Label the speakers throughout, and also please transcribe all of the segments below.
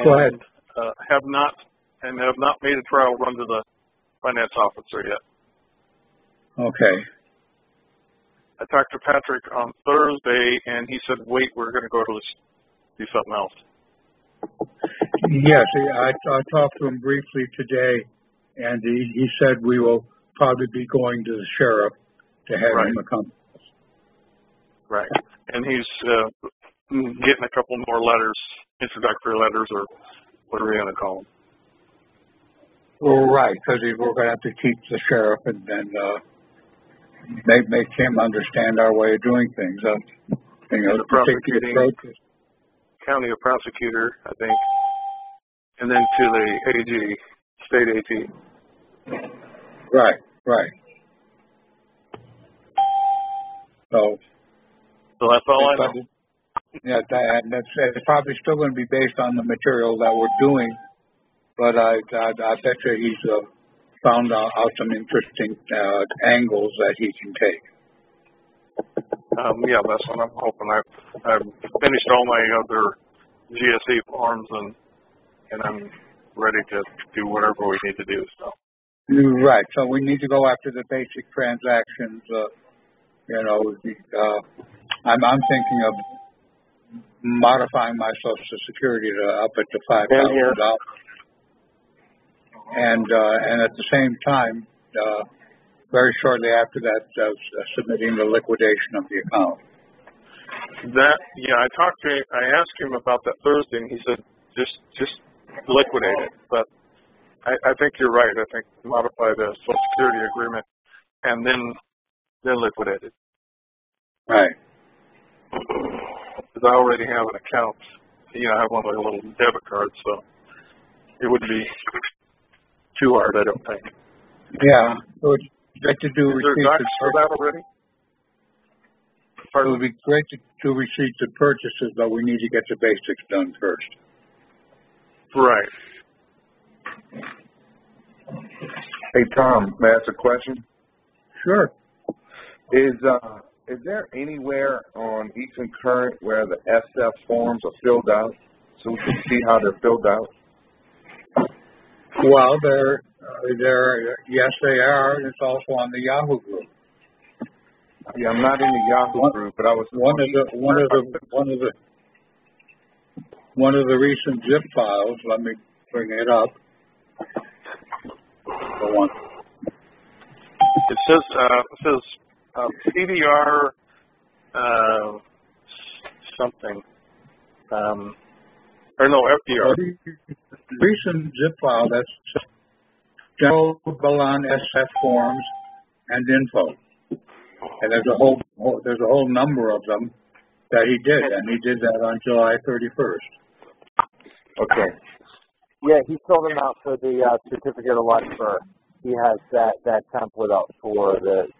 Speaker 1: Go ahead.
Speaker 2: and have not made a trial run to the finance officer yet.
Speaker 1: Okay.
Speaker 2: I talked to Patrick on Thursday, and he said, "Wait, we're going to go to do something else."
Speaker 1: Yes, I talked to him briefly today, and he said we will probably be going to the sheriff to have him accompany us.
Speaker 2: Right. And he's getting a couple more letters, introductory letters, or whatever you're going to call them.
Speaker 1: Well, right, because we're going to have to teach the sheriff and then make him understand our way of doing things.
Speaker 2: The prosecuting county prosecutor, I think, and then to the AG, state AG.
Speaker 1: Right. So
Speaker 2: that's all I know.
Speaker 1: Yeah, it's probably still going to be based on the material that we're doing, but I bet you he's found out some interesting angles that he can take.
Speaker 2: Yeah, that's what I'm hoping. I've finished all my other GSE forms, and I'm ready to do whatever we need to do. So.
Speaker 1: Right. So we need to go after the basic transactions. I'm thinking of modifying my Social Security to up it to $5,000, and at the same time, very shortly after that, submitting the liquidation of the account.
Speaker 2: I asked him about that Thursday, and he said just liquidate it. But I think you're right. I think modify the Social Security agreement and then liquidate it.
Speaker 1: Right.
Speaker 2: Because I already have an account. I have one of the little debit cards, so it wouldn't be too hard, I don't think.
Speaker 1: Yeah. So it's great to do.
Speaker 2: Is there docs for that already?
Speaker 1: It would be great to receipt the purchases, but we need to get the basics done first.
Speaker 2: Right.
Speaker 3: Hey, Tom, may I ask a question?
Speaker 1: Sure.
Speaker 3: Is there anywhere on eConcurrent where the SF forms are filled out so we can see how they're filled out?
Speaker 1: Well, yes, they are. It's also on the Yahoo group.
Speaker 3: Yeah, I'm not in the Yahoo group, but I was one of the recent zip files. Let me bring it up. Go on.
Speaker 2: It says CDR something. Or no, FDR.
Speaker 1: Recent zip file, that's General Balan SF forms and info. And there's a whole number of them that he did, and he did that on July 31st.
Speaker 3: Okay.
Speaker 4: Yeah, he filled them out for the certificate of life birth. He has that template up for the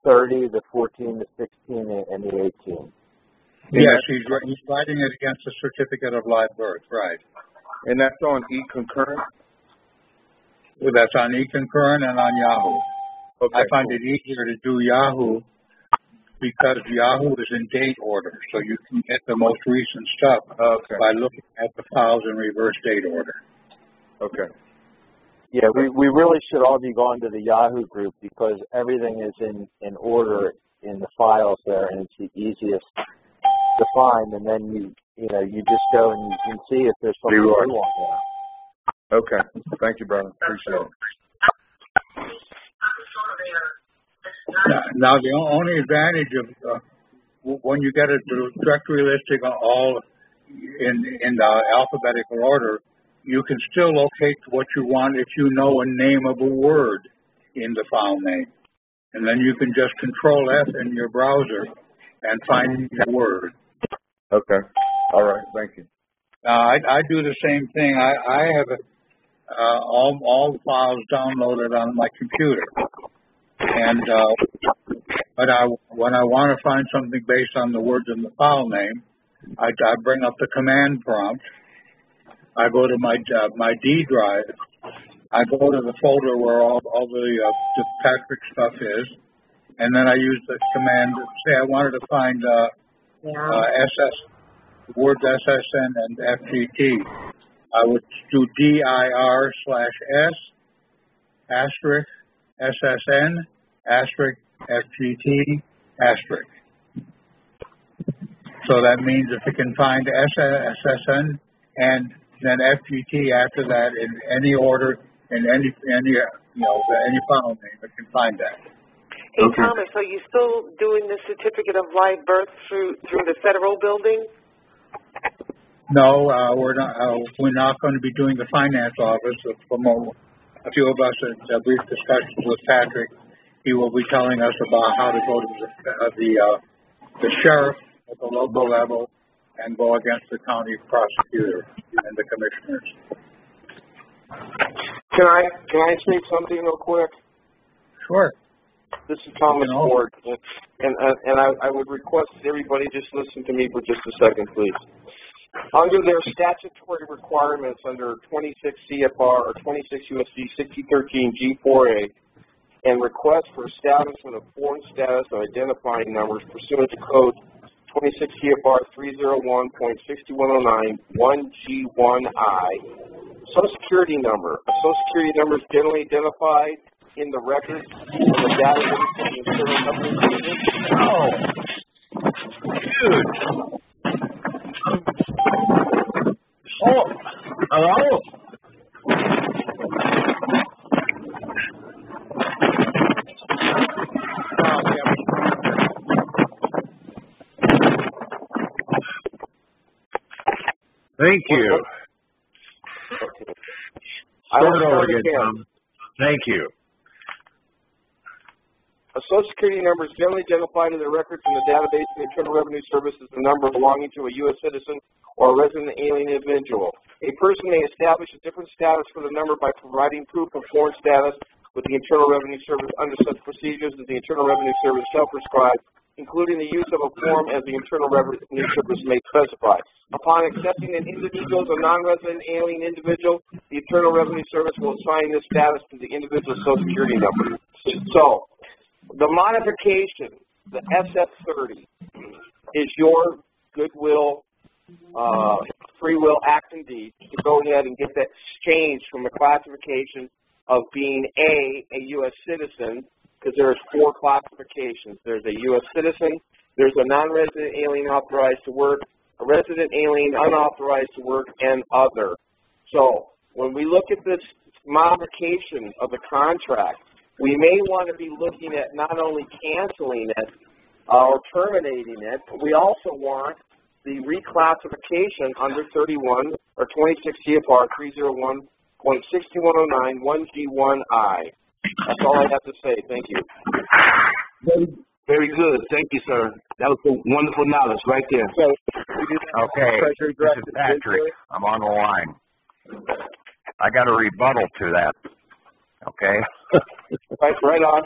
Speaker 4: 30, the 14, the 16, and the 18.
Speaker 1: Yes, he's writing it against the certificate of live birth, right.
Speaker 3: And that's on eConcurrent?
Speaker 1: That's on eConcurrent and on Yahoo.
Speaker 3: Okay,
Speaker 1: I find it easier to do Yahoo because Yahoo is in date order, so you can get the most recent stuff by looking at the files in reverse date order.
Speaker 3: Okay.
Speaker 4: Yeah, we really should all be going to the Yahoo group because everything is in order in the files there, and it's the easiest to find. And then you just go and you can see if there's something new on there.
Speaker 3: Okay. Thank you, brother. Appreciate it.
Speaker 1: Now, the only advantage of when you get a directory listing all in the alphabetical order, you can still locate what you want if you know a name of a word in the file name. And then you can just Control F in your browser and find that word.
Speaker 3: Okay. All right. Thank you.
Speaker 1: I do the same thing. I have all the files downloaded on my computer. And but when I want to find something based on the words in the file name, I bring up the command prompt. I go to my D drive. I go to the folder where all the Patrick stuff is, and then I use the command. Say I wanted to find Words SSN and FGT. I would do DIR/S asterisk SSN asterisk FGT asterisk. So that means if it can find SSN and then FGT after that in any order, in any file name, it can find that.
Speaker 5: Hey, okay. Thomas, are you still doing the certificate of live birth through the federal building?
Speaker 1: No, we're not. We're not going to be doing the finance office. From a few of us at brief discussions with Patrick, he will be telling us about how to go to the sheriff at the local level and go against the county prosecutor and the commissioners.
Speaker 6: Can I say something real quick?
Speaker 1: Sure.
Speaker 6: This is Thomas Ford, and I would request that everybody just listen to me for just a second, please. Under their statutory requirements under 26 CFR or 26 USC 6013 G4A, and request for establishment of foreign status of identifying numbers pursuant to Code 26 CFR 301.6109 1G1I, Social Security number. A Social Security number is generally identified in the records of the database of the Internal Revenue Service.
Speaker 7: Oh, dude. Oh, hello? Thank you. Start over again, Tom. Thank you.
Speaker 6: A Social Security number is generally identified in the records in the database of the Internal Revenue Service as the number belonging to a U.S. citizen or a resident alien individual. A person may establish a different status for the number by providing proof of foreign status with the Internal Revenue Service under such procedures as the Internal Revenue Service shall prescribe, including the use of a form as the Internal Revenue Service may specify. Upon accepting an individual as a non-resident alien individual, the Internal Revenue Service will assign this status to the individual's Social Security number. So, the modification, the SF30, is your goodwill, free will act and deed to go ahead and get that changed from the classification of being a U.S. citizen, because there's 4 classifications. There's a U.S. citizen, there's a non-resident alien authorized to work, a resident alien unauthorized to work, and other. So when we look at this modification of the contract, we may want to be looking at not only canceling it or terminating it, but we also want the reclassification under 31 or 26 CFR 301.6109 1G1I. That's all I have to say. Thank you.
Speaker 7: Very good. Thank you, sir. That was some wonderful knowledge right there.
Speaker 8: Okay, this is Patrick. I'm on the line. I got a rebuttal to that. Okay?
Speaker 6: Right on.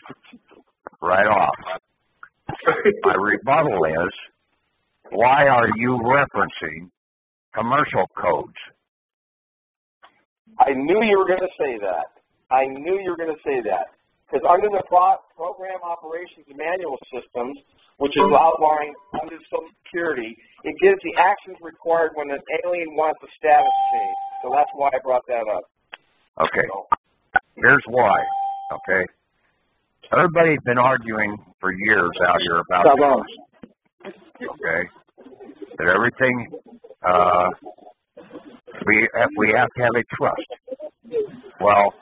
Speaker 8: Right off. My rebuttal is, why are you referencing commercial codes?
Speaker 6: I knew you were going to say that. I knew you were going to say that. Because under the Program Operations Manual Systems, which is outlined under Social Security, it gives the actions required when an alien wants a status change. So that's why I brought that up.
Speaker 8: Okay. Here's why. Okay. Everybody's been arguing for years out here about trust. Okay. That everything, we have to have a trust. Well,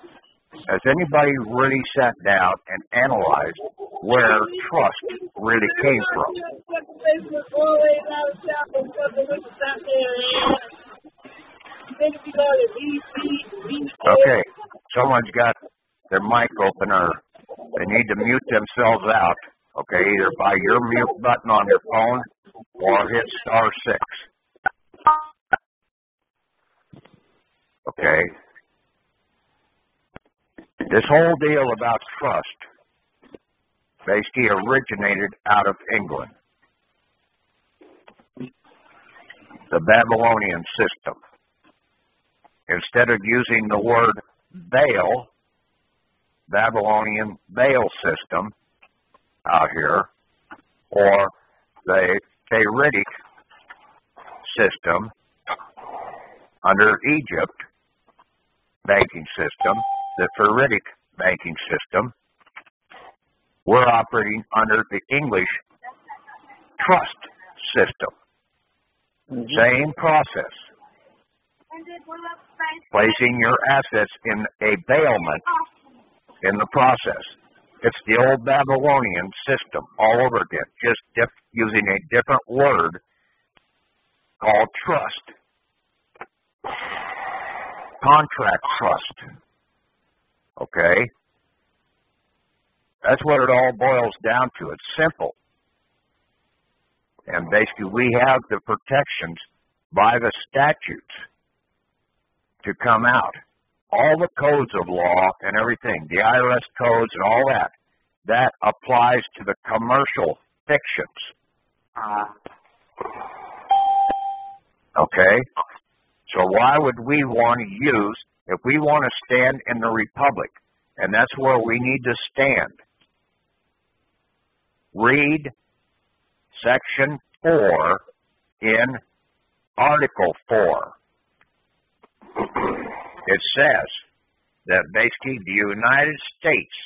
Speaker 8: has anybody really sat down and analyzed where trust really came from? Okay, someone's got their mic open or they need to mute themselves out, okay, either by your mute button on your phone or hit *6. Okay. This whole deal about trust basically originated out of England. The Babylonian system. Instead of using the word Baal, Babylonian Baal system out here, or the Theoretic system, under Egypt banking system, the Pharaonic banking system. We're operating under the English trust system. Same process. Placing your assets in a bailment in the process. It's the old Babylonian system all over again, just using a different word called trust. Contract trust. Okay? That's what it all boils down to. It's simple. And basically we have the protections by the statutes to come out. All the codes of law and everything, the IRS codes and all that, that applies to the commercial fictions. Okay? So why would we want to use, if we want to stand in the Republic, and that's where we need to stand, read Section 4 in Article 4. It says that basically the United States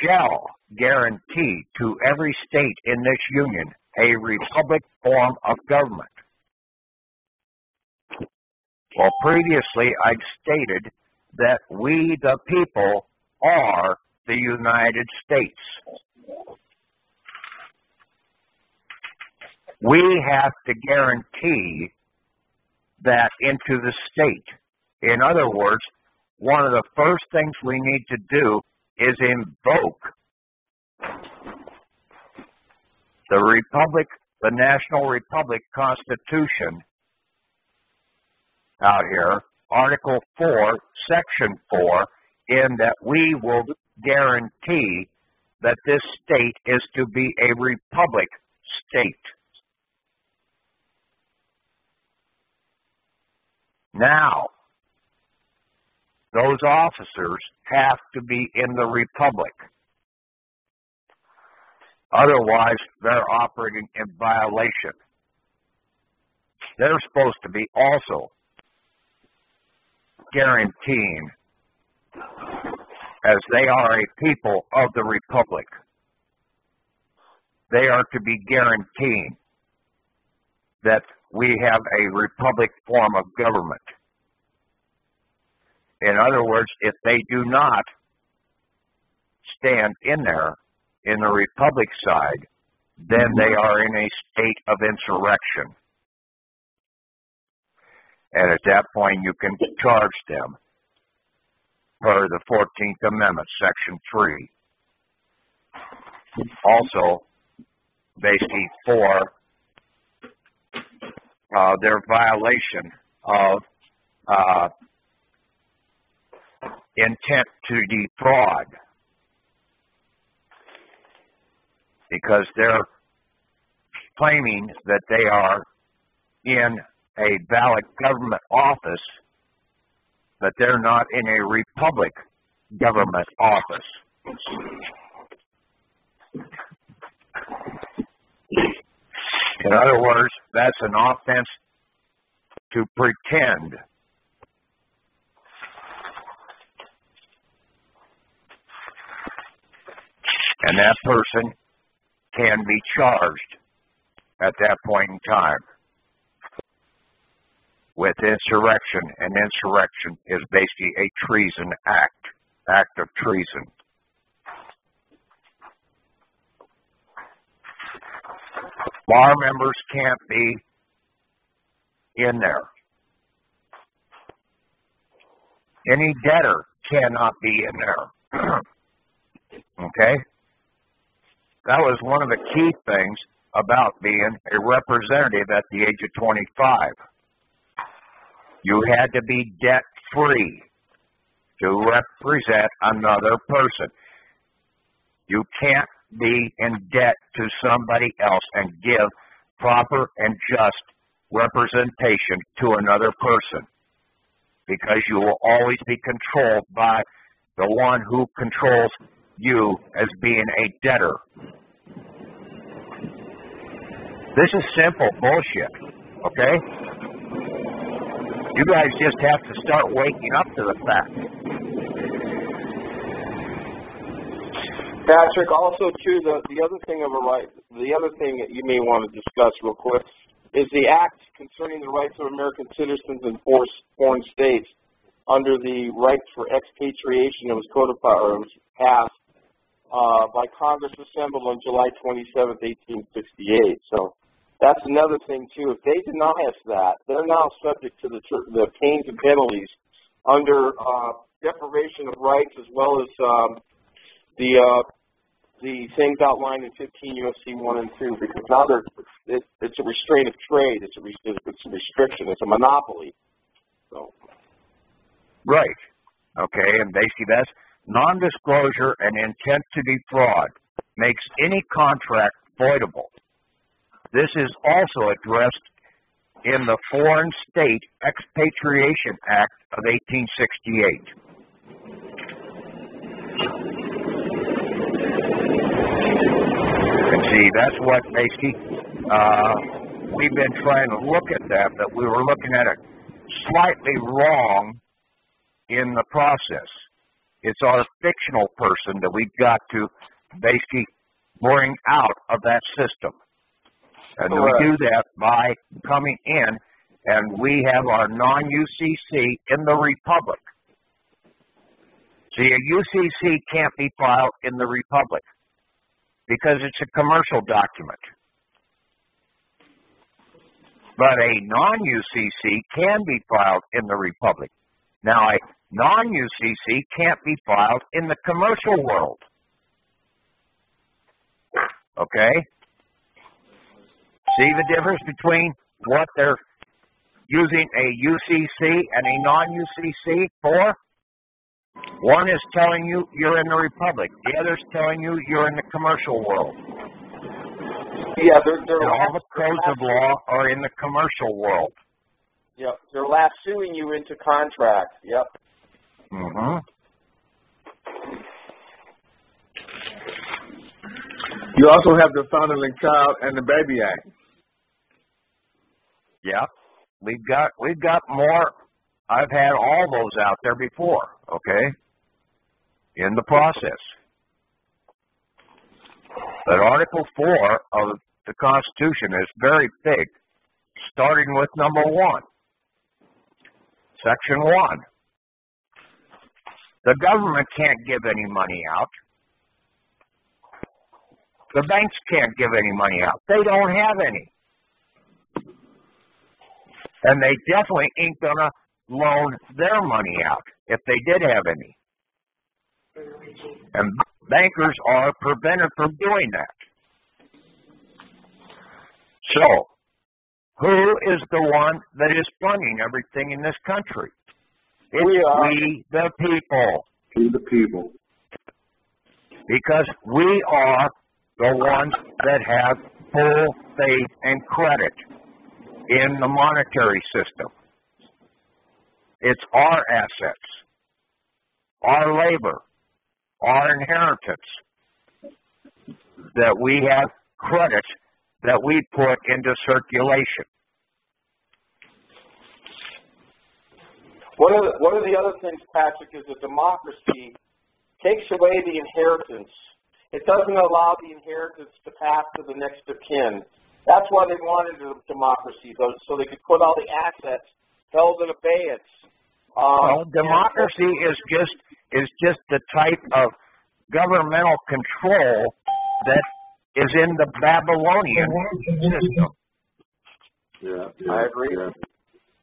Speaker 8: shall guarantee to every state in this union a republic form of government. Well, previously I'd stated that we, the people, are the United States. We have to guarantee that into the state. In other words, one of the first things we need to do is invoke the Republic, the National Republic Constitution out here, Article 4, Section 4, in that we will guarantee that this state is to be a republic state. Now, those officers have to be in the republic. Otherwise, they're operating in violation. They're supposed to be also guaranteeing, as they are a people of the republic, they are to be guaranteeing that we have a republic form of government. In other words, if they do not stand in there, in the republic side, then they are in a state of insurrection. And at that point, you can charge them per the 14th Amendment, Section 3. Also, basically for their violation of intent to defraud, because they're claiming that they are in a valid government office, but they're not in a republic government office. In other words, that's an offense to pretend. And that person can be charged at that point in time with insurrection, and insurrection is basically a treason act of treason. Bar members can't be in there. Any debtor cannot be in there. Okay? That was one of the key things about being a representative at the age of 25. You had to be debt-free to represent another person. You can't be in debt to somebody else and give proper and just representation to another person, because you will always be controlled by the one who controls you as being a debtor. This is simple bullshit, okay? You guys just have to start waking up to the fact.
Speaker 6: Patrick, also too, the other thing that you may want to discuss real quick is the act concerning the rights of American citizens in foreign states under the rights for expatriation that was codified or was passed by Congress assembled on July 27, 1868. So that's another thing too. If they deny us that, they're now subject to the pains and penalties under deprivation of rights as well as the things outlined in 15 U.S.C. 1 and 2, because now it's a restraint of trade, it's a restriction, it's a monopoly. So.
Speaker 8: Right. Okay, and basically that's non-disclosure and intent to defraud makes any contract voidable. This is also addressed in the Foreign State Expatriation Act of 1868. See, that's what basically we've been trying to look at that we were looking at it slightly wrong in the process. It's our fictional person that we've got to basically bring out of that system. And we do that by coming in and we have our non-UCC in the Republic. See, a UCC can't be filed in the Republic, because it's a commercial document. But a non-UCC can be filed in the Republic. Now, a non-UCC can't be filed in the commercial world. Okay? See the difference between what they're using a UCC and a non-UCC for? One is telling you you're in the Republic. The other is telling you you're in the commercial world.
Speaker 6: Yeah,
Speaker 8: and all the codes of law are in the commercial world.
Speaker 6: Yep, they're lassoing you into contract. Yep.
Speaker 8: Mm-hmm.
Speaker 3: You also have the Foundling Child and the Baby Act.
Speaker 8: Yeah, we've got more. I've had all those out there before, okay, in the process. But Article 4 of the Constitution is very big, starting with number 1, Section 1. The government can't give any money out. The banks can't give any money out. They don't have any. And they definitely ain't going to loan their money out if they did have any. And bankers are prevented from doing that. So, who is the one that is funding everything in this country? It's we the people.
Speaker 3: We the people.
Speaker 8: Because we are the ones that have full faith and credit in the monetary system. It's our assets, our labor, our inheritance that we have credit that we put into circulation.
Speaker 6: One of the other things, Patrick, is that democracy takes away the inheritance. It doesn't allow the inheritance to pass to the next of kin. That's why they wanted a democracy, so they could put all the assets held in abeyance.
Speaker 8: Well, democracy is just the type of governmental control that is in the Babylonian system.
Speaker 3: Yeah,
Speaker 6: I agree.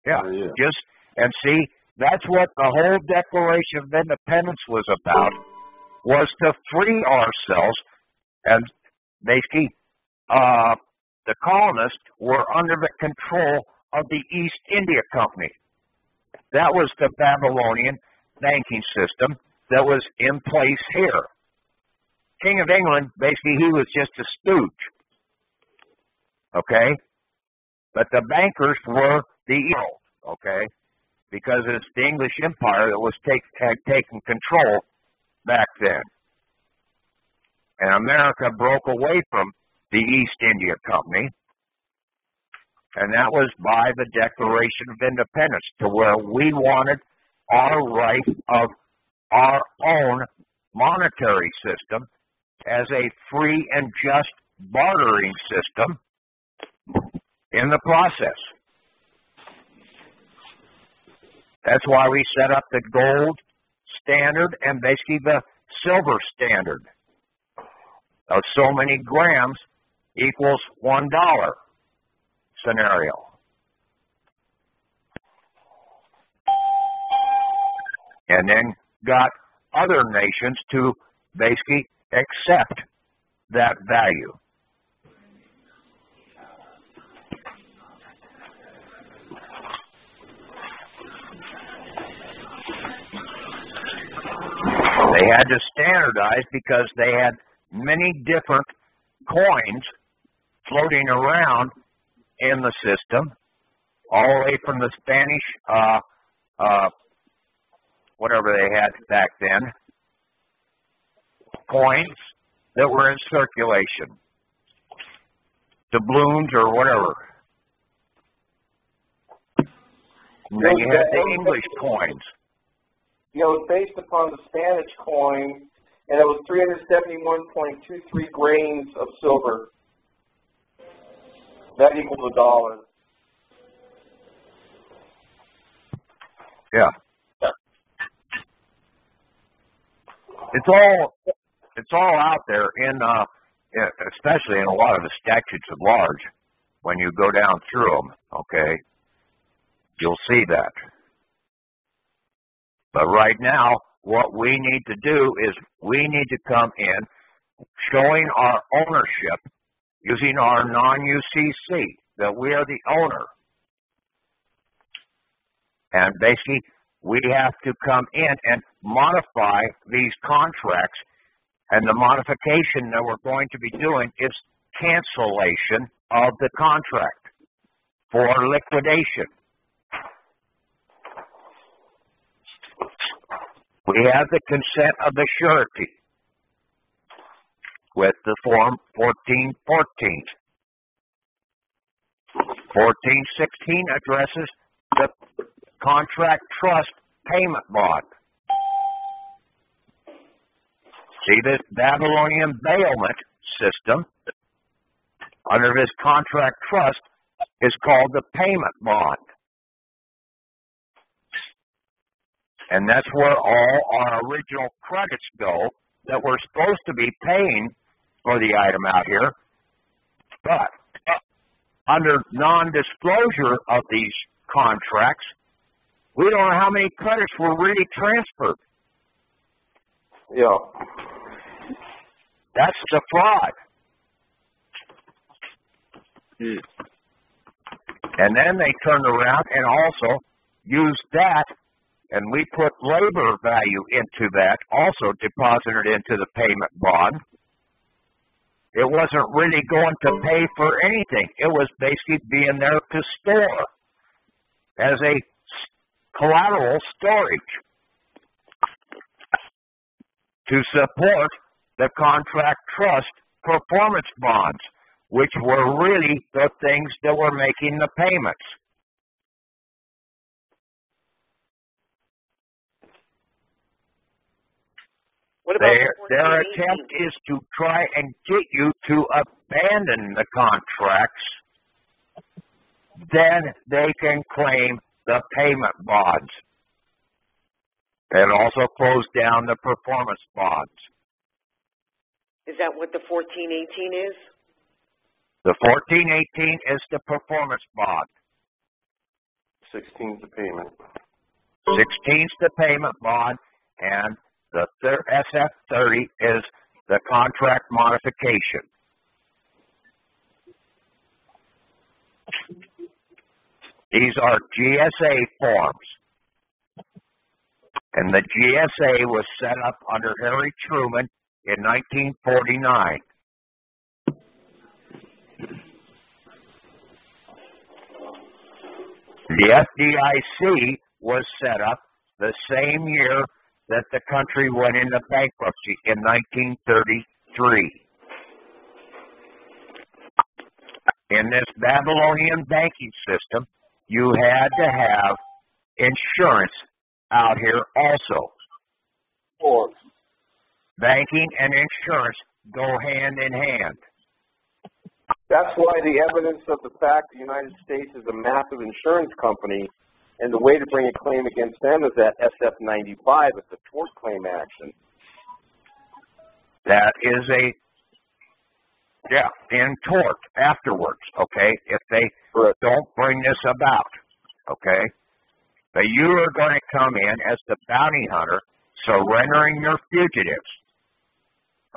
Speaker 8: Yeah. And see, that's what the whole Declaration of Independence was about, was to free ourselves. And basically, the colonists were under the control of the East India Company. That was the Babylonian banking system that was in place here. King of England, basically, he was just a stooge. Okay? But the bankers were the evil, okay? Because it's the English Empire that had taken control back then. And America broke away from the East India Company. And that was by the Declaration of Independence, to where we wanted our right of our own monetary system as a free and just bartering system in the process. That's why we set up the gold standard and basically the silver standard of so many grams equals $1 scenario. And then got other nations to basically accept that value. They had to standardize because they had many different coins floating around in the system, all the way from the Spanish, whatever they had back then, coins that were in circulation, doubloons or whatever. And then you had the English coins.
Speaker 6: It was based upon the Spanish coin, and it was 371.23 grains of silver. That equals $1.
Speaker 8: Yeah. It's all out there in, especially in a lot of the statutes at large. When you go down through them, okay, you'll see that. But right now, what we need to do is we need to come in showing our ownership using our non-UCC, that we are the owner. And basically, we have to come in and modify these contracts, and the modification that we're going to be doing is cancellation of the contract for liquidation. We have the consent of the surety with the Form 1414. 1416 addresses the contract trust payment bond. See, this Babylonian bailment system under this contract trust is called the payment bond. And that's where all our original credits go that we're supposed to be paying for the item out here. But under non-disclosure of these contracts, we don't know how many credits were really transferred.
Speaker 6: Yeah.
Speaker 8: That's the fraud. And then they turned around and also used that, and we put labor value into that, also deposited into the payment bond. It wasn't really going to pay for anything. It was basically being there to store as a collateral storage to support the contract trust performance bonds, which were really the things that were making the payments. Their attempt is to try and get you to abandon the contracts. Then they can claim the payment bonds and also close down the performance bonds.
Speaker 5: Is that what the 1418 is?
Speaker 8: The 1418 is the performance bond.
Speaker 6: 16 is the payment.
Speaker 8: 16 is the payment bond, and the SF30 is the contract modification. These are GSA forms. And the GSA was set up under Harry Truman in 1949. The FDIC was set up the same year that the country went into bankruptcy in 1933. in this Babylonian banking system, you had to have insurance out here also.
Speaker 6: Or
Speaker 8: Banking and insurance go hand in hand.
Speaker 6: that's why the evidence of the fact the United States is a massive insurance company, and the way to bring a claim against them is that SF-95. It's a tort claim action.
Speaker 8: That is in tort afterwards, okay, if they don't bring this about, okay? But you are going to come in as the bounty hunter surrendering your fugitives,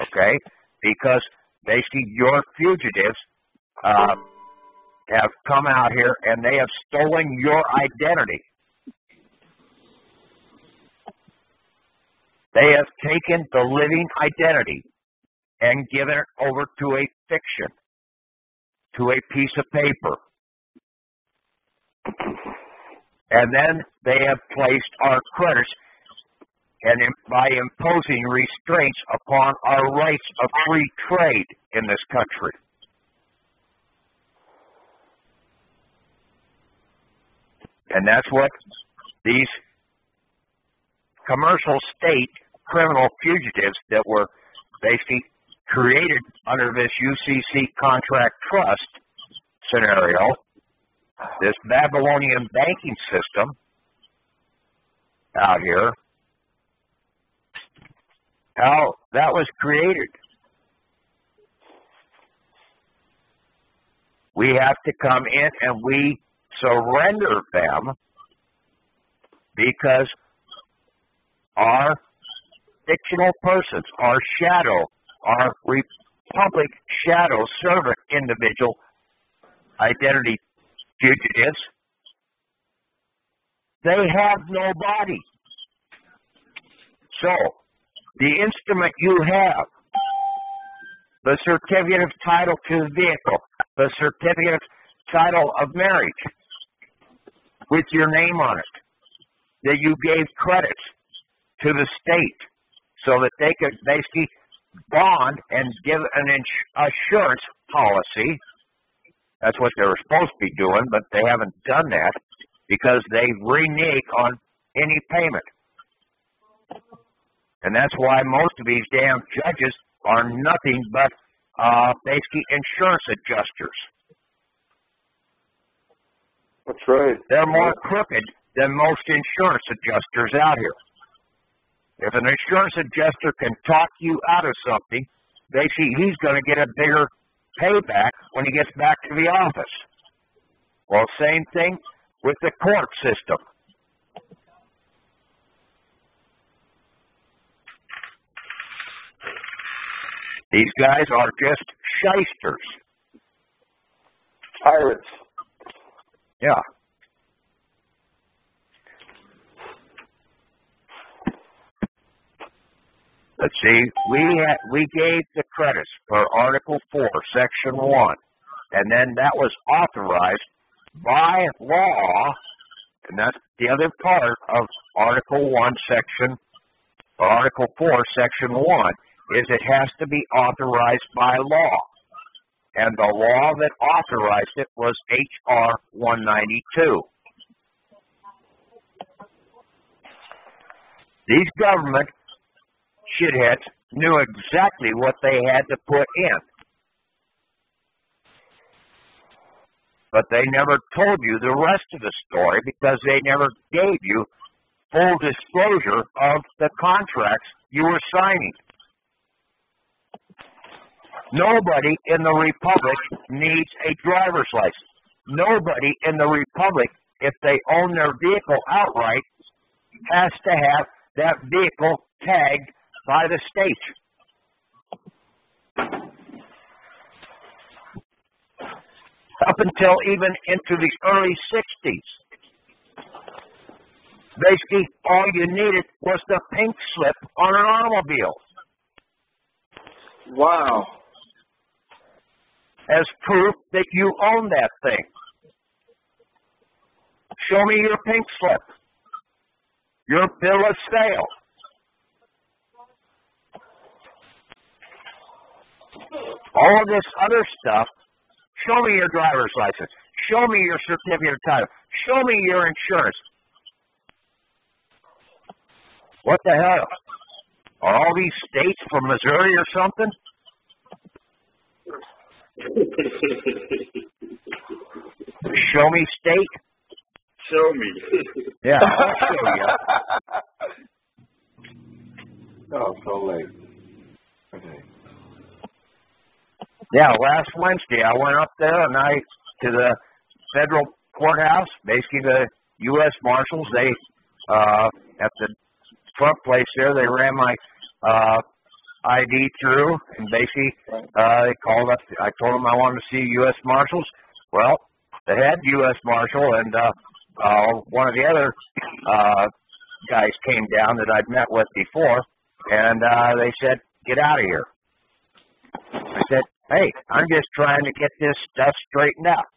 Speaker 8: okay? Because basically your fugitives have come out here and they have stolen your identity. They have taken the living identity and given it over to a fiction, to a piece of paper. And then they have placed our credits and by imposing restraints upon our rights of free trade in this country. And that's what these commercial state criminal fugitives that were basically created under this UCC contract trust scenario, this Babylonian banking system out here, how that was created. We have to come in and we surrender them because our fictional persons, our shadow, our Republic shadow servant individual identity fugitives, they have no body. So, the instrument you have, the certificate of title to the vehicle, the certificate of title of marriage with your name on it, that you gave credit to the state so that they could basically bond and give an assurance policy. That's what they were supposed to be doing, but they haven't done that because they renege on any payment. And that's why most of these damn judges are nothing but basically insurance adjusters.
Speaker 6: That's right.
Speaker 8: They're more crooked than most insurance adjusters out here. If an insurance adjuster can talk you out of something, basically he's going to get a bigger payback when he gets back to the office. Well, same thing with the court system. These guys are just shysters.
Speaker 6: Pirates.
Speaker 8: Yeah. Let's see, we gave the credits for Article 4, Section 1, and then that was authorized by law, and that's the other part of Article 4, Section 1, is it has to be authorized by law. And the law that authorized it was H.R. 192. These government shitheads knew exactly what they had to put in. But they never told you the rest of the story because they never gave you full disclosure of the contracts you were signing. Nobody in the Republic needs a driver's license. Nobody in the Republic, if they own their vehicle outright, has to have that vehicle tagged by the state. Up until even into the early 60s. Basically, all you needed was the pink slip on an automobile.
Speaker 6: Wow.
Speaker 8: As proof that you own that thing. Show me your pink slip. Your bill of sale. All of this other stuff Show me your driver's license. Show me your certificate of title. Show me your insurance. What the hell? Are all these states from Missouri or something? Show me state.
Speaker 7: Show me.
Speaker 8: Yeah, I'll show you.
Speaker 3: Oh, so late. Okay.
Speaker 8: Yeah, last Wednesday I went up there and to the federal courthouse, basically the U.S. Marshals. They at the front place there, they ran my ID through, and basically they called up. I told them I wanted to see U.S. Marshals. Well, the head U.S. Marshal and one of the other guys came down that I'd met with before, and they said, "Get out of here." I said, "Hey, I'm just trying to get this stuff straightened out.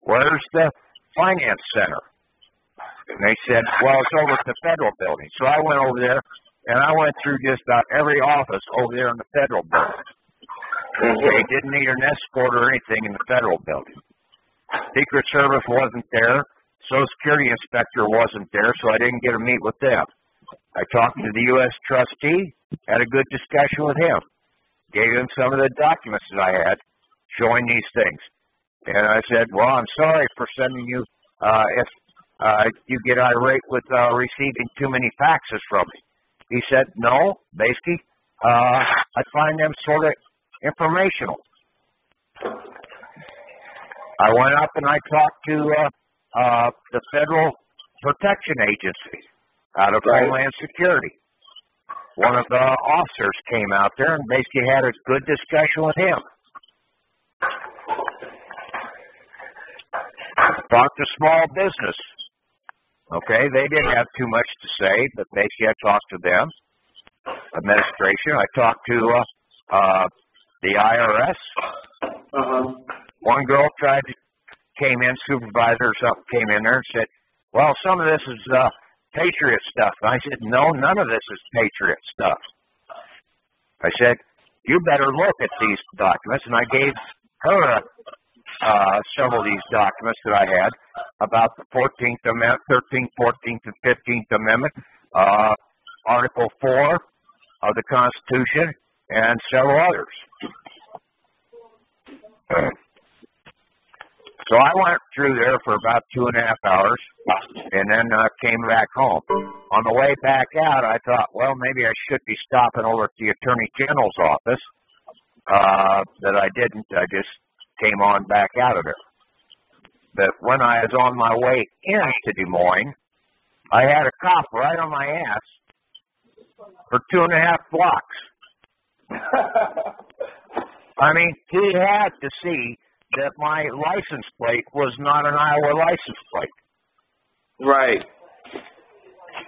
Speaker 8: Where's the finance center?" And they said, "Well, it's over at the federal building." So I went over there, and I went through just about every office over there in the federal building. They didn't need an escort or anything in the federal building. Secret Service wasn't there. Social Security inspector wasn't there, so I didn't get to meet with them. I talked to the U.S. trustee, had a good discussion with him. Gave him some of the documents that I had showing these things. And I said, "Well, I'm sorry for sending you, if you get irate with receiving too many faxes from me." He said, "No, basically, I find them sort of informational." I went up and I talked to the Federal Protection Agency out of Homeland Security. One of the officers came out there and basically had a good discussion with him. Talked to small business. Okay, they didn't have too much to say, but basically I talked to them. Administration. I talked to the IRS. One girl came in, supervisor or something came in there and said, "Well, some of this is Patriot stuff." And I said, "No, none of this is Patriot stuff." I said, "You better look at these documents." And I gave her several of these documents that I had about the 14th Amendment, 13th, 14th, and 15th Amendment, Article 4 of the Constitution, and several others. So I went through there for about 2.5 hours, and then came back home. On the way back out, I thought, well, maybe I should be stopping over at the Attorney General's office. That I didn't. I just came on back out of there. But when I was on my way into Des Moines, I had a cop right on my ass for 2.5 blocks. I mean, he had to see that my license plate was not an Iowa license plate.
Speaker 6: Right.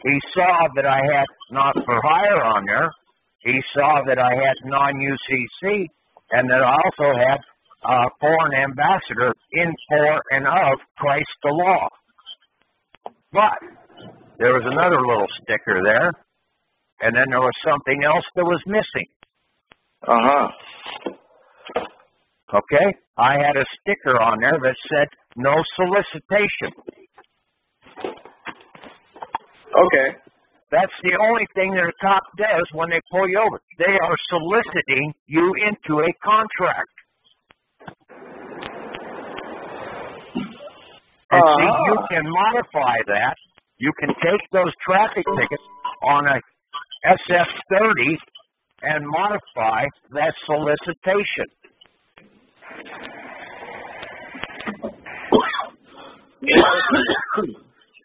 Speaker 8: He saw that I had not for hire on there. He saw that I had non-UCC, and that I also had foreign ambassador in, for, and of Christ the law. But there was another little sticker there, and then there was something else that was missing. Okay? I had a sticker on there that said, "No solicitation."
Speaker 6: Okay.
Speaker 8: That's the only thing that a cop does when they pull you over. They are soliciting you into a contract. And see, you can modify that. You can take those traffic tickets on a SF-30 and modify that solicitation.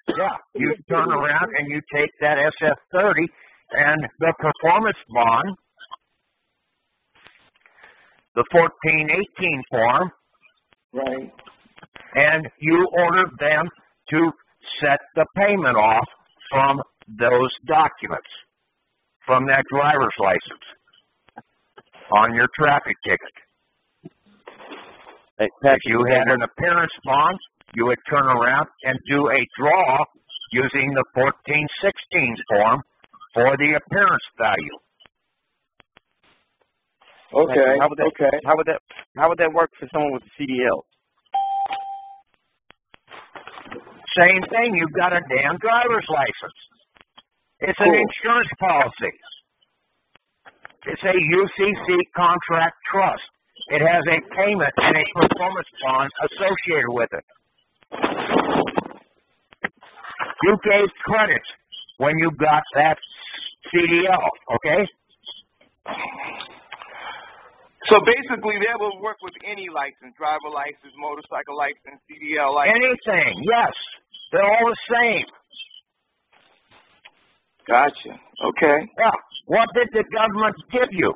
Speaker 8: Yeah, you turn around and you take that SF-30 and the performance bond, the 1418 form,
Speaker 6: right,
Speaker 8: and you order them to set the payment off from those documents, from that driver's license on your traffic ticket. If you had an appearance bond, you would turn around and do a draw using the 1416 form for the appearance value.
Speaker 3: Okay.
Speaker 6: How would that work for someone with a CDL?
Speaker 8: Same thing. You've got a damn driver's license. It's an insurance policy. It's a UCC contract trust. It has a payment and a performance bond associated with it. You gave credit when you got that CDL, okay?
Speaker 9: So basically, that will work with any license, driver license, motorcycle license, CDL license.
Speaker 8: Anything, yes. They're all the same.
Speaker 9: Gotcha. Okay.
Speaker 8: Yeah. What did the government give you?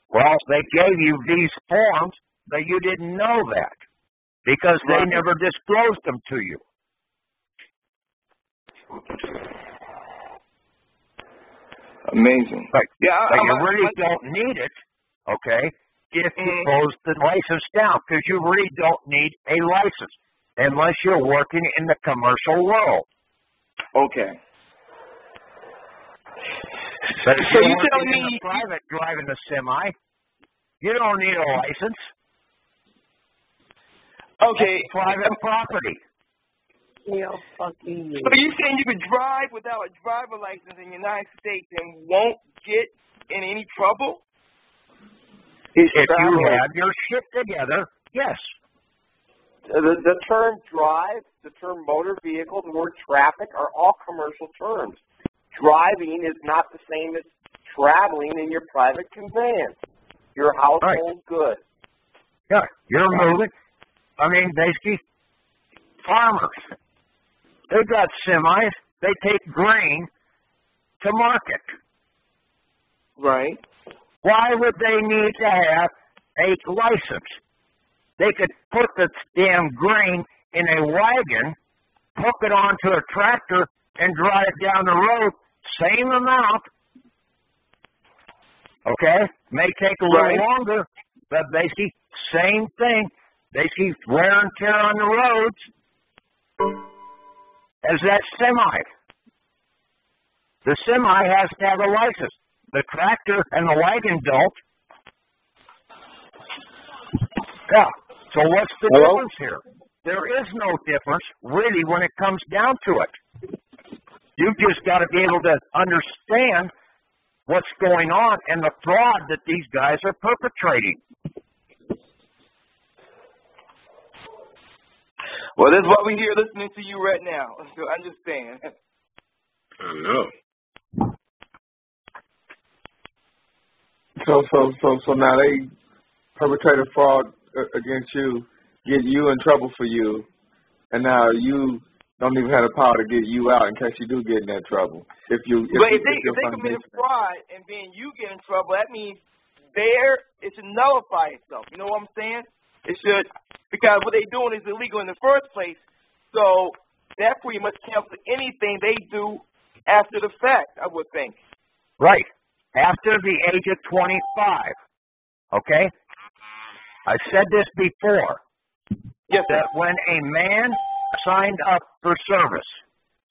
Speaker 8: Well, they gave you these forms, but you didn't know that because they never disclosed them to you.
Speaker 9: Amazing.
Speaker 8: But,
Speaker 9: yeah,
Speaker 8: but you really don't need it, okay, if you close the license down, because you really don't need a license unless you're working in the commercial world.
Speaker 9: Okay.
Speaker 8: But if
Speaker 9: So
Speaker 8: you're
Speaker 9: you
Speaker 8: working
Speaker 9: telling
Speaker 8: in
Speaker 9: me
Speaker 8: a private driving a semi, you don't need a license.
Speaker 9: okay,
Speaker 8: That's private property.
Speaker 9: So you're saying you could drive without a driver license in the United States and won't get in any trouble?
Speaker 8: If you have your shit together, yes.
Speaker 6: The term drive, the term motor vehicle, the word traffic are all commercial terms. Driving is not the same as traveling in your private conveyance, your household goods.
Speaker 8: Yeah, you're moving. I mean, basically, farmers. They've got semis. They take grain to market.
Speaker 9: Right.
Speaker 8: Why would they need to have a license? They could put the damn grain in a wagon, hook it onto a tractor, and drive it down the road. Same amount. Okay? May take a little longer, but basically, same thing. Basically, wear and tear on the roads as that semi. The semi has to have a license. The tractor and the wagon don't. Yeah. So what's the difference here? There is no difference, really, when it comes down to it. You've just got to be able to understand what's going on and the fraud that these guys are perpetrating.
Speaker 9: Well, that's what we're here listening to you right now. So understand.
Speaker 3: I know.
Speaker 10: So now they perpetrate a fraud against you, get you in trouble for you, and now you don't even have the power to get you out in case you do get in that trouble. If they
Speaker 9: commit a fraud and then you get in trouble, that means it should nullify itself. You know what I'm saying? It should, because what they're doing is illegal in the first place. So that pretty much cancels anything they do after the fact, I would think.
Speaker 8: Right. After the age of 25. Okay? I said this before.
Speaker 9: Yes, sir.
Speaker 8: That when a man signed up for service,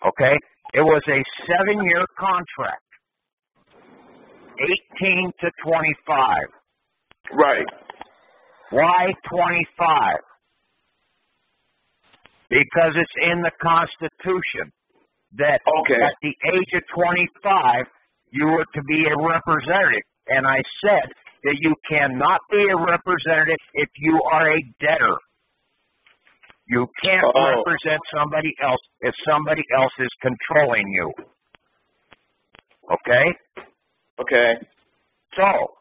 Speaker 8: okay, it was a 7-year contract. 18 to 25.
Speaker 9: Right.
Speaker 8: Why 25? Because it's in the Constitution that at the age of 25, you were to be a representative. And I said that you cannot be a representative if you are a debtor. You can't represent somebody else if somebody else is controlling you. Okay?
Speaker 9: Okay.
Speaker 8: So,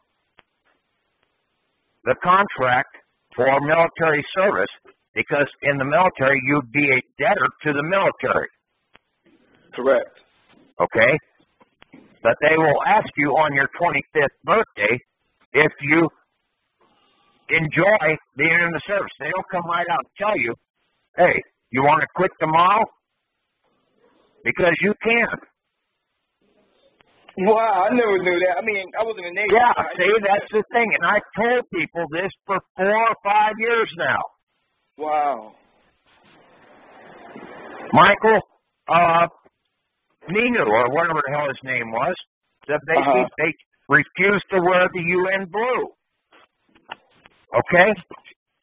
Speaker 8: the contract for military service, because in the military you'd be a debtor to the military.
Speaker 9: Correct.
Speaker 8: Okay? But they will ask you on your 25th birthday if you enjoy being in the service. They don't come right out and tell you, hey, you want to quit tomorrow? Because you can.
Speaker 9: Wow, I never knew that. I mean, I was in the Navy.
Speaker 8: Yeah, see, that's the thing. And I've told people this for 4 or 5 years now.
Speaker 9: Wow.
Speaker 8: Michael Ninu, or whatever the hell his name was, that they refused to wear the UN blue. Okay?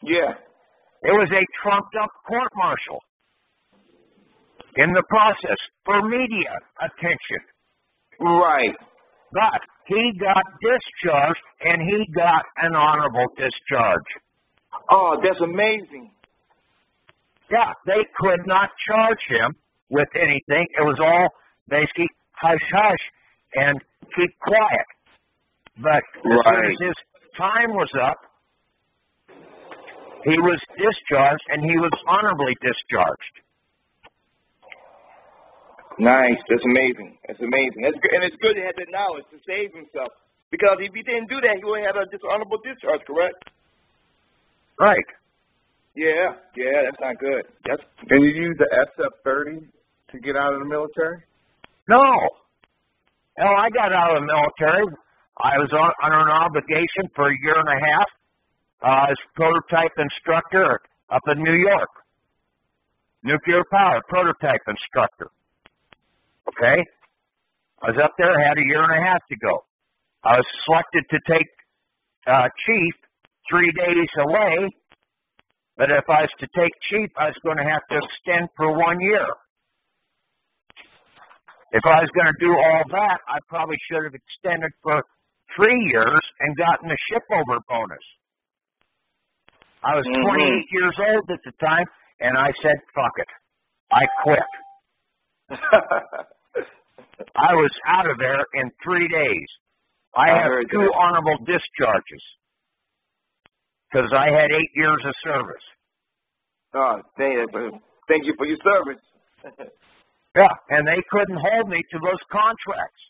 Speaker 6: Yeah.
Speaker 8: It was a trumped-up court-martial in the process for media attention.
Speaker 6: Right.
Speaker 8: But he got discharged, and he got an honorable discharge.
Speaker 6: Oh, that's amazing.
Speaker 8: Yeah, they could not charge him with anything. It was all basically hush-hush and keep quiet. But as soon as his time was up, he was discharged, and he was honorably discharged.
Speaker 6: Nice. That's amazing. That's amazing. That's good. And it's good to have that knowledge to save himself. Because if he didn't do that, he would have had a dishonorable discharge, correct?
Speaker 8: Right.
Speaker 6: Yeah. Yeah, that's not good.
Speaker 3: And you use the SF-30 to get out of the military?
Speaker 8: No. Hell, I got out of the military. I was under an obligation for a year and a half as prototype instructor up in New York. Nuclear power prototype instructor. Okay? I was up there, had a year and a half to go. I was selected to take chief 3 days away, but if I was to take chief, I was going to have to extend for 1 year. If I was going to do all that, I probably should have extended for 3 years and gotten a shipover bonus. I was 28 years old at the time, and I said, fuck it. I quit. I was out of there in 3 days. I have 2 honorable discharges because I had 8 years of service.
Speaker 6: Oh, thank you for your service.
Speaker 8: Yeah, and they couldn't hold me to those contracts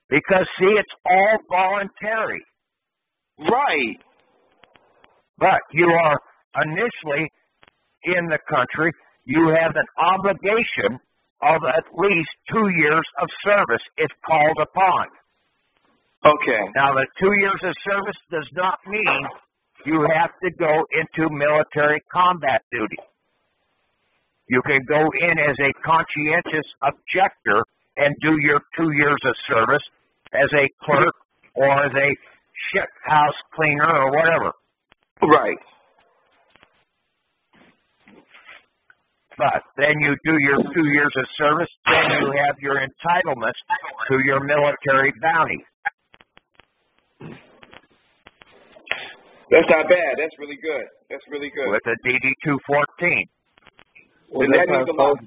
Speaker 8: because, see, it's all voluntary.
Speaker 6: Right.
Speaker 8: But you are initially in the country, you have an obligation of at least 2 years of service if called upon.
Speaker 6: Okay.
Speaker 8: Now, the 2 years of service does not mean you have to go into military combat duty. You can go in as a conscientious objector and do your 2 years of service as a clerk or as a ship house cleaner or whatever.
Speaker 6: Right.
Speaker 8: But then you do your 2 years of service, then you have your entitlements to your military bounty.
Speaker 6: That's not bad. That's really good. That's really good.
Speaker 8: With a DD-214.
Speaker 3: Well,
Speaker 6: that means a lot.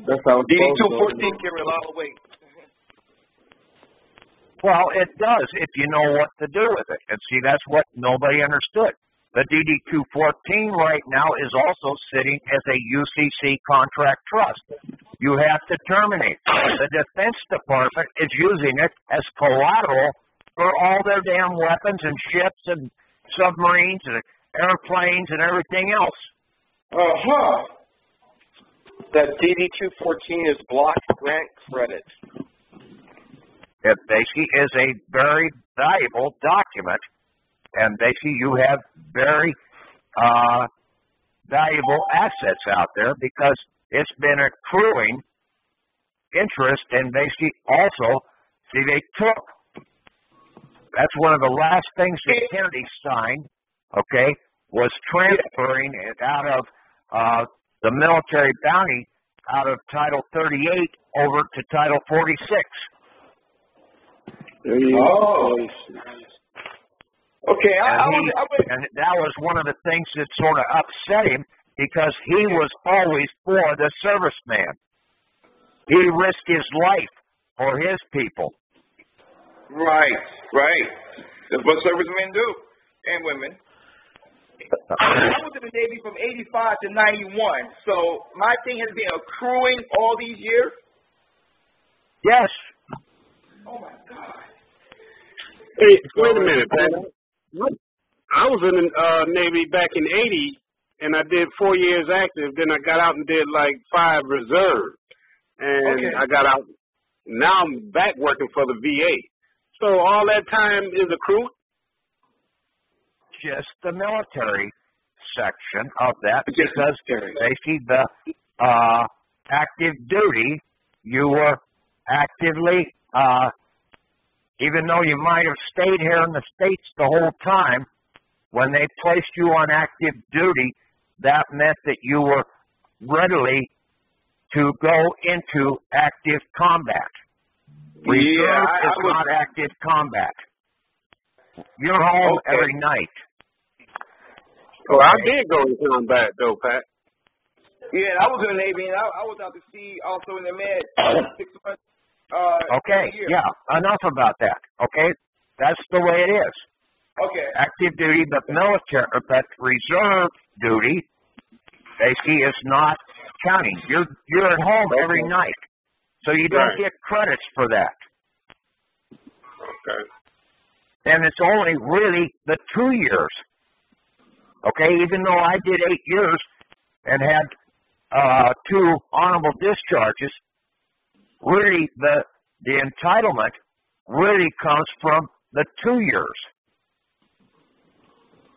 Speaker 3: That's how it's
Speaker 6: DD-214 carry a lot of weight.
Speaker 8: Well, it does if you know what to do with it. And see, that's what nobody understood. The DD-214 right now is also sitting as a UCC contract trust. You have to terminate. The Defense Department is using it as collateral for all their damn weapons and ships and submarines and airplanes and everything else.
Speaker 6: That DD-214 is block grant credit.
Speaker 8: It basically is a very valuable document, and basically you have very valuable assets out there because it's been accruing interest, and basically also, see, they took, that's one of the last things that Kennedy signed, okay, was transferring it out of the military bounty out of Title 38 over to Title 46.
Speaker 6: Oh. Okay,
Speaker 8: and that was one of the things that sort of upset him because he was always for the serviceman. He risked his life for his people.
Speaker 6: Right. That's what servicemen do, and women. I was in the Navy from 85 to 91, so my thing has been accruing all these years?
Speaker 8: Yes.
Speaker 6: Oh, my God.
Speaker 11: Hey, wait a minute, man. I was in the Navy back in 80, and I did 4 years active. Then I got out and did like 5 reserve. And I got out. Now I'm back working for the VA. So all that time is accrued?
Speaker 8: Just the military section of that, because basically the active duty, you were actively even though you might have stayed here in the States the whole time, when they placed you on active duty, that meant that you were ready to go into active combat. Reserve is not active combat. You're home every night.
Speaker 11: Well, I did go in combat, though, Pat.
Speaker 9: Yeah, I was in the Navy, and I was out to sea also in the Med 6 months.
Speaker 8: Okay, yeah, enough about that, okay? That's the way it is.
Speaker 9: Okay.
Speaker 8: Active duty, but military, but reserve duty, basically, is not counting. You're at home every night, so you don't get credits for that.
Speaker 11: Okay.
Speaker 8: And it's only really the 2 years. Okay, even though I did 8 years and had 2 honorable discharges, really the entitlement really comes from the 2 years.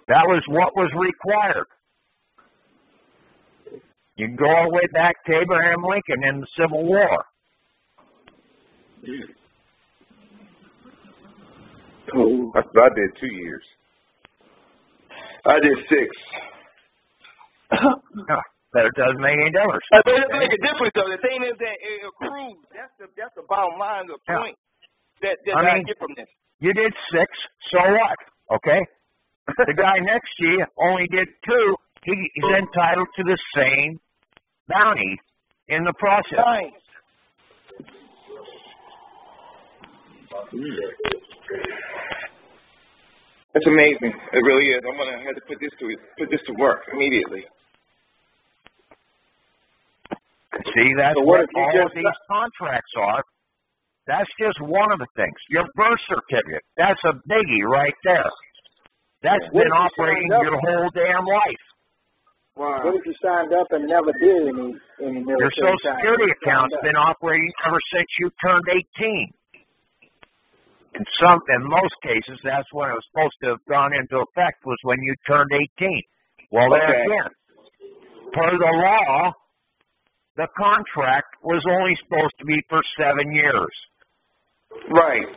Speaker 8: That was what was required. You can go all the way back to Abraham Lincoln in the Civil War.
Speaker 3: I did 2 years.
Speaker 7: I did 6.
Speaker 8: But it doesn't make any difference.
Speaker 9: But it doesn't make a difference, though. The thing is that it accrues. That's the bottom line, the point that I get from this.
Speaker 8: You did 6, so what? Okay? The guy next to you only did 2. He's entitled to the same bounty in the process.
Speaker 9: Nice.
Speaker 6: That's amazing. It really is. I'm gonna have to put this to work immediately.
Speaker 8: See, that's what all of these contracts are. That's just one of the things. Your birth certificate, that's a biggie right there. That's been operating your whole damn life.
Speaker 12: Wow. What if you signed up and never did any military?
Speaker 8: Your Social Security account's been operating ever since you turned 18. In most cases, that's when it was supposed to have gone into effect, was when you turned 18. Well, then again, per the law, the contract was only supposed to be for 7 years.
Speaker 6: Right.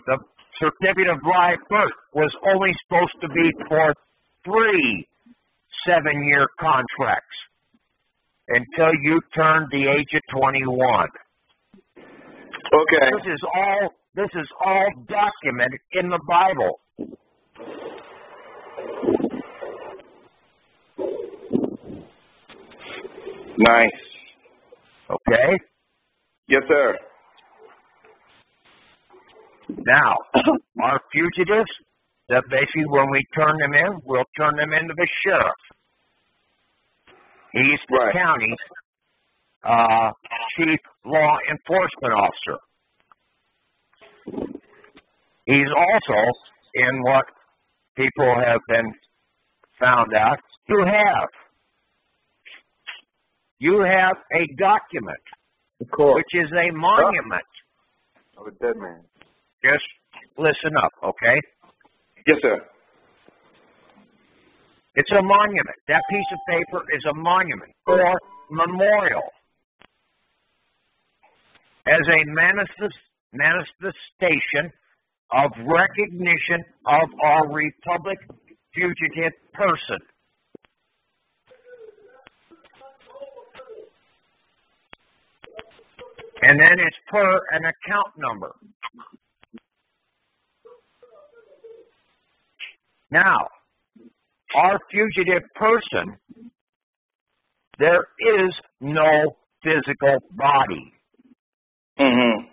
Speaker 8: The certificate of live birth was only supposed to be for 3 7-year contracts until you turned the age of 21.
Speaker 6: Okay.
Speaker 8: This is all documented in the Bible.
Speaker 6: Nice.
Speaker 8: Okay?
Speaker 6: Yes, sir.
Speaker 8: Now, our fugitives, that basically when we turn them in, we'll turn them into the sheriff. He's the county's chief law enforcement officer. He's also, in what people have been found out, you have a document, which is a monument.
Speaker 3: Of a dead man.
Speaker 8: Just listen up, okay?
Speaker 6: Yes, sir.
Speaker 8: It's a monument. That piece of paper is a monument or memorial. As a manifestation of recognition of our Republic fugitive person. And then it's per an account number. Now, our fugitive person, there is no physical body.
Speaker 6: Mm-hmm.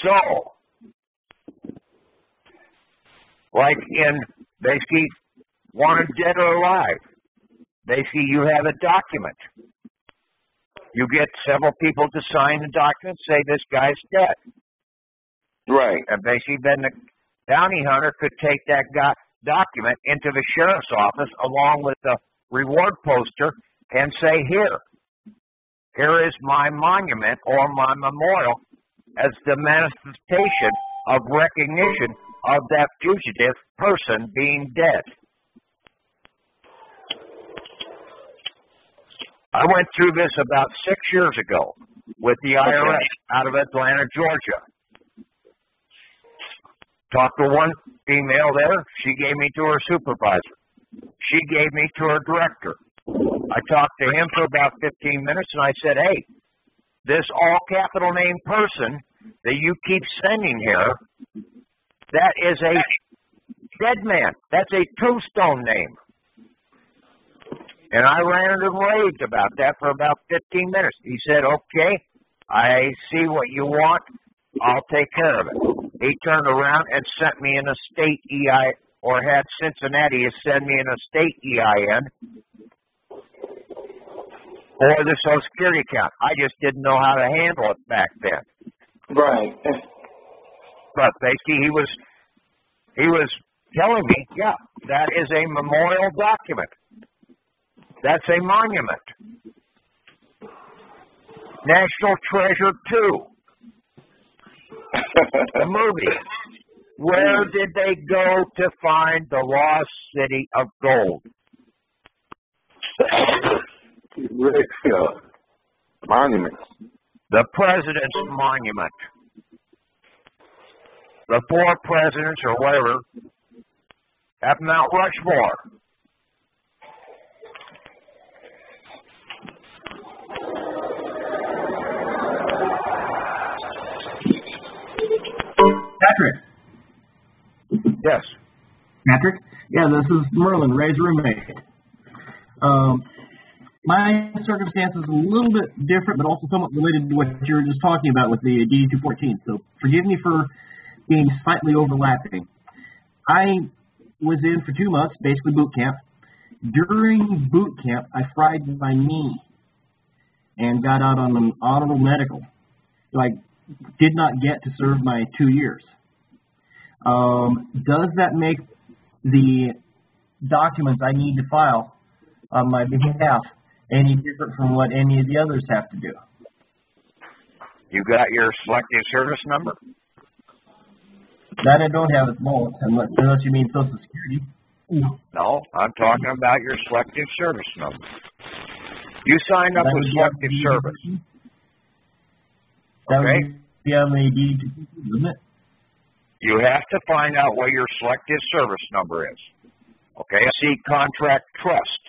Speaker 8: So, like in basically wanted dead or alive, basically you have a document. You get several people to sign the document, say this guy's dead.
Speaker 6: Right.
Speaker 8: And basically then the bounty hunter could take that document into the sheriff's office along with the reward poster and say, here is my monument or my memorial as the manifestation of recognition of that fugitive person being dead. I went through this about 6 years ago with the IRS out of Atlanta, Georgia. Talked to one female there. She gave me to her supervisor. She gave me to her director. I talked to him for about 15 minutes, and I said, hey, this all capital name person that you keep sending here, that is a dead man. That's a tombstone name. And I ranted and raved about that for about 15 minutes. He said, okay, I see what you want. I'll take care of it. He turned around and sent me an estate EIN, or had Cincinnati send me an estate EIN for the Social Security account. I just didn't know how to handle it back then.
Speaker 6: Right.
Speaker 8: But basically, he was telling me, yeah, that is a memorial document. That's a monument. National Treasure 2. The movie. Where did they go to find the lost city of gold?
Speaker 3: Monuments.
Speaker 8: The President's Monument. The 4 presidents or whatever at Mount Rushmore.
Speaker 13: Patrick.
Speaker 8: Yes.
Speaker 13: Patrick? Yeah, this is Merlin, Ray's roommate. My circumstance is a little bit different, but also somewhat related to what you were just talking about with the DD-214. So forgive me for being slightly overlapping. I was in for 2 months, basically boot camp. During boot camp, I fried my knee and got out on an honorable medical. So I did not get to serve my 2 years. Does that make the documents I need to file on my behalf any different from what any of the others have to do?
Speaker 8: You got your selective service number?
Speaker 13: That I don't have at the moment, unless you mean Social Security.
Speaker 8: No, I'm talking about your selective service number. You signed up with selective service.
Speaker 13: That
Speaker 8: okay?
Speaker 13: would be on the deed, wouldn't it?
Speaker 8: You have to find out what your selective service number is. Okay? See Contract Trust.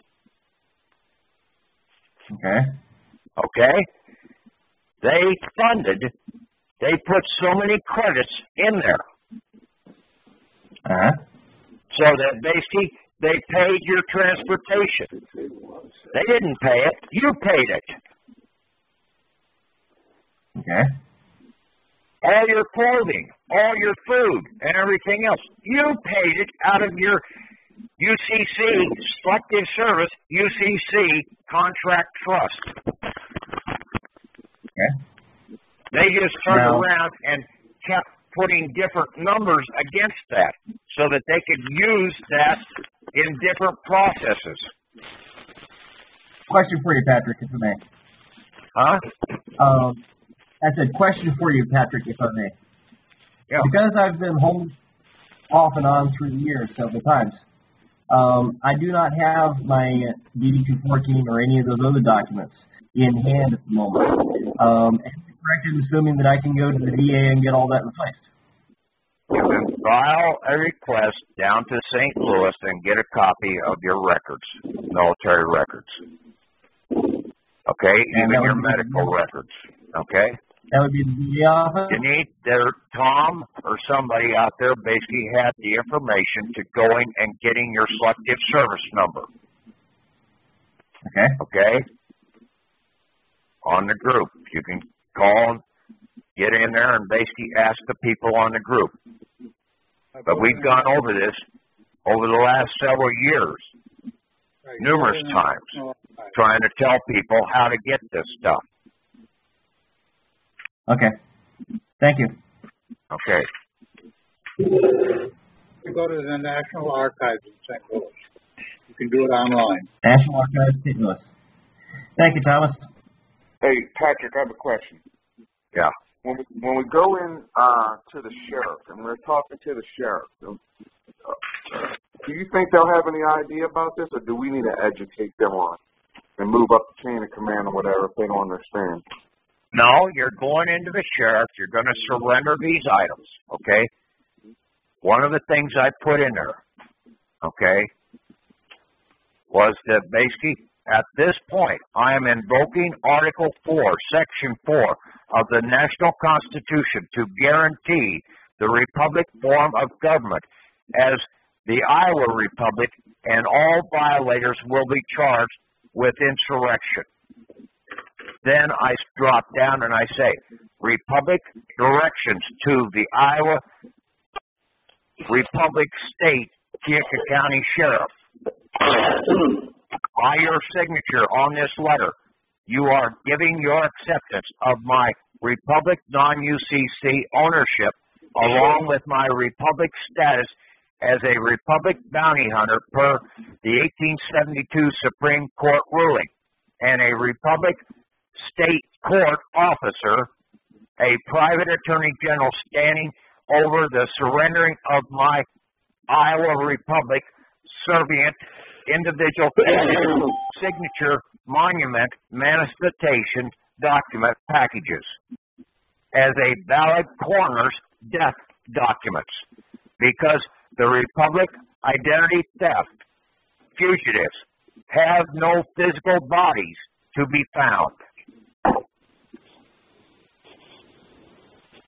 Speaker 13: Okay.
Speaker 8: Okay? They put so many credits in there.
Speaker 13: Uh-huh.
Speaker 8: So that basically they paid your transportation. They didn't pay it. You paid it.
Speaker 13: Okay.
Speaker 8: All your clothing, all your food, and everything else. You paid it out of your UCC, Selective Service, UCC Contract Trust.
Speaker 13: Okay.
Speaker 8: They just turned around and kept putting different numbers against that so that they could use that in different processes.
Speaker 13: Question for you, Patrick, if I may.
Speaker 8: Huh?
Speaker 13: I said, question for you, Patrick, if I may.
Speaker 8: Yeah.
Speaker 13: Because I've been home off and on through the years several times, I do not have my DD-214 or any of those other documents in hand at the moment. Am I correct in assuming that I can go to the VA and get all that replaced?
Speaker 8: You can file a request down to St. Louis and get a copy of your records, military records. Okay? Even your medical records. Okay?
Speaker 13: That would be the VA office?
Speaker 8: You need Tom or somebody out there basically had the information to going and getting your selective service number.
Speaker 13: Okay.
Speaker 8: Okay? On the group. You can call and get in there and basically ask the people on the group. But we've gone over this over the last several years, numerous times, trying to tell people how to get this stuff.
Speaker 13: Okay. Thank you.
Speaker 8: Okay.
Speaker 1: You go to the National Archives in St. Louis. You can do it online.
Speaker 13: National Archives, St. Louis. Thank you, Thomas.
Speaker 3: Hey, Patrick, I have a question.
Speaker 8: Yeah.
Speaker 3: When we go in to the sheriff and we're talking to the sheriff, do you think they'll have any idea about this, or do we need to educate them on it and move up the chain of command or whatever if they don't understand?
Speaker 8: No, you're going into the sheriff. You're going to surrender these items, okay? one of the things I put in there, okay, was that basically at this point I am invoking Article 4, Section 4 of the National Constitution to guarantee the Republic form of government as the Iowa Republic, and all violators will be charged with insurrection. Then I drop down and I say, Republic directions to the Iowa Republic State Keokuk County Sheriff. By your signature on this letter, you are giving your acceptance of my Republic non-UCC ownership along with my Republic status as a Republic bounty hunter per the 1872 Supreme Court ruling, and a Republic State Court officer, a private attorney general standing over the surrendering of my Iowa Republic servient individual signature monument manifestation document packages as a valid coroner's death documents, because the Republic identity theft fugitives have no physical bodies to be found.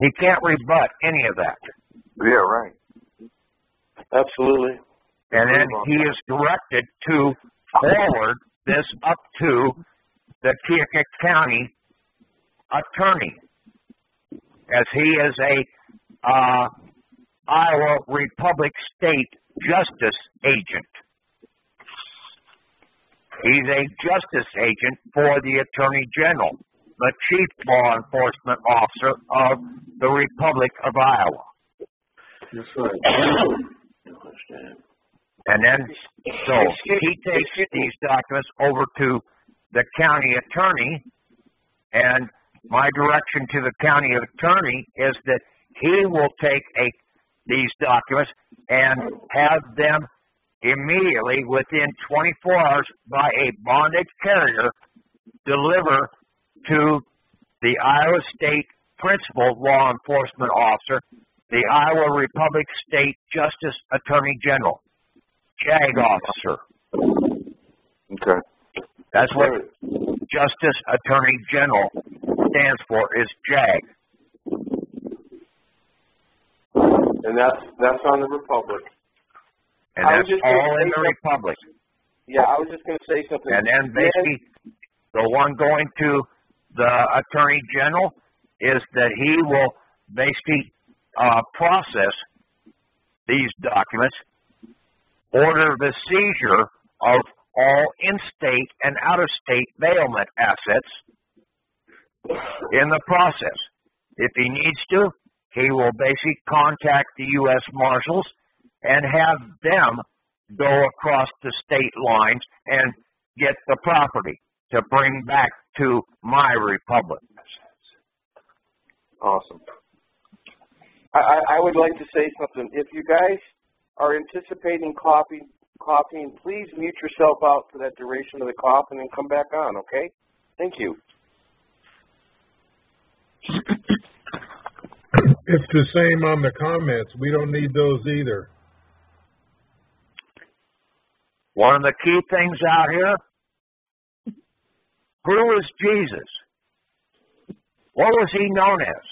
Speaker 8: He can't rebut any of that.
Speaker 3: Yeah, right. Absolutely.
Speaker 8: And then he is directed to forward this up to the Keokuk County attorney, as he is a Iowa Republic State Justice Agent. He's a justice agent for the Attorney General, the Chief Law Enforcement Officer of the Republic of Iowa.
Speaker 3: That's right.
Speaker 8: And then, so he takes these documents over to the county attorney, and my direction to the county attorney is that he will take these documents and have them immediately, within 24 hours, by a bonded carrier, deliver to the Iowa State Principal Law Enforcement Officer, the Iowa Republic State Justice Attorney General, JAG officer.
Speaker 3: Okay.
Speaker 8: That's what Justice Attorney General stands for, is JAG.
Speaker 6: And that's on the Republic.
Speaker 8: And that's all in the Republic.
Speaker 6: Yeah, I was just going to say something.
Speaker 8: And then basically, the one going to the Attorney General is that he will basically process these documents, order the seizure of all in-state and out-of-state bailment assets in the process. If he needs to, he will basically contact the U.S. Marshals and have them go across the state lines and get the property to bring back to my republic.
Speaker 6: Awesome. I would like to say something. If you guys are anticipating coughing, please mute yourself out for that duration of the cough and then come back on, okay? Thank you.
Speaker 14: It's the same on the comments. We don't need those either.
Speaker 8: One of the key things out here, who is Jesus? What was he known as?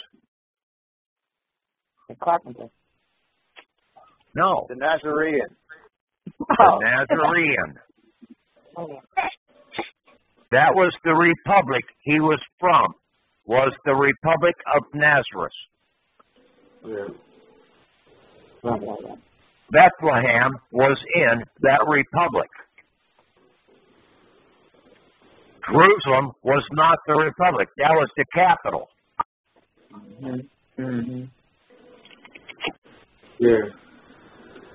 Speaker 12: The carpenter.
Speaker 8: No.
Speaker 12: The Nazarene.
Speaker 8: The Nazarene. That was the republic he was from, was the Republic of Nazareth.
Speaker 12: Yeah.
Speaker 8: Bethlehem was in that republic. Jerusalem was not the republic. That was the capital.
Speaker 12: Mm-hmm. Mm-hmm.
Speaker 10: Yeah.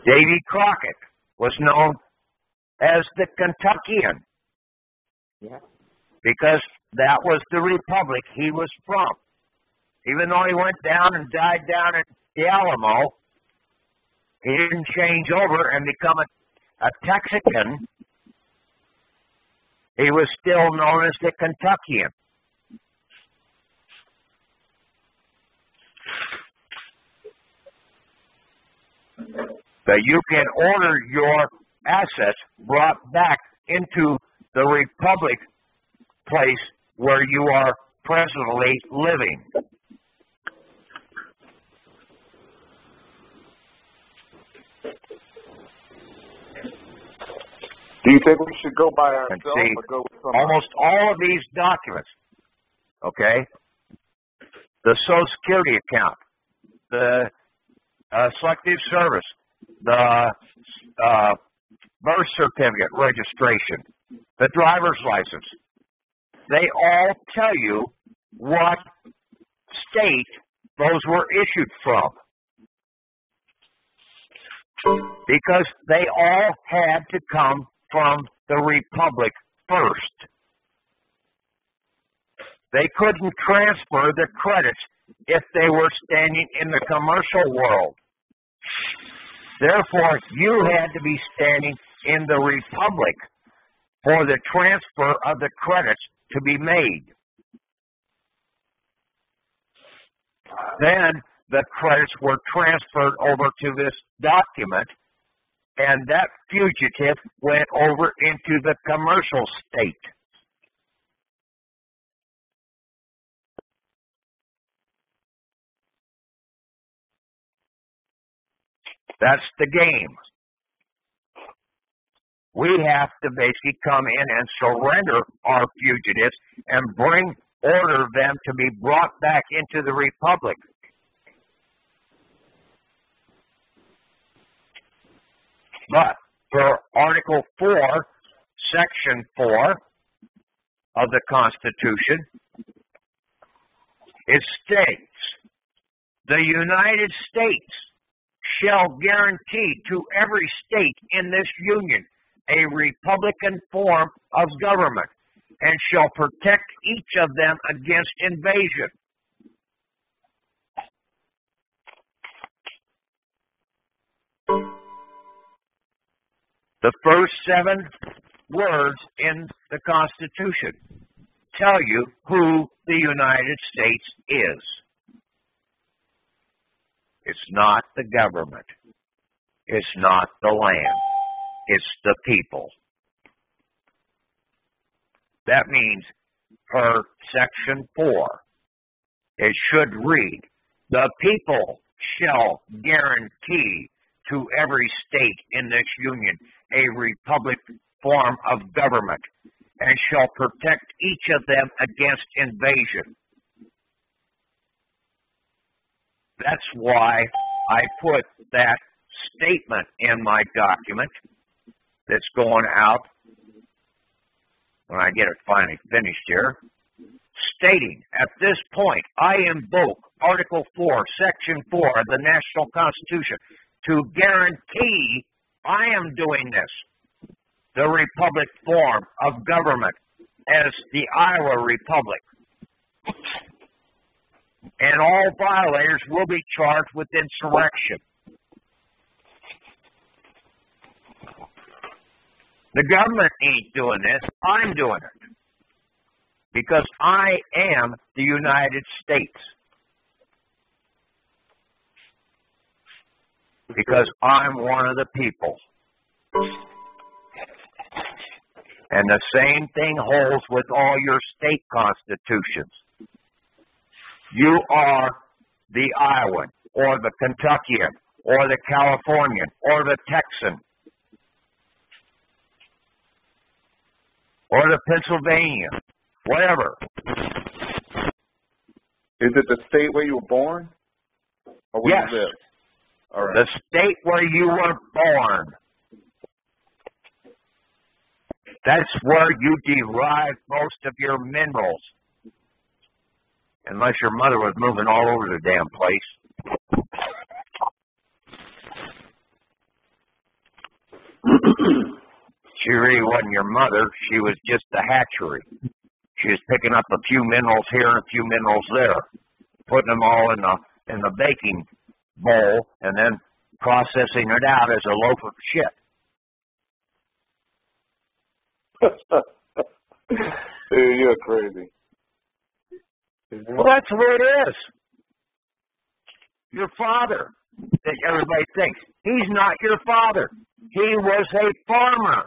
Speaker 8: Davy Crockett was known as the Kentuckian.
Speaker 12: Yeah.
Speaker 8: Because that was the republic he was from. Even though he went down and died down at the Alamo, he didn't change over and become a Texican. He was still known as the Kentuckian. that you can order your assets brought back into the republic place where you are presently living.
Speaker 3: Do you think we should go by ourselves
Speaker 8: see,
Speaker 3: or go with someone?
Speaker 8: almost all of these documents, okay, the Social Security account, the selective service, the birth certificate registration, the driver's license, they all tell you what state those were issued from. Because they all had to come from the republic first. They couldn't transfer the credits if they were standing in the commercial world. Therefore, you had to be standing in the republic for the transfer of the credits to be made. Then the credits were transferred over to this document, and that fugitive went over into the commercial state. That's the game. We have to basically come in and surrender our fugitives and order them to be brought back into the republic. But for Article 4, Section 4 of the Constitution, it states, the United States shall guarantee to every state in this union a republican form of government and shall protect each of them against invasion. The first 7 words in the Constitution tell you who the United States is. It's not the government. It's not the land. It's the people. That means per Section 4, it should read, the people shall guarantee to every state in this union a republic form of government and shall protect each of them against invasion. That's why I put that statement in my document that's going out when I get it finally finished here, stating, at this point, I invoke Article 4, Section 4 of the National Constitution to guarantee I am doing this, the republic form of government as the Iowa Republic. And all violators will be charged with insurrection. The government ain't doing this. I'm doing it. Because I am the United States. Because I'm one of the people. And the same thing holds with all your state constitutions. You are the Iowan, or the Kentuckian, or the Californian, or the Texan, or the Pennsylvania, whatever.
Speaker 3: Is it the state where you were born? Or where
Speaker 8: yes.
Speaker 3: you live? All right.
Speaker 8: The state where you were born. That's where you derive most of your minerals. Unless your mother was moving all over the damn place. She really wasn't your mother. She was just a hatchery. She was picking up a few minerals here and a few minerals there, putting them all in the baking bowl, and then processing it out as a loaf of shit.
Speaker 3: Dude, you're crazy.
Speaker 8: Well, that's the way it is. Your father, that everybody thinks, He's not your father. He was a farmer.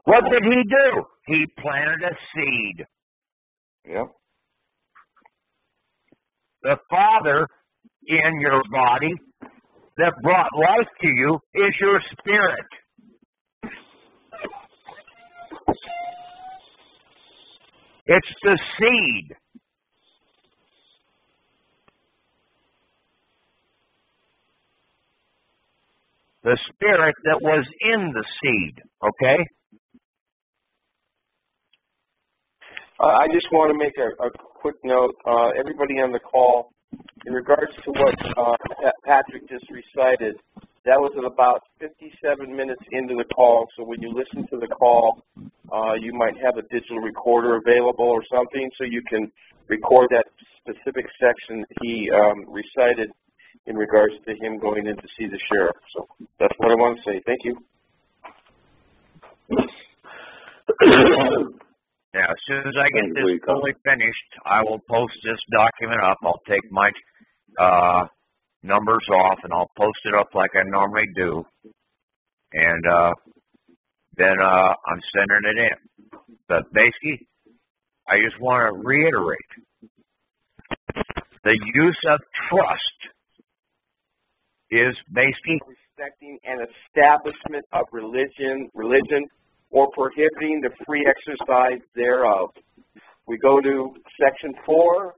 Speaker 8: What did he do? He planted a seed.
Speaker 3: Yep.
Speaker 8: The Father in your body that brought life to you is your spirit. It's the seed. The spirit that was in the seed, okay?
Speaker 6: I just want to make a quick note. Everybody on the call, in regards to what Patrick just recited, that was at about 57 minutes into the call. So when you listen to the call, you might have a digital recorder available or something, so you can record that specific section he recited in regards to him going in to see the sheriff. So that's what I want to say. Thank you.
Speaker 8: Now, as soon as I get this fully finished, I will post this document up. I'll take my numbers off, and I'll post it up like I normally do. And then I'm sending it in. But basically, I just want to reiterate, the use of trust is basically
Speaker 6: respecting an establishment of religion, or prohibiting the free exercise thereof. We go to Section 4.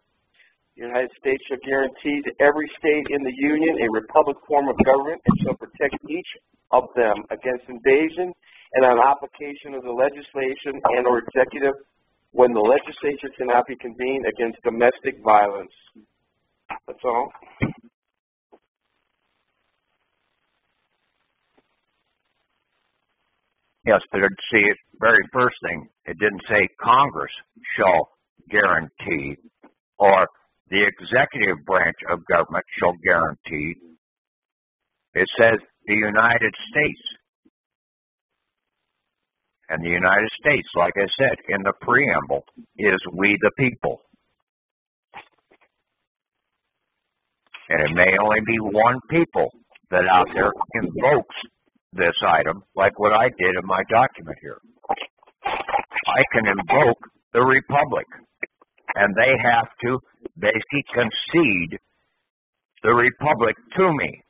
Speaker 6: The United States shall guarantee to every state in the Union a republic form of government and shall protect each of them against invasion and on application of the legislation and or executive when the legislature cannot be convened against domestic violence. That's all.
Speaker 8: Yes, but see, it very first thing, it didn't say Congress shall guarantee or the executive branch of government shall guarantee. It says the United States. And the United States, like I said in the preamble, is we the people. And it may only be one people that out there invokes this item, like what I did in my document here. I can invoke the Republic, and they have to basically concede the Republic to me.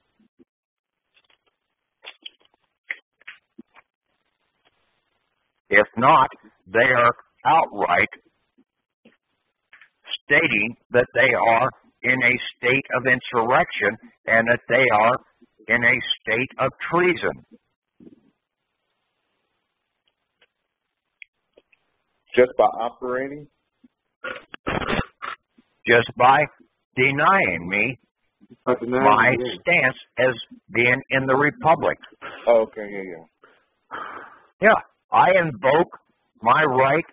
Speaker 8: If not, they are outright stating that they are in a state of insurrection and that they are in a state of treason.
Speaker 3: Just by operating?
Speaker 8: Just by denying me my stance as being in the Republic.
Speaker 3: Oh, okay, yeah.
Speaker 8: Yeah, I invoke my right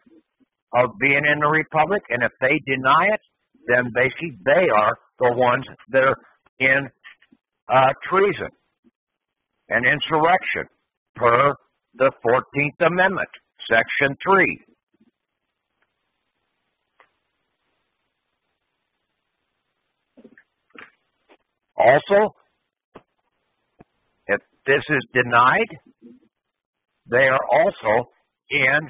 Speaker 8: of being in the Republic, and if they deny it, then basically they are the ones that are in treason and insurrection per the 14th Amendment, Section 3. Also, if this is denied, they are also in,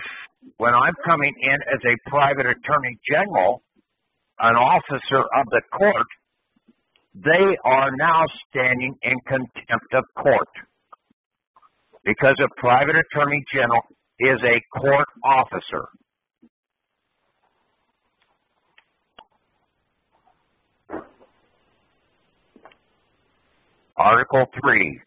Speaker 8: when I'm coming in as a private attorney general, an officer of the court, they are now standing in contempt of court because a private attorney general is a court officer. Article 3.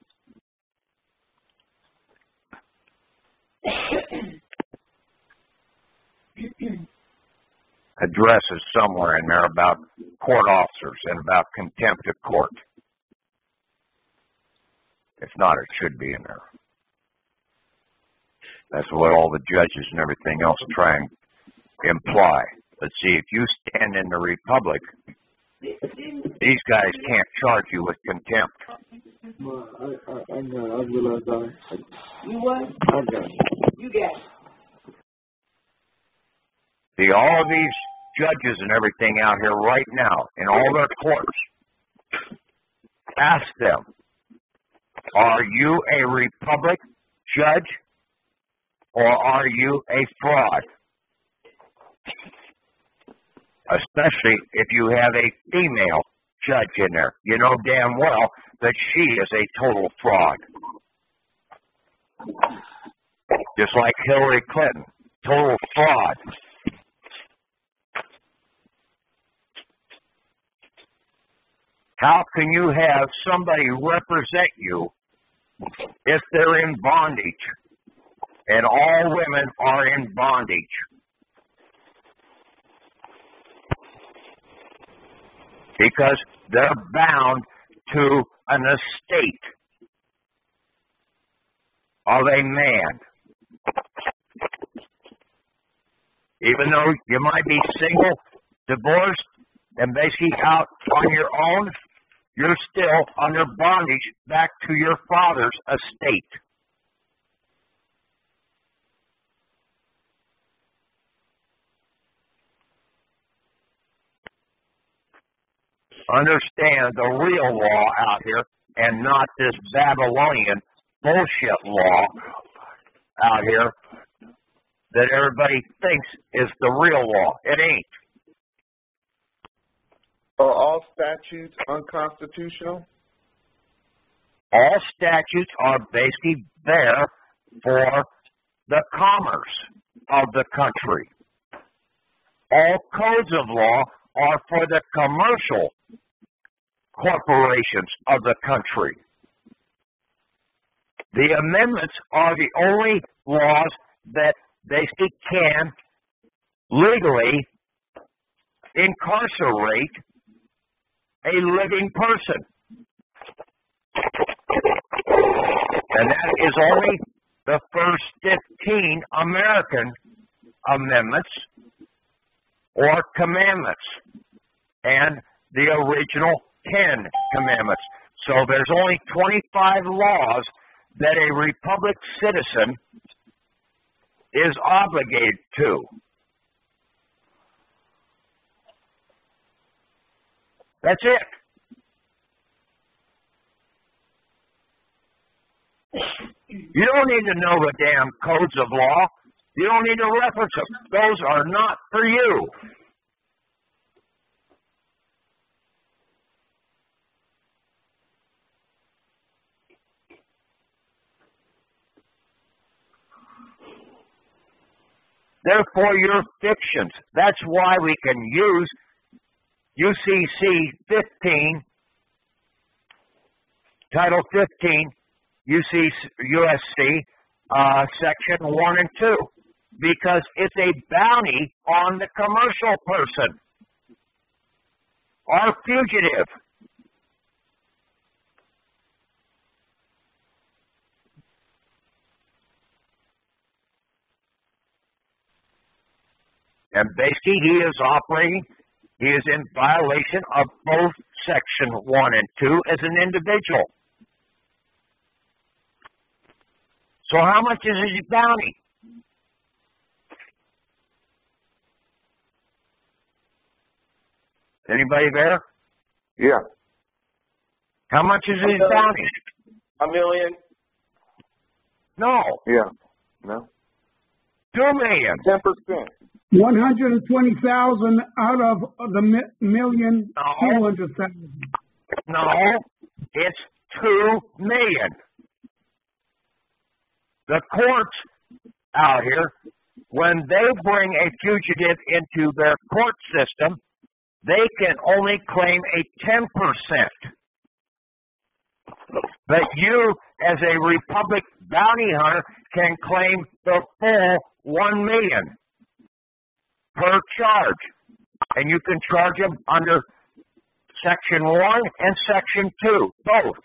Speaker 8: Addresses somewhere in there about court officers and about contempt of court. If not, it should be in there. That's what all the judges and everything else try and imply. But see, if you stand in the Republic, these guys can't charge you with contempt.
Speaker 12: Well, I realize that.
Speaker 15: You what?
Speaker 12: I got it.
Speaker 15: You got it.
Speaker 8: See, all of these judges and everything out here right now in all their courts, Ask them, are you a republic judge or are you a fraud? Especially if you have a female judge in there. You know damn well that she is a total fraud. Just like Hillary Clinton, total fraud. How can you have somebody represent you if they're in bondage? And all women are in bondage. Because they're bound to an estate of a man. Even though you might be single, divorced, and basically out on your own, you're still under bondage back to your father's estate. Understand the real law out here and not this Babylonian bullshit law out here that everybody thinks is the real law. It ain't.
Speaker 3: Are all statutes unconstitutional?
Speaker 8: All statutes are basically there for the commerce of the country. All codes of law are for the commercial corporations of the country. The amendments are the only laws that basically can legally incarcerate a living person. And that is only the first 15 American amendments or commandments and the original 10 commandments. So there's only 25 laws that a republic citizen is obligated to. That's it. You don't need to know the damn codes of law. You don't need to reference them. Those are not for you. Therefore, you're fictions. That's why we can use UCC 15, Title 15, USC, Section 1 and 2, because it's a bounty on the commercial person or fugitive. And basically, he is operating, he is in violation of both Section 1 and 2 as an individual. So how much is his bounty? Anybody there?
Speaker 3: Yeah.
Speaker 8: How much is his bounty?
Speaker 6: $1 million.
Speaker 8: No.
Speaker 3: Yeah. No.
Speaker 8: $2 million.
Speaker 3: 10%.
Speaker 15: 120,000 out of the million, 200,000.
Speaker 8: No, it's $2 million. The courts out here, when they bring a fugitive into their court system, they can only claim a 10%. But you, as a Republic bounty hunter, can claim the full $1 million per charge. And you can charge them under Section 1 and Section 2, both.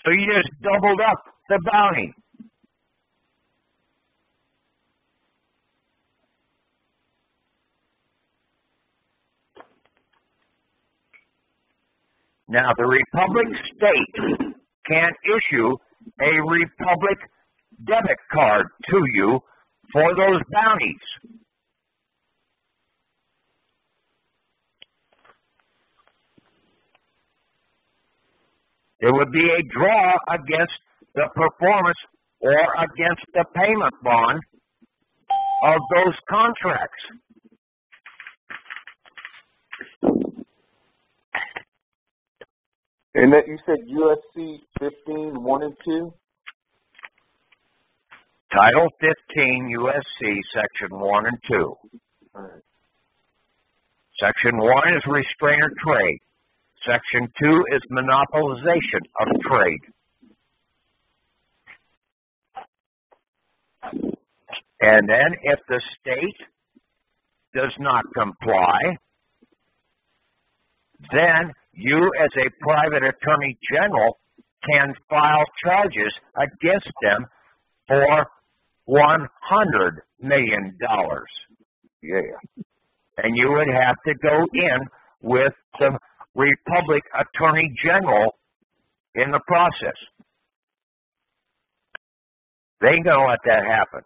Speaker 8: So you just doubled up the bounty. Now, the Republic state can issue a Republic debit card to you for those bounties. It would be a draw against the performance or against the payment bond of those contracts.
Speaker 3: And that you said USC 15, 1 and 2?
Speaker 8: Title 15 USC Section 1 and 2.
Speaker 3: All right.
Speaker 8: Section 1 is restraint of trade. Section 2 is monopolization of trade. And then if the state does not comply, then you as a private attorney general can file charges against them for $100 million.
Speaker 3: Yeah.
Speaker 8: And you would have to go in with the Republic Attorney General in the process. They ain't going to let that happen.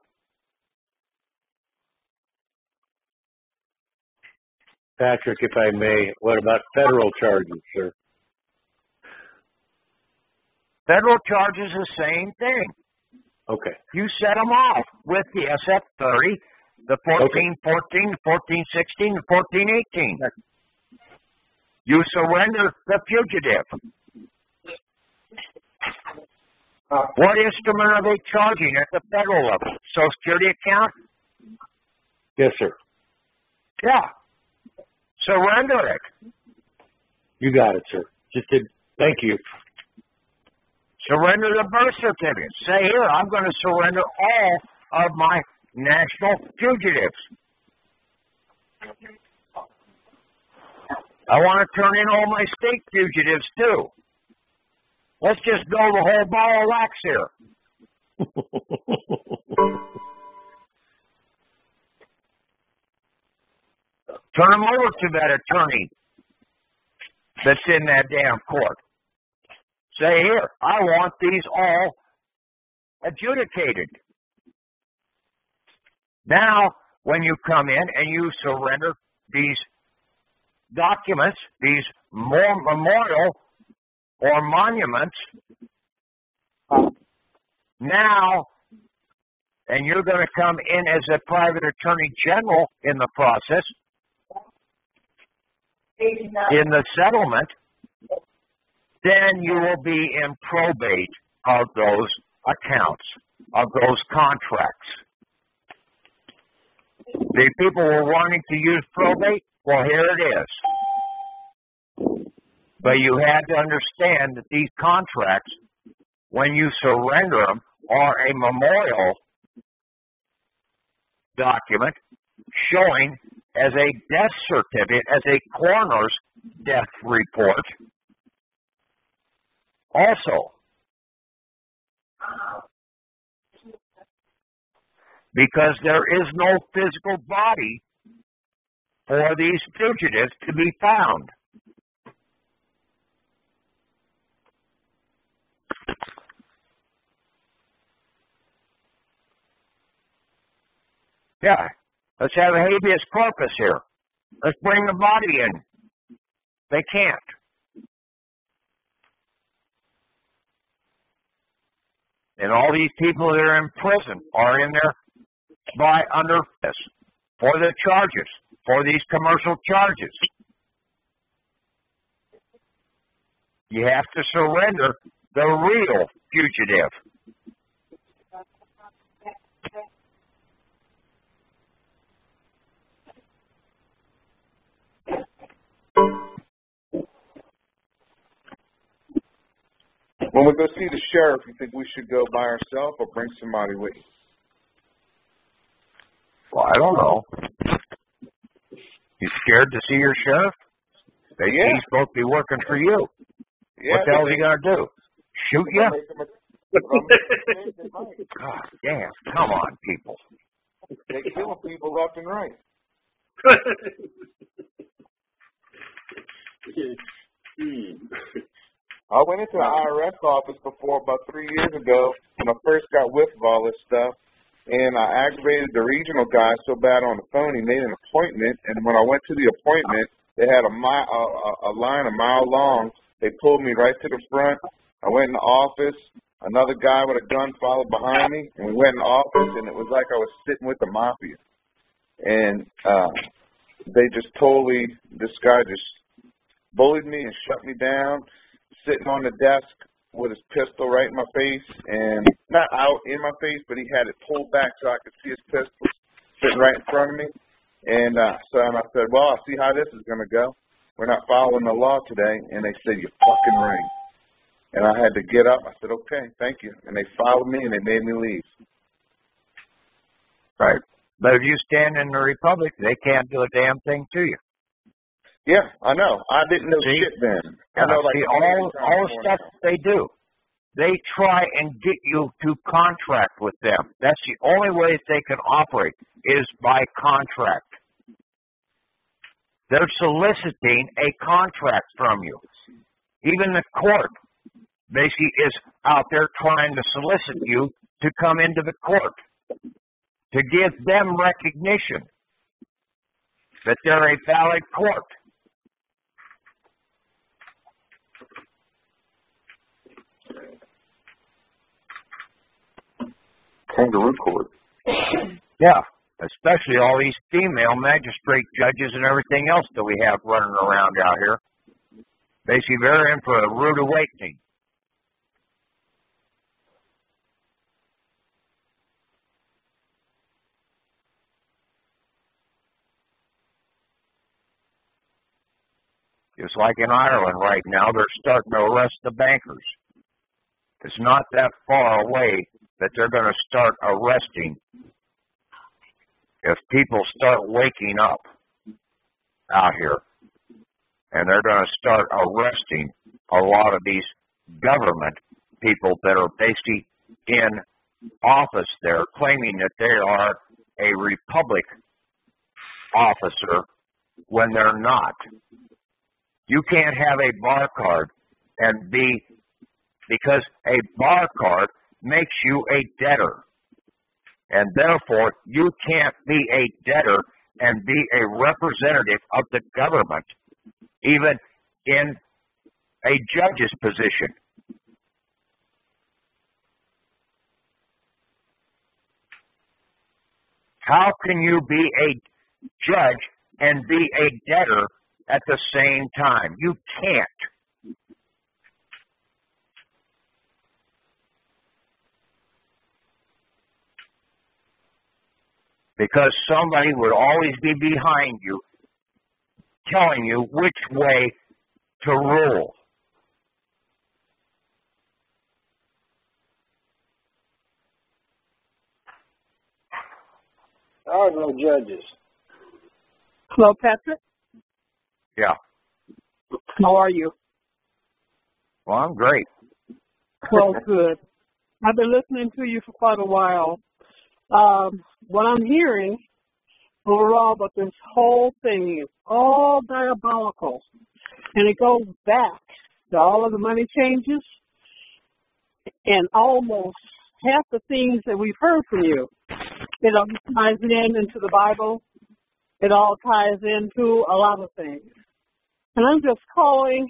Speaker 16: Patrick, if I may, what about federal charges, sir?
Speaker 8: Federal charges the same thing.
Speaker 16: Okay.
Speaker 8: You set them off with the SF-30, the 1414, 1416, and 1418. You surrender the fugitive. What instrument are they charging at the federal level? Social Security account?
Speaker 16: Yes, sir.
Speaker 8: Yeah. Surrender it.
Speaker 16: You got it, sir. Thank you.
Speaker 8: Surrender the birth certificate. Say, here, I'm going to surrender all of my national fugitives. I want to turn in all my state fugitives, too. Let's just go the whole ball of wax here. Turn them over to that attorney that's in that damn court. Say, here, I want these all adjudicated. Now, when you come in and you surrender these documents, these memorial or monuments, now, and you're going to come in as a private attorney general in the process, in the settlement, then you will be in probate of those accounts, of those contracts. The people were wanting to use probate. Well, here it is. But you had to understand that these contracts, when you surrender them, are a memorial document showing as a death certificate, as a coroner's death report. Also, because there is no physical body for these fugitives to be found. Yeah, let's have a habeas corpus here. Let's bring the body in. They can't. And all these people that are in prison are in there under this for the charges, for these commercial charges. You have to surrender the real fugitive.
Speaker 3: When we go see the sheriff, you think we should go by ourselves or bring somebody with you?
Speaker 8: Well, I don't know. You scared to see your sheriff? He's supposed to be working for you.
Speaker 3: Yeah,
Speaker 8: what the hell is he going to do? Shoot you? God damn. Come on, people.
Speaker 3: They're killing people left and right. I went into the IRS office before about 3 years ago when I first got whiff of all this stuff, and I aggravated the regional guy so bad on the phone he made an appointment, and when I went to the appointment, they had a line a mile long. They pulled me right to the front, I went in the office. Another guy with a gun followed behind me, and we went in the office, and it was like I was sitting with the mafia. And they just totally, this guy just bullied me and shut me down, sitting on the desk with his pistol right in my face, and not out in my face, but he had it pulled back so I could see his pistol sitting right in front of me. And so I said, well, I'll see how this is going to go. We're not following the law today. And they said, you fucking ring. And I had to get up. I said, okay, thank you. And they followed me and they made me leave.
Speaker 8: Right. But if you stand in the Republic, they can't do a damn thing to you.
Speaker 3: Yeah, I know. I didn't know shit then. I know, like,
Speaker 8: all the stuff they do. They try and get you to contract with them. That's the only way that they can operate is by contract. They're soliciting a contract from you. Even the court basically is out there trying to solicit you to come into the court, to give them recognition that they're a valid court.
Speaker 3: Kangaroo court.
Speaker 8: Yeah, especially all these female magistrate judges and everything else that we have running around out here. Basically, they're in for a rude awakening. Just like in Ireland right now, they're starting to arrest the bankers. It's not that far away that they're going to start arresting if people start waking up out here. And they're going to start arresting a lot of these government people that are basically in office there, claiming that they are a republic officer when they're not. You can't have a bar card and be, because a bar card makes you a debtor. And therefore, you can't be a debtor and be a representative of the government, even in a judge's position. How can you be a judge and be a debtor at the same time? You can't. Because somebody would always be behind you, telling you which way to rule.
Speaker 12: There are no judges.
Speaker 15: Hello, Patrick.
Speaker 8: Yeah.
Speaker 15: How are you?
Speaker 8: Well, I'm great.
Speaker 15: Well, good. I've been listening to you for quite a while. What I'm hearing overall about this whole thing is all diabolical. And it goes back to all of the money changes and almost half the things that we've heard from you. It all ties into the Bible. It all ties into a lot of things. And I'm just calling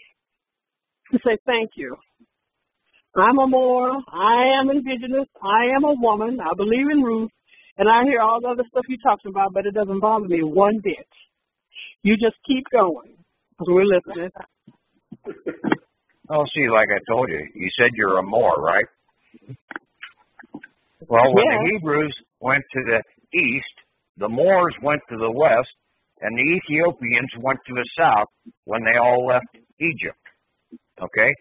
Speaker 15: to say thank you. I'm a Moor. I am indigenous. I am a woman. I believe in Ruth. And I hear all the other stuff you're talking about, but it doesn't bother me one bit. You just keep going, because we're listening.
Speaker 8: Oh, see, like I told you, you said you're a Moor, right? Well, when the Hebrews went to the east, the Moors went to the west, and the Ethiopians went to the south when they all left Egypt. Okay?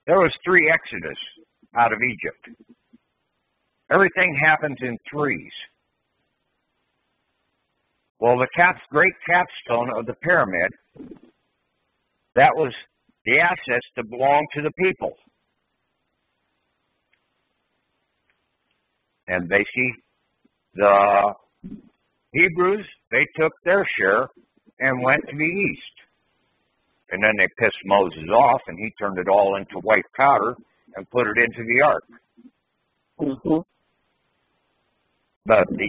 Speaker 8: There was 3 exodus out of Egypt. Everything happens in threes. Well, the great capstone of the pyramid, that was the assets that belonged to the people. And basically, the Hebrews, they took their share and went to the east. And then they pissed Moses off, and he turned it all into white powder and put it into the ark.
Speaker 15: Mm-hmm.
Speaker 8: But the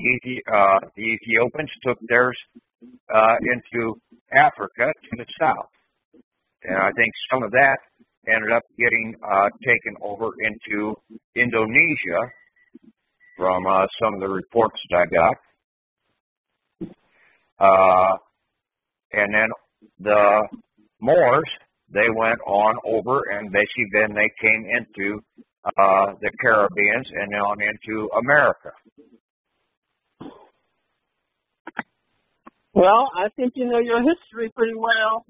Speaker 8: Ethiopians took theirs into Africa to the south. And I think some of that ended up getting taken over into Indonesia from some of the reports that I got. And then the Moors, they went on over, and basically then they came into the Caribbean and on into America.
Speaker 15: Well, I think you know your history pretty well.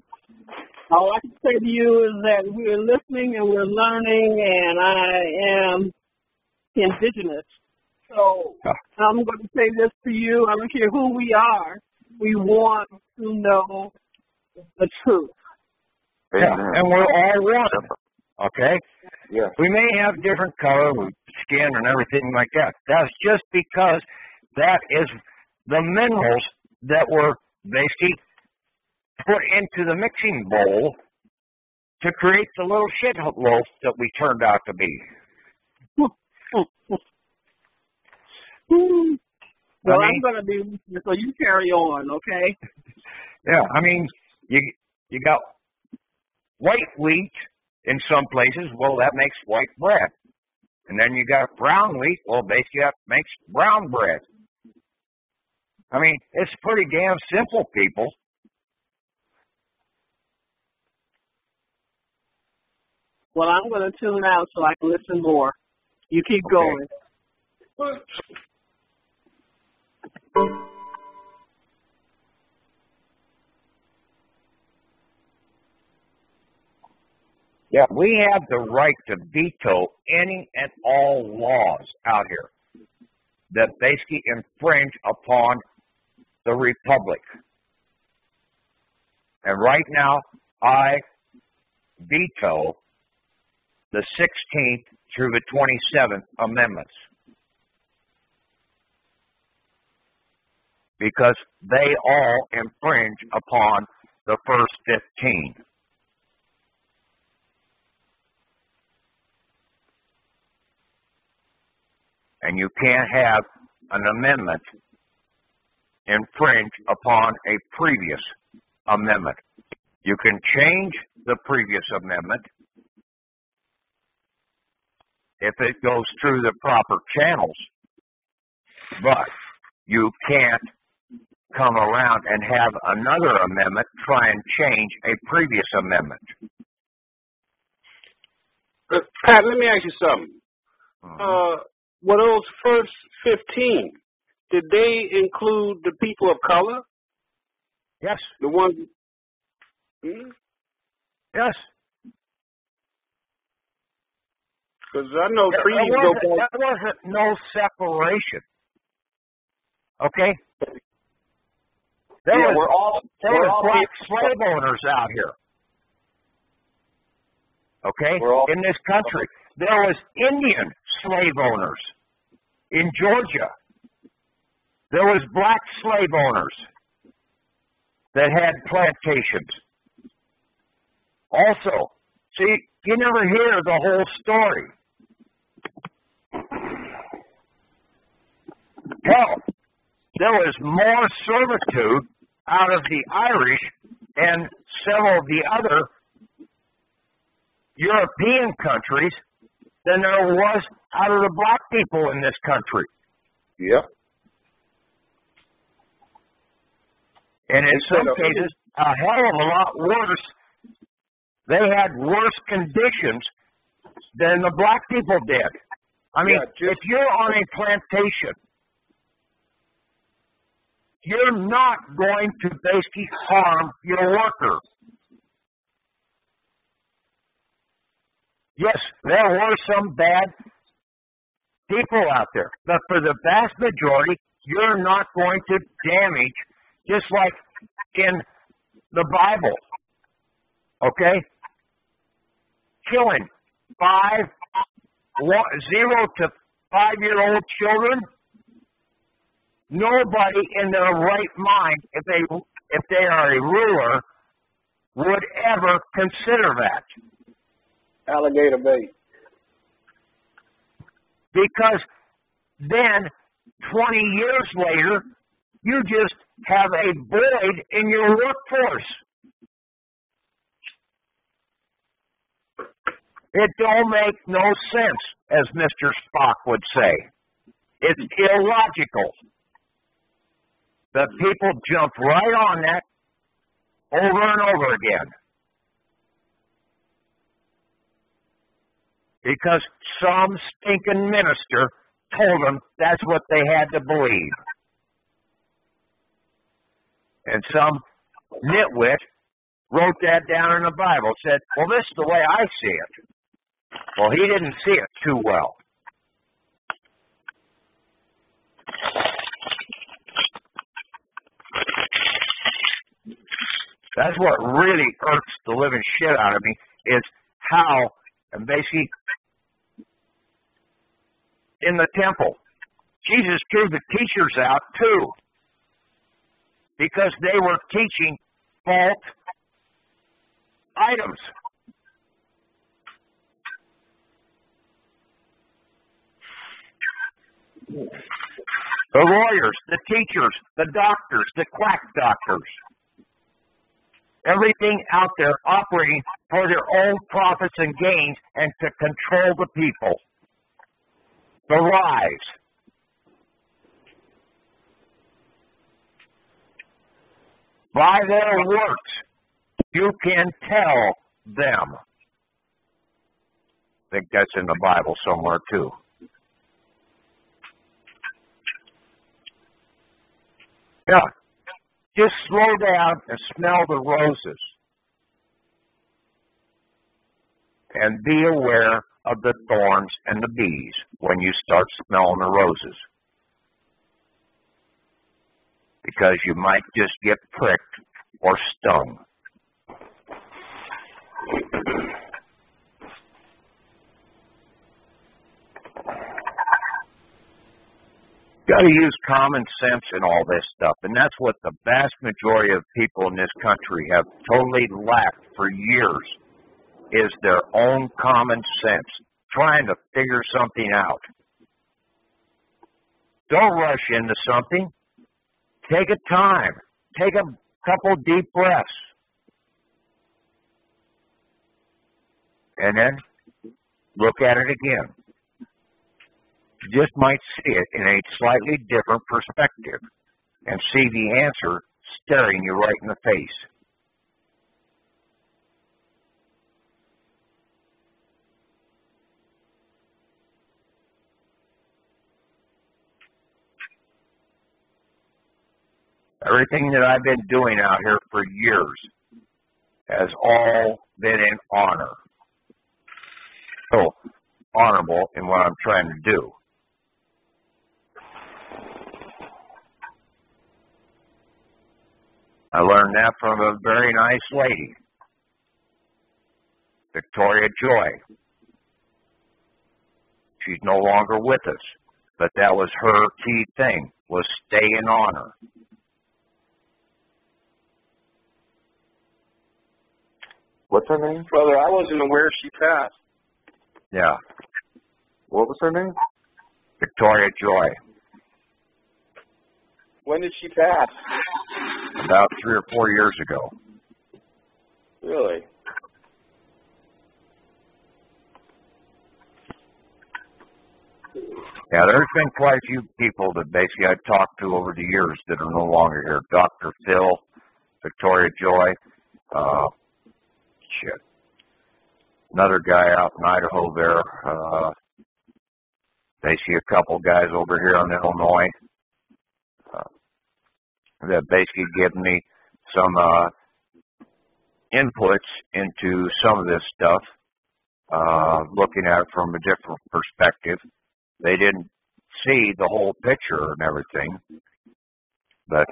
Speaker 15: All I can say to you is that we're listening and we're learning, and I am indigenous. So I'm going to say this to you. I don't care who we are. We want to know the truth.
Speaker 8: Yeah, and we're all one. Okay?
Speaker 3: Yeah.
Speaker 8: We may have different color, skin, and everything like that. That's just because that is the minerals that were basically put into the mixing bowl to create the little shit loaf that we turned out to be.
Speaker 15: Well, I'm going to be with you, so you carry on, okay?
Speaker 8: Yeah, I mean, you got white wheat in some places. Well, that makes white bread. And then you got brown wheat. Well, basically that makes brown bread. I mean, it's pretty damn simple, people.
Speaker 15: Well, I'm going to tune out so I can listen more. You keep going.
Speaker 8: Yeah, we have the right to veto any and all laws out here that basically infringe upon the Republic. And right now, I veto the 16th through the 27th Amendments because they all infringe upon the first 15. And you can't have an amendment infringe upon a previous amendment. You can change the previous amendment if it goes through the proper channels, but you can't come around and have another amendment try and change a previous amendment.
Speaker 11: Pat, let me ask you something. Were those first 15, did they include the people of color?
Speaker 8: Yes.
Speaker 11: The ones?
Speaker 8: Yes.
Speaker 11: Because I know treaties go back.
Speaker 8: There wasn't no separation. Okay? There was black slave owners out here. Okay? In this country. There was Indian slave owners in Georgia. There was black slave owners that had plantations. Also, see, you never hear the whole story. Hell, there was more servitude out of the Irish and several of the other European countries than there was out of the black people in this country.
Speaker 3: Yep.
Speaker 8: And in some cases, a hell of a lot worse. They had worse conditions than the black people did. I mean, if you're on a plantation, you're not going to basically harm your worker. Yes, there were some bad people out there, but for the vast majority, you're not going to damage, just like in the Bible, okay? Killing 0 to 5-year-old children. Nobody in their right mind, if they are a ruler, would ever consider that.
Speaker 12: Alligator bait.
Speaker 8: Because then, 20 years later, you just have a void in your workforce. It don't make no sense, as Mr. Spock would say. It's illogical. The people jump right on that over and over again. Because some stinking minister told them that's what they had to believe. And some nitwit wrote that down in the Bible, said, well, this is the way I see it. Well, he didn't see it too well. That's what really irks the living shit out of me, is how, and basically, in the temple, Jesus threw the teachers out too, because they were teaching false items. The lawyers, the teachers, the doctors, the quack doctors. Everything out there operating for their own profits and gains and to control the people. The lies. By their works, you can tell them. I think that's in the Bible somewhere too. Yeah. Just slow down and smell the roses. And be aware of the thorns and the bees when you start smelling the roses. Because you might just get pricked or stung. Got to use common sense in all this stuff, and that's what the vast majority of people in this country have totally lacked for years, is their own common sense, trying to figure something out. Don't rush into something. Take a time. Take a couple deep breaths. And then look at it again. You just might see it in a slightly different perspective and see the answer staring you right in the face. Everything that I've been doing out here for years has all been in honor. So, honorable in what I'm trying to do. I learned that from a very nice lady, Victoria Joy. She's no longer with us, but that was her key thing, was stay in honor.
Speaker 3: What's her name?
Speaker 6: Brother, I wasn't aware she passed.
Speaker 8: Yeah.
Speaker 3: What was her name?
Speaker 8: Victoria Joy.
Speaker 6: When did she pass?
Speaker 8: About 3 or 4 years ago.
Speaker 6: Really?
Speaker 8: Yeah, there's been quite a few people that basically I've talked to over the years that are no longer here. Dr. Phil, Victoria Joy, another guy out in Idaho there, basically a couple guys over here in Illinois that basically give me some inputs into some of this stuff, looking at it from a different perspective. They didn't see the whole picture and everything, but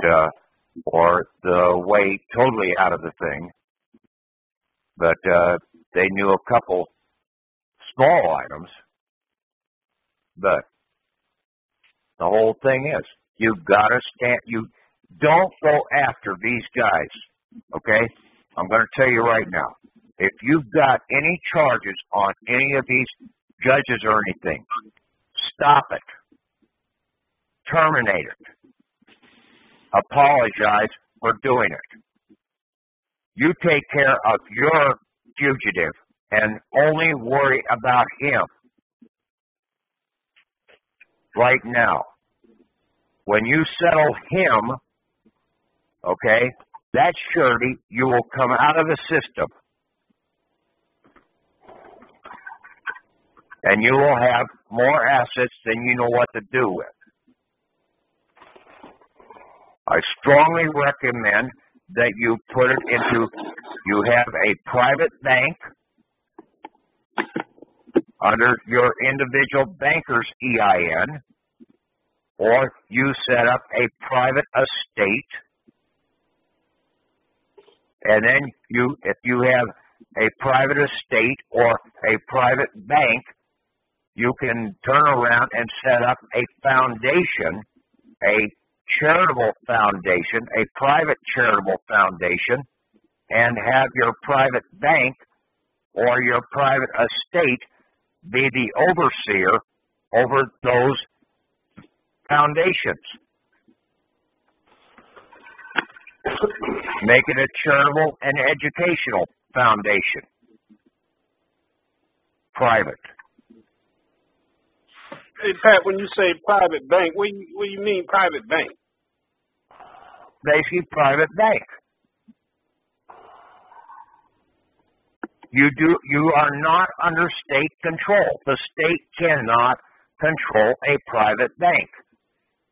Speaker 8: or the way totally out of the thing, but they knew a couple small items. But the whole thing is, you've got to stand. You don't go after these guys. Okay, I'm going to tell you right now. If you've got any charges on any of these judges or anything, stop it. Terminate it. Apologize for doing it. You take care of your fugitive and only worry about him right now. When you settle him, okay, that surety, you will come out of the system. And you will have more assets than you know what to do with. I strongly recommend that you put it into, you have a private bank under your individual banker's EIN, or you set up a private estate, and then if you have a private estate or a private bank, you can turn around and set up a foundation, a charitable foundation, a private charitable foundation, and have your private bank or your private estate be the overseer over those foundations. Make it a charitable and educational foundation. Private.
Speaker 11: Hey, Pat, when you say private bank, what do you mean private bank?
Speaker 8: Basically, private bank. You are not under state control. The state cannot control a private bank.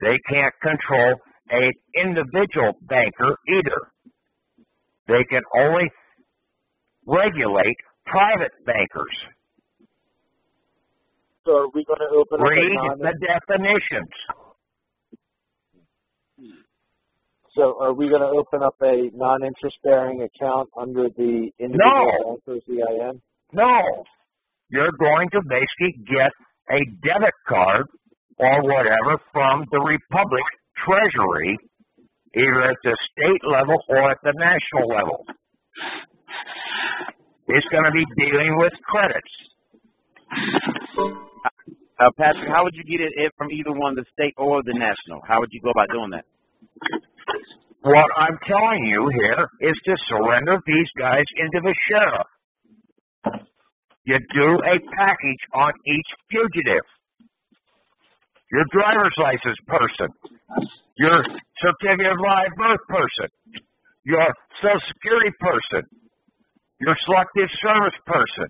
Speaker 8: They can't control an individual banker either. They can only regulate private bankers.
Speaker 4: So are we going to open up
Speaker 8: Read the definitions.
Speaker 4: So are we going to open up a non-interest bearing account under the individual banker's EIN?
Speaker 8: No. You're going to basically get a debit card or whatever from the Republic Treasury, either at the state level or at the national level. It's going to be dealing with credits.
Speaker 17: Patrick, how would you get it from either one, the state or the national? How would you go about doing that?
Speaker 8: What I'm telling you here is to surrender these guys into the sheriff. You do a package on each fugitive. Your driver's license person, your certificate of live birth person, your Social Security person, your selective service person,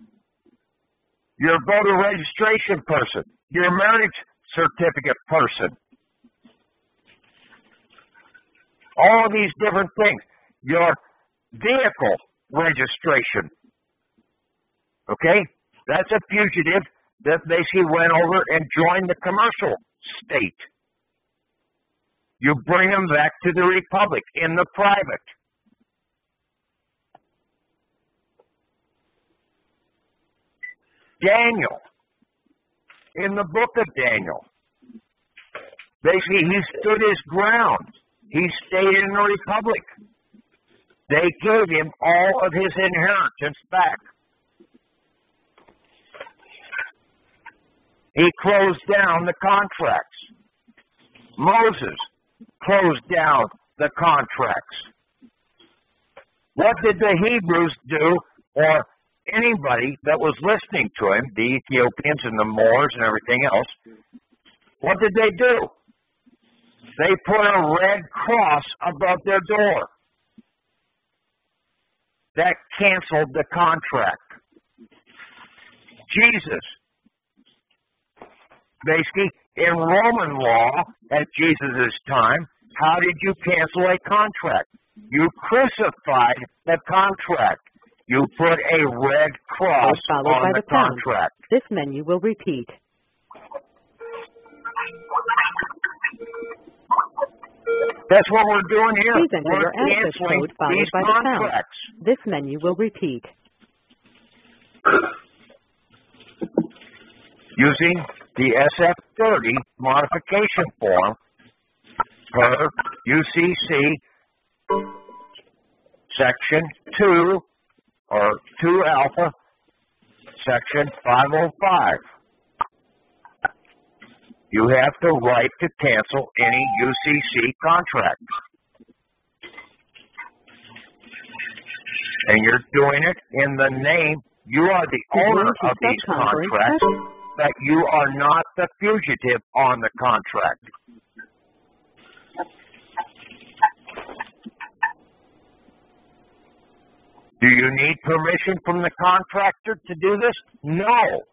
Speaker 8: your voter registration person, your marriage certificate person. All of these different things. Your vehicle registration. Okay? That's a fugitive that basically went over and joined the commercial state. You bring them back to the Republic in the private. Daniel, in the book of Daniel, basically he stood his ground. He stayed in the Republic. They gave him all of his inheritance back. He closed down the contracts. Moses closed down the contracts. What did the Hebrews do, or anybody that was listening to him, the Ethiopians and the Moors and everything else, what did they do? They put a red cross above their door. That canceled the contract. Jesus, basically, in Roman law at Jesus' time, how did you cancel a contract? You crucified the contract. You put a red cross on the contract.
Speaker 18: This menu will repeat.
Speaker 8: That's what we're doing here.
Speaker 18: Please enter
Speaker 8: we're
Speaker 18: your access
Speaker 8: canceling
Speaker 18: code followed
Speaker 8: these
Speaker 18: by the pound.
Speaker 8: contracts.
Speaker 18: This menu will repeat.
Speaker 8: Using the SF30 modification form per UCC Section 2 or 2 Alpha Section 505. You have the right to cancel any UCC contract. And you're doing it in the name You are the owner of these contracts, but you are not the fugitive on the contract. Do you need permission from the contractor to do this? No.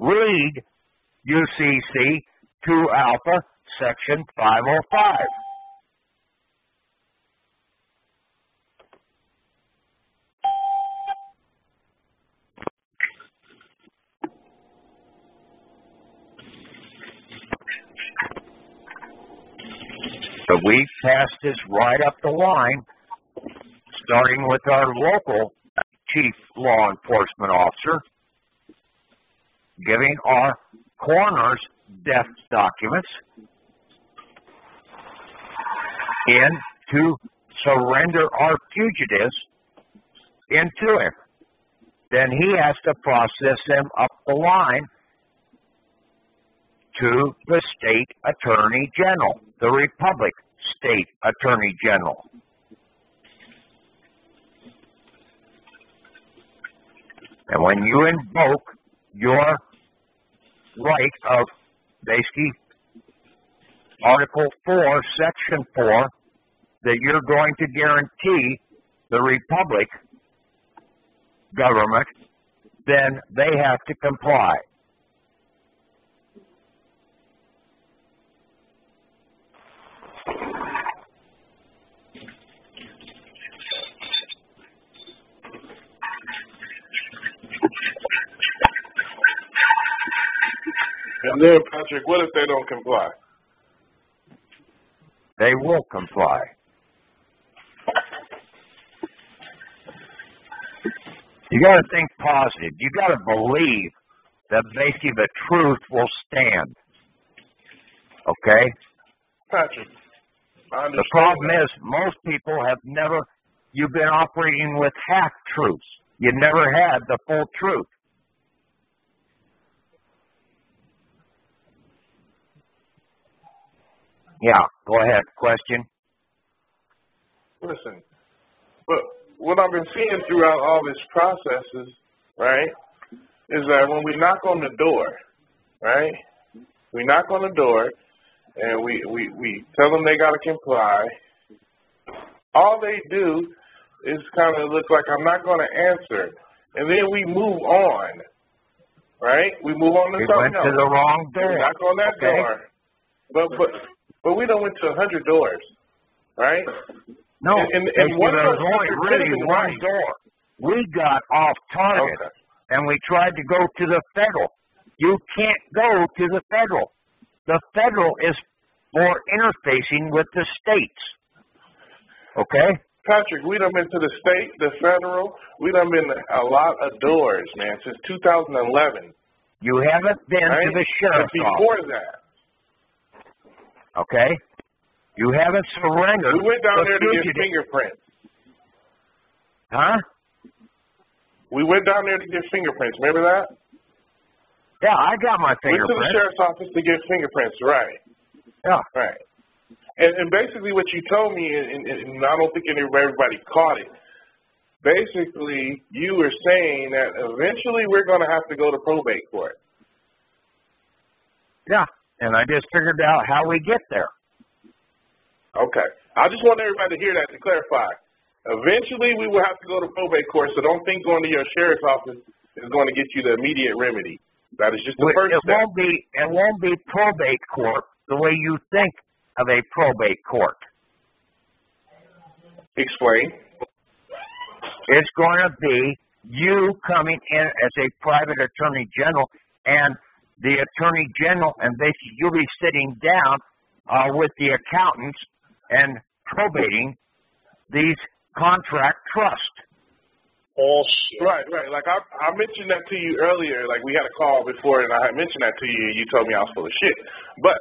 Speaker 8: Read UCC 2 Alpha, Section 505. So we passed this right up the line, starting with our local chief law enforcement officer, giving our coroner's death documents in to surrender our fugitives into him. Then he has to process them up the line to the state attorney general, the Republic state attorney general. And when you invoke your right of basically Article 4, Section 4, that you're going to guarantee the Republic government, then they have to comply.
Speaker 2: And then, Patrick, what if they don't comply?
Speaker 8: They will comply. You got to think positive. You got to believe that basically the truth will stand. Okay?
Speaker 2: Patrick, I understand.
Speaker 8: The problem is most people have never, you've been operating with half truths. You never had the full truth. Yeah, go ahead. Question?
Speaker 2: Listen, but what I've been seeing throughout all this processes, right, is that when we knock on the door, right, we knock on the door and we tell them they got to comply, all they do is kind of look like I'm not going to answer. And then we move on, right? We move on to something else.
Speaker 8: We went to the wrong door.
Speaker 2: We knock on that door. But we done went to 100 doors, right?
Speaker 8: No,
Speaker 2: and
Speaker 8: there was only really one door. We got off target, and we tried to go to the federal. You can't go to the federal. The federal is for interfacing with the states. Okay?
Speaker 2: Patrick, we done been to the state, the federal. We done been a lot of doors, man, since 2011.
Speaker 8: You haven't been to the sheriff's office.
Speaker 2: Before that.
Speaker 8: Okay? You haven't surrendered.
Speaker 2: We went down there to get fingerprints.
Speaker 8: Huh?
Speaker 2: We went down there to get fingerprints. Remember that?
Speaker 8: Yeah, I got my fingerprints.
Speaker 2: Went to the sheriff's office to get fingerprints, right?
Speaker 8: Yeah.
Speaker 2: Right. And basically what you told me, and I don't think everybody caught it, basically you were saying that eventually we're going to have to go to probate court.
Speaker 8: Yeah, and I just figured out how we get there.
Speaker 2: Okay. I just want everybody to hear that to clarify. Eventually we will have to go to probate court, so don't think going to your sheriff's office is going to get you the immediate remedy. That is just the first step.
Speaker 8: It won't be probate court the way you think of a probate court.
Speaker 2: Explain.
Speaker 8: It's going to be you coming in as a private attorney general, and the attorney general, and basically you'll be sitting down with the accountants and probating these contract trusts.
Speaker 2: Right. Like I mentioned that to you earlier. Like we had a call before, and I had mentioned that to you, and you told me I was full of shit. But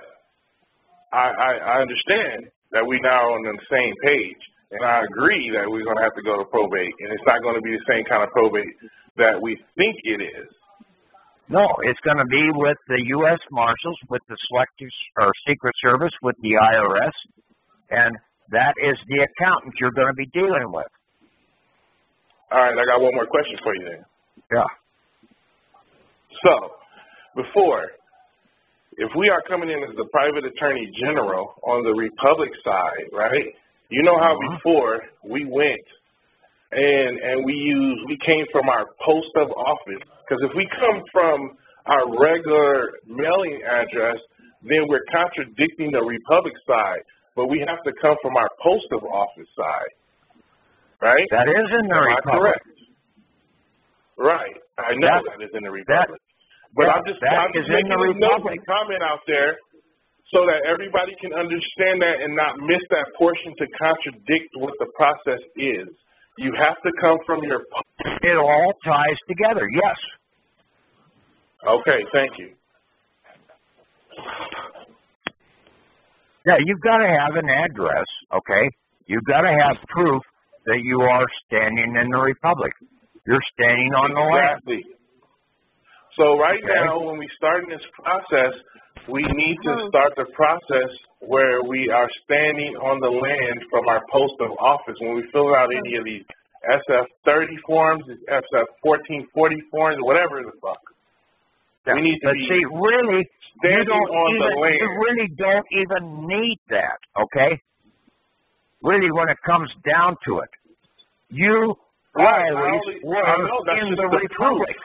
Speaker 2: I understand that we now on the same page, and I agree that we're going to have to go to probate, and it's not going to be the same kind of probate that we think it is.
Speaker 8: No, it's going to be with the U.S. Marshals, with the Secret Service, with the IRS, and that is the accountant you're going to be dealing with.
Speaker 19: All right, I got one more question for you then.
Speaker 8: Yeah.
Speaker 19: So, before, if we are coming in as the private attorney general on the Republic side, right? You know how before we went and we came from our post of office, because if we come from our regular mailing address, then we're contradicting the Republic side, but we have to come from our post of office side, right?
Speaker 8: That is in the Republic.
Speaker 19: Correct. Right. I know that is in the Republic. But I'm just making a note and comment out there so that everybody can understand that and not miss that portion to contradict what the process is. You have to come from your...
Speaker 8: It all ties together, yes.
Speaker 19: Okay, thank you.
Speaker 8: Yeah, you've got to have an address, okay? You've got to have proof that you are standing in the Republic. You're standing on the land.
Speaker 19: Exactly. So right now, when we start this process, we need to start the process where we are standing on the land from our post of office. When we fill out any of these SF-30 forms, SF-1440 forms, whatever the fuck.
Speaker 8: Yeah.
Speaker 19: We need to be
Speaker 8: really,
Speaker 19: standing on the land.
Speaker 8: You really don't even need that, okay? Really, when it comes down to it. You always were in the Republic.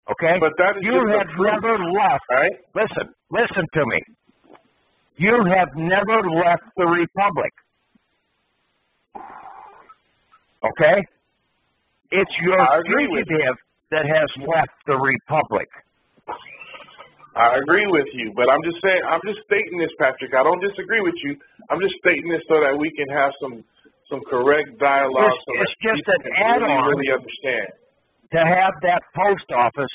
Speaker 8: Okay?
Speaker 19: But that is
Speaker 8: you have never left.
Speaker 19: Right?
Speaker 8: Listen to me. You have never left the Republic. Okay? It's your fugitive that has left the Republic.
Speaker 19: I agree with you, but I'm just saying, I'm just stating this, Patrick. I don't disagree with you. I'm just stating this so that we can have some correct dialogue.
Speaker 8: It's just an add-on
Speaker 19: really understand.
Speaker 8: To have that post office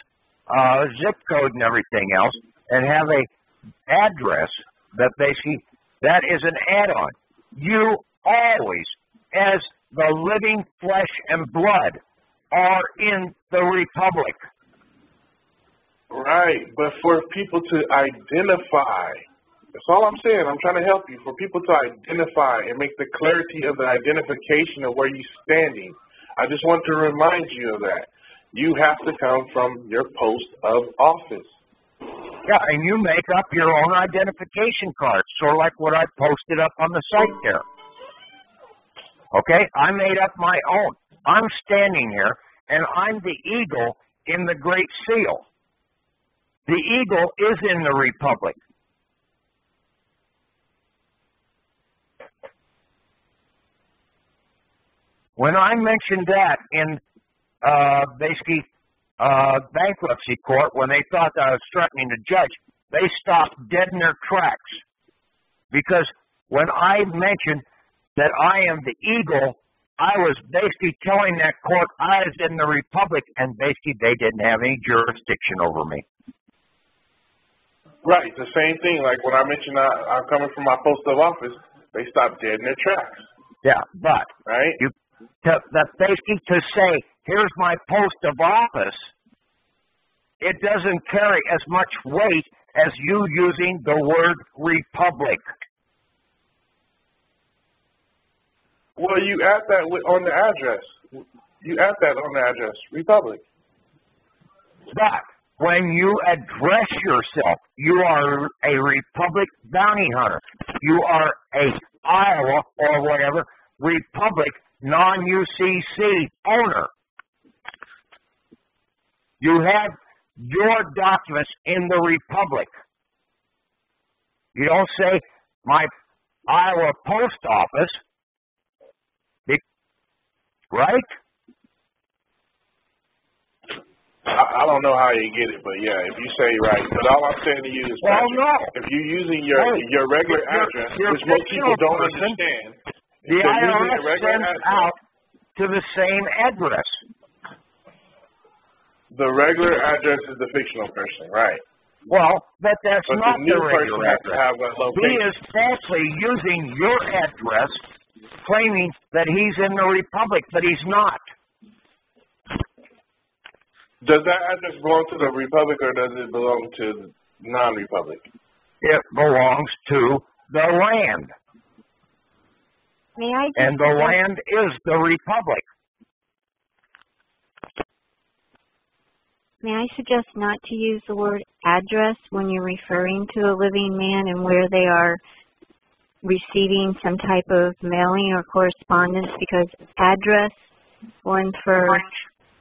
Speaker 8: zip code and everything else, and have a address that they see. That is an add-on. You always, as the living flesh and blood, are in the Republic.
Speaker 19: Right, but for people to identify, that's all I'm saying. I'm trying to help you. For people to identify and make the clarity of the identification of where you're standing, I just want to remind you of that. You have to come from your post of office.
Speaker 8: Yeah, and you make up your own identification card, sort of like what I posted up on the site there. Okay, I made up my own. I'm standing here, and I'm the eagle in the Great Seal. The eagle is in the Republic. When I mentioned that in basically bankruptcy court, when they thought that I was threatening the judge, they stopped dead in their tracks. Because when I mentioned that I am the eagle, I was basically telling that court I was in the Republic, and basically they didn't have any jurisdiction over me.
Speaker 19: Right, the same thing. Like when I mentioned I'm coming from my post of office, they stopped dead in their tracks.
Speaker 8: Yeah, but
Speaker 19: right,
Speaker 8: that basically to say, here's my post of office, it doesn't carry as much weight as you using the word Republic.
Speaker 19: Well, you add that on the address. You add that on the address, Republic.
Speaker 8: But when you address yourself, you are a Republic bounty hunter. You are a Iowa or whatever Republic non-UCC owner. You have your documents in the Republic. You don't say my Iowa post office, right?
Speaker 19: I don't know how you get it, but yeah, if you say right. But all I'm saying to you is, Patrick, if you're using your regular address, which most people don't understand,
Speaker 8: the IRS sends out to the same address.
Speaker 19: The regular address is the fictional person, right?
Speaker 8: Well, but that's not
Speaker 19: the new
Speaker 8: the regular
Speaker 19: person has to have a location.
Speaker 8: He is falsely using your address, claiming that he's in the Republic, but he's not.
Speaker 19: Does that address belong to the Republic or does it belong to non-Republic?
Speaker 8: It belongs to the land.
Speaker 20: May I just
Speaker 8: And the land is the republic.
Speaker 20: May I suggest not to use the word address when you're referring to a living man and where they are receiving some type of mailing or correspondence, because address, one for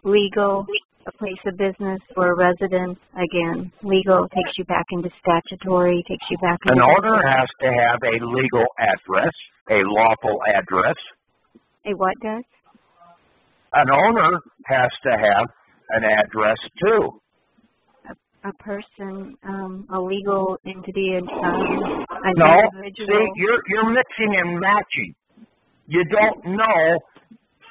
Speaker 20: legal, a place of business, or a residence, again, legal takes you back into statutory, takes you back into...
Speaker 8: An owner has to have a legal address, a lawful address.
Speaker 20: A what does?
Speaker 8: An owner has to have an address too.
Speaker 20: A person, a legal entity, an
Speaker 8: No,
Speaker 20: individual.
Speaker 8: see, you're mixing and matching. You don't know.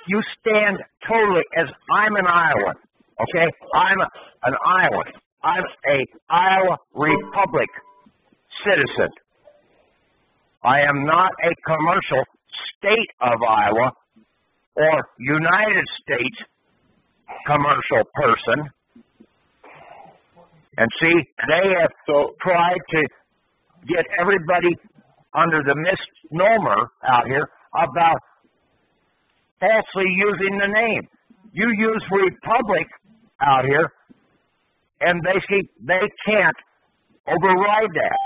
Speaker 8: You stand totally as I'm an Iowan, okay? I'm an Iowan. I'm a Iowa Republic citizen. I am not a commercial state of Iowa or United States commercial person. And see, they have tried to get everybody under the misnomer out here about falsely using the name. You use Republic out here, and basically they can't override that.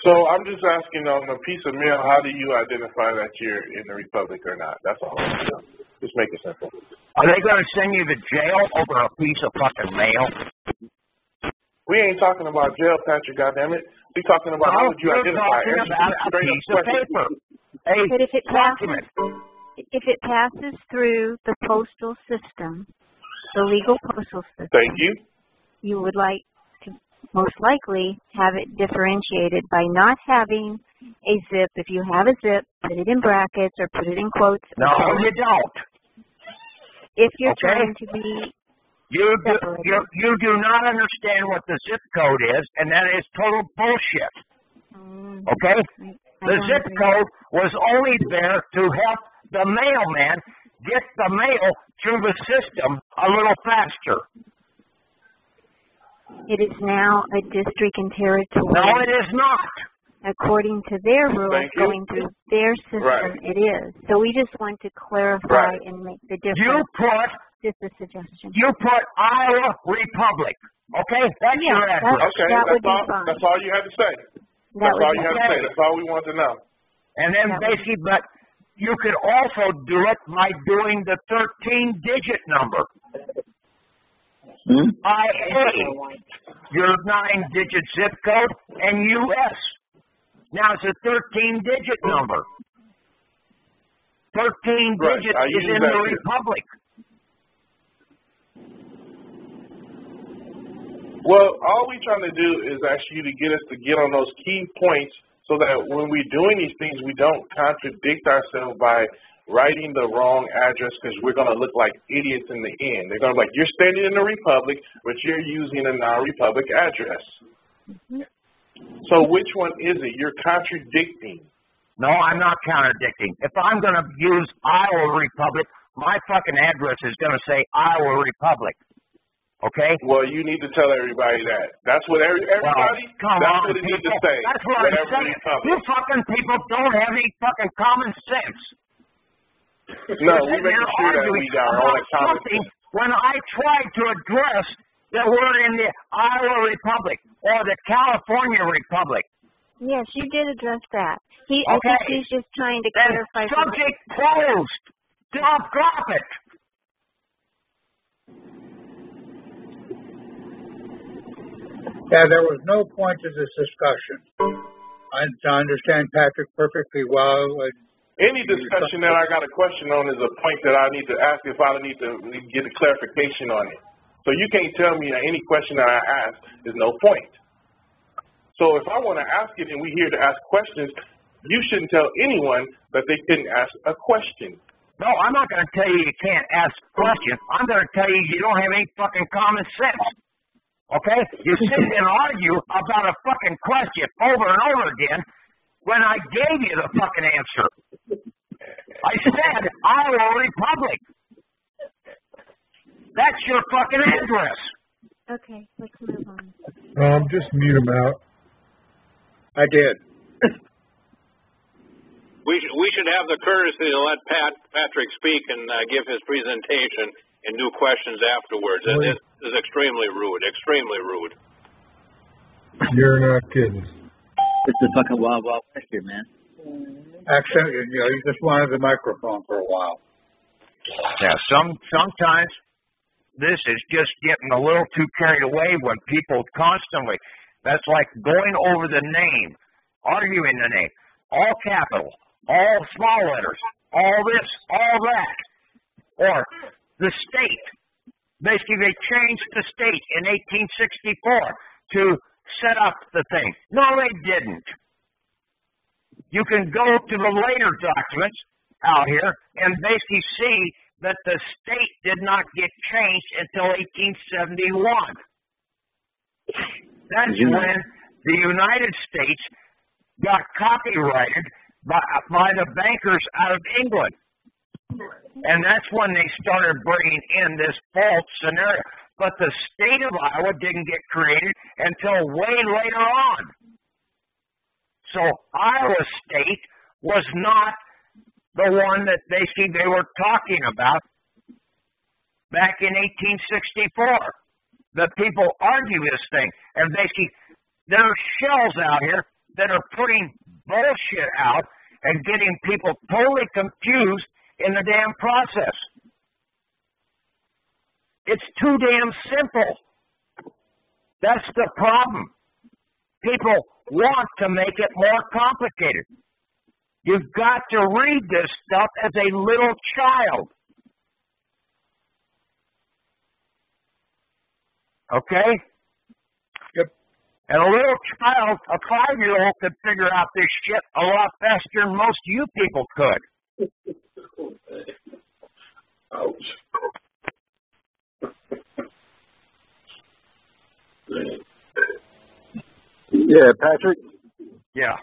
Speaker 19: So I'm just asking on a piece of mail, how do you identify that you're in the Republic or not? That's all I'm doing. Just make it simple.
Speaker 8: Are they going to send you to jail over a piece of fucking mail?
Speaker 19: We ain't talking about jail, Patrick, goddammit. We're talking about how would you identify it.
Speaker 8: About a piece of paper.
Speaker 20: But if it passes through the postal system, the legal postal system,
Speaker 19: thank you.
Speaker 20: You would like to most likely have it differentiated by not having a zip. If you have a zip, put it in brackets or put it in quotes.
Speaker 8: No, you don't.
Speaker 20: If you're trying to be
Speaker 8: you do not understand what the zip code is, and that is total bullshit. Okay? The zip code was only there to help the mailman get the mail through the system a little faster.
Speaker 20: It is now a district and territory.
Speaker 8: No, it is not.
Speaker 20: According to their rules, going through their system, it is. So we just want to clarify and make the difference. Just a suggestion.
Speaker 8: You put Iowa Republic. Okay? That's your address.
Speaker 19: Okay, that's all you had to say. That's all you had to say. That's all we want to know.
Speaker 8: And then basically, but you could also do it by doing the 13-digit number. IA, your 9-digit zip code, and US. Now it's a 13-digit number. 13 digits is in the Republic.
Speaker 19: Well, all we're trying to do is ask you to get us to get on those key points so that when we're doing these things, we don't contradict ourselves by writing the wrong address, because we're going to look like idiots in the end. They're going to be like, you're standing in the Republic, but you're using a non-Republic address. So which one is it? You're contradicting.
Speaker 8: No, I'm not contradicting. If I'm going to use Iowa Republic, my fucking address is going to say Iowa Republic. Okay?
Speaker 19: Well, you need to tell everybody that. That's what everybody,
Speaker 8: come
Speaker 19: that's
Speaker 8: on,
Speaker 19: what it needs to
Speaker 8: people.
Speaker 19: say.
Speaker 8: That's what I'm saying. You fucking people don't have any fucking common sense.
Speaker 19: No, we're making sure that we got our own common sense.
Speaker 8: When I tried to address that we're in the Iowa Republic or the California Republic.
Speaker 20: Yes, you did address that. I think he's just trying to clarify.
Speaker 8: Subject closed. Drop it.
Speaker 1: Yeah, there was no point to this discussion. I understand Patrick perfectly well.
Speaker 19: Any discussion that I got a question on is a point that I need to ask if I need to get a clarification on it. So you can't tell me that any question that I ask is no point. So if I want to ask it and we're here to ask questions, you shouldn't tell anyone that they couldn't ask a question.
Speaker 8: No, I'm not going to tell you you can't ask questions. I'm going to tell you you don't have any fucking common sense. Okay? You sit and argue about a fucking question over and over again when I gave you the fucking answer. I said Iowa Republic. That's your fucking address.
Speaker 20: Okay, let's move on.
Speaker 14: Just mute him out.
Speaker 1: I did.
Speaker 21: we should have the courtesy to let Patrick speak and give his presentation and do questions afterwards. And this is extremely rude. Extremely rude.
Speaker 14: You're not kidding.
Speaker 22: It's the fucking wild west here, man.
Speaker 1: Actually, you just wanted the microphone for a while.
Speaker 8: Yeah, sometimes this is just getting a little too carried away when people constantly, that's like going over the name, arguing the name, all capital, all small letters, all this, all that, or the state. Basically, they changed the state in 1864 to set up the thing. No, they didn't. You can go to the later documents out here and basically see that the state did not get changed until 1871. That's when the United States got copyrighted by the bankers out of England. And that's when they started bringing in this false scenario. But the state of Iowa didn't get created until way later on. So Iowa State was not the one that they were talking about back in 1864. The people argue this thing, and basically there are shells out here that are putting bullshit out and getting people totally confused in the damn process. It's too damn simple. That's the problem. People want to make it more complicated. You've got to read this stuff as a little child. Okay?
Speaker 1: Yep.
Speaker 8: And a little child, a 5-year-old, could figure out this shit a lot faster than most of you people could.
Speaker 1: Ouch.
Speaker 23: Yeah, Patrick?
Speaker 8: Yeah.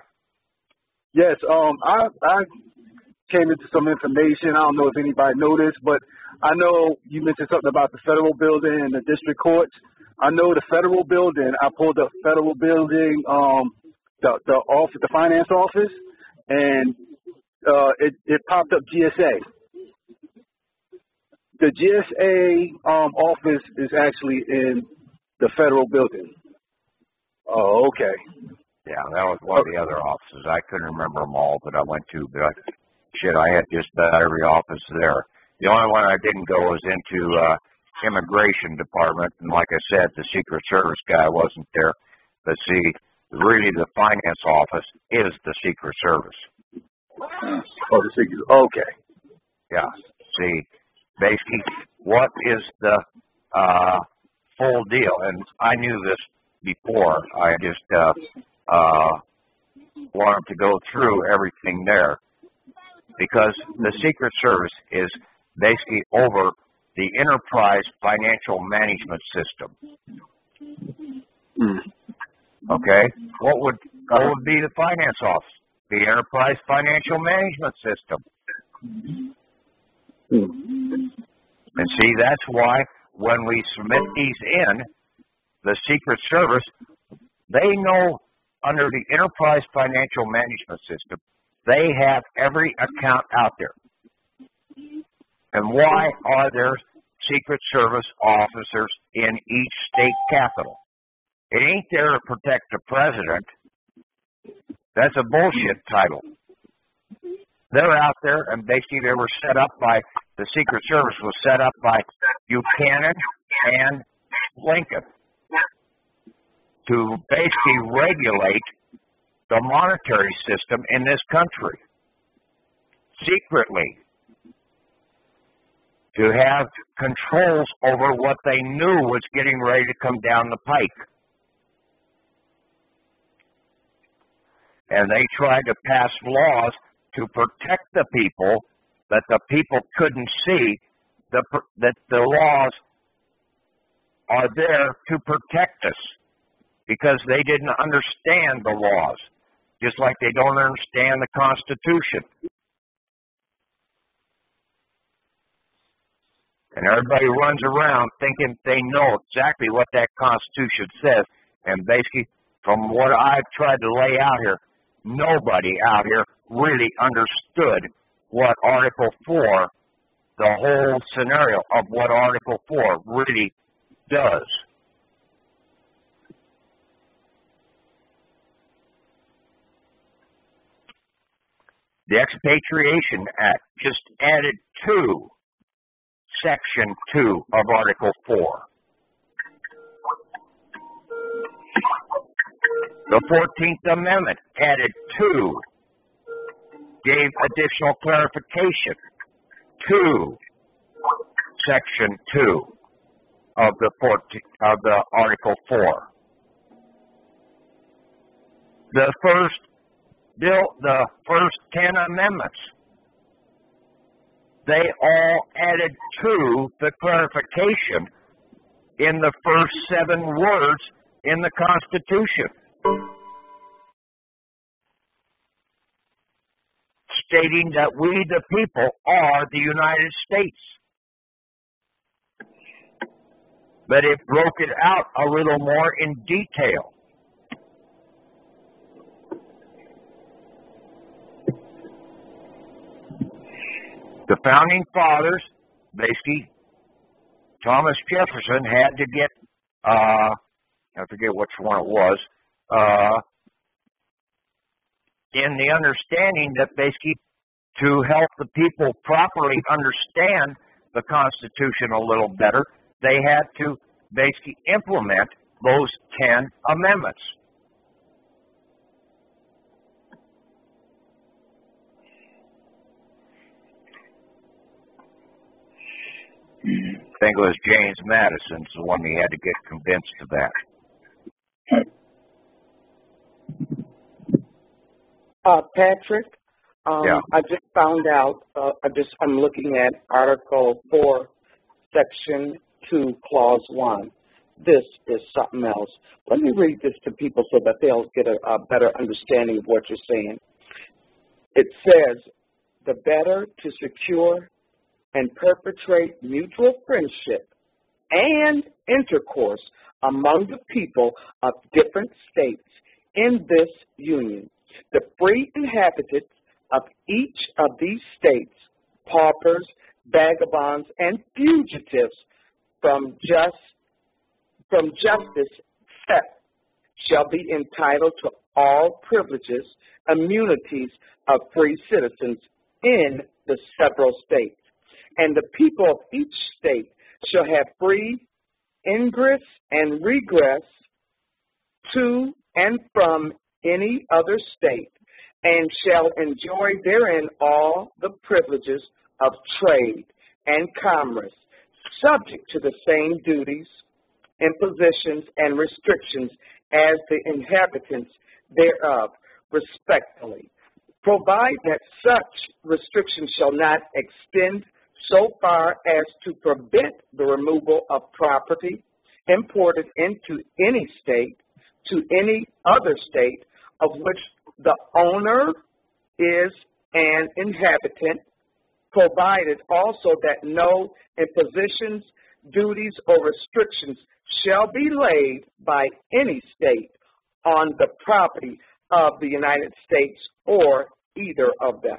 Speaker 23: Yes, I came into some information. I don't know if anybody noticed, but I know you mentioned something about the federal building and the district courts. I know the federal building, I pulled up federal building, the office, the finance office, and it popped up GSA. The GSA office is actually in the federal building. Oh, okay.
Speaker 8: Yeah, that was one of the other offices. I couldn't remember them all, but I went to, but I had just about every office there. The only one I didn't go was into immigration department, and like I said, the Secret Service guy wasn't there. But see, really the finance office is the Secret Service.
Speaker 23: Oh, the Secret, okay.
Speaker 8: Yeah, see, basically, what is the full deal? And I knew this before. I just wanted to go through everything there, because the Secret Service is basically over the enterprise financial management system. Okay? What would be the finance office? The enterprise financial management system. And see, that's why when we submit these in, the Secret Service, they know under the enterprise financial management system, they have every account out there. And why are there Secret Service officers in each state capital? It ain't there to protect the president. That's a bullshit title. They're out there, and basically they were set up by, the Secret Service was set up by Buchanan and Lincoln to basically regulate the monetary system in this country secretly, to have controls over what they knew was getting ready to come down the pike. And they tried to pass laws to protect the people, that the people couldn't see that the laws are there to protect us, because they didn't understand the laws, just like they don't understand the Constitution. And everybody runs around thinking they know exactly what that Constitution says. And basically, from what I've tried to lay out here, nobody out here really understood what Article 4, the whole scenario of what Article 4 really does. The Expatriation Act just added to Section 2 of Article 4. The 14th Amendment added to, gave additional clarification to Section 2 of the Article 4. The first 10 amendments, they all added to the clarification in the first 7 words in the Constitution, stating that we the people are the United States. But it broke it out a little more in detail. The Founding Fathers, basically, Thomas Jefferson had to get, I forget which one it was, in the understanding that basically to help the people properly understand the Constitution a little better, they had to basically implement those 10 amendments. I think it was James Madison's the one he had to get convinced of that.
Speaker 5: Patrick,
Speaker 8: Yeah.
Speaker 5: I just found out, I'm looking at Article 4, Section 2, Clause 1. This is something else. Let me read this to people so that they'll get a better understanding of what you're saying. It says, the better to secure and perpetrate mutual friendship and intercourse among the people of different states in this union. The free inhabitants of each of these states, paupers, vagabonds, and fugitives from justice shall be entitled to all privileges, immunities of free citizens in the several states. And the people of each state shall have free ingress and regress to and from any other state, and shall enjoy therein all the privileges of trade and commerce, subject to the same duties, impositions, and restrictions as the inhabitants thereof, respectively, provide that such restrictions shall not extend so far as to prevent the removal of property imported into any state to any other state of which the owner is an inhabitant, provided also that no impositions, duties, or restrictions shall be laid by any state on the property of the United States or either of them.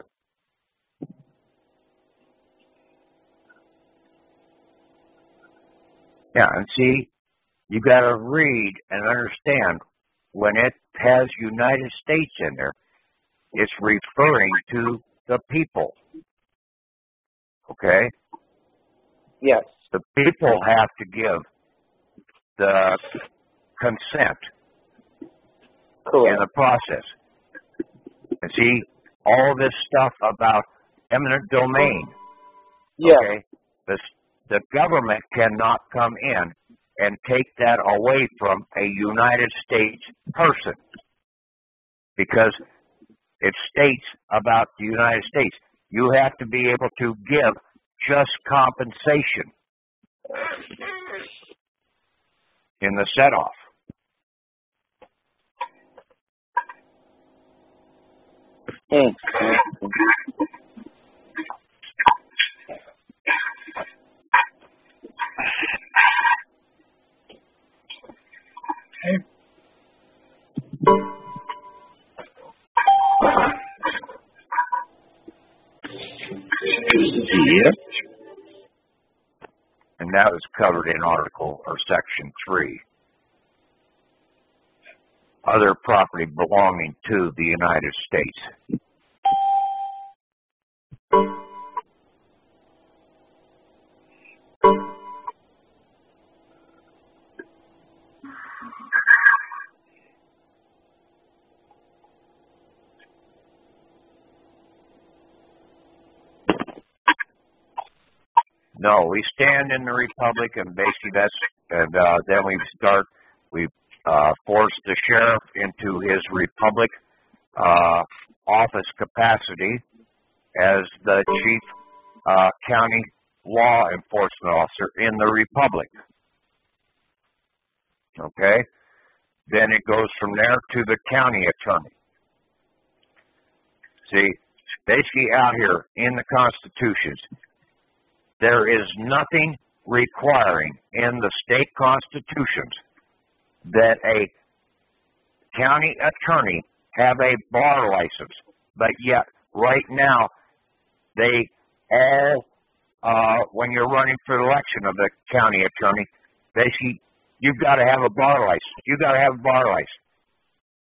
Speaker 8: Yeah, and see, you got to read and understand when it has United States in there, it's referring to the people. Okay?
Speaker 5: Yes.
Speaker 8: The people have to give the consent in the process. And see, all this stuff about eminent domain.
Speaker 5: Yes.
Speaker 8: Okay? The government cannot come in and take that away from a United States person because it states about the United States. You have to be able to give just compensation in the set-off. and that was covered in Article or Section 3. Other property belonging to the United States. No, we stand in the Republic, and basically then we force the sheriff into his Republic office capacity as the chief county law enforcement officer in the Republic. Okay? Then it goes from there to the county attorney. See, basically out here in the constitutions, there is nothing requiring in the state constitutions that a county attorney have a bar license, but yet right now they all, when you're running for election of the county attorney, basically you've got to have a bar license. You've got to have a bar license.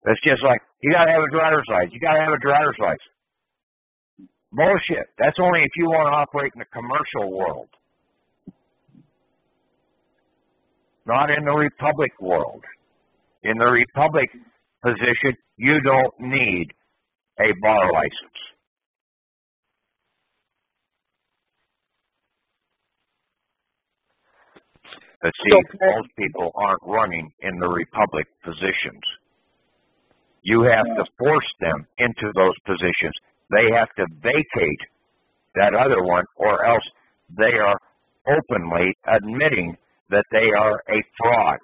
Speaker 8: That's just like, you got to have a driver's license. You got to have a driver's license. Bullshit. That's only if you want to operate in the commercial world. Not in the Republic world. In the Republic position, you don't need a bar license. But see, most people aren't running in the Republic positions. You have to force them into those positions. They have to vacate that other one, or else they are openly admitting that they are a fraud.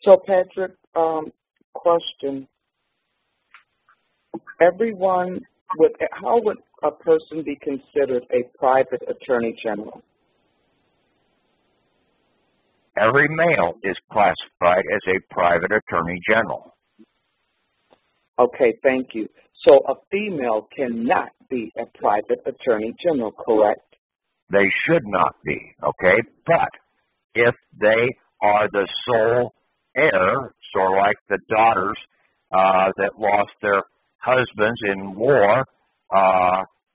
Speaker 5: So, Patrick, question. How would a person be considered a private attorney general?
Speaker 8: Every male is classified as a private attorney general.
Speaker 5: Okay, thank you. So a female cannot be a private attorney general, correct?
Speaker 8: They should not be, okay? But if they are the sole heir, sort of like the daughters that lost their husbands in war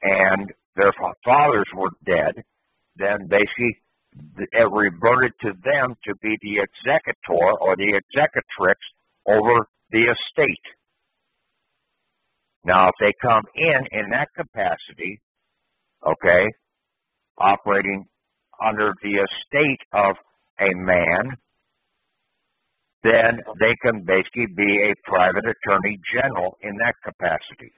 Speaker 8: and their fathers were dead, then basically it reverted to them to be the executor or the executrix over the estate. Now, if they come in that capacity, okay, operating under the estate of a man, then they can basically be a private attorney general in that capacity.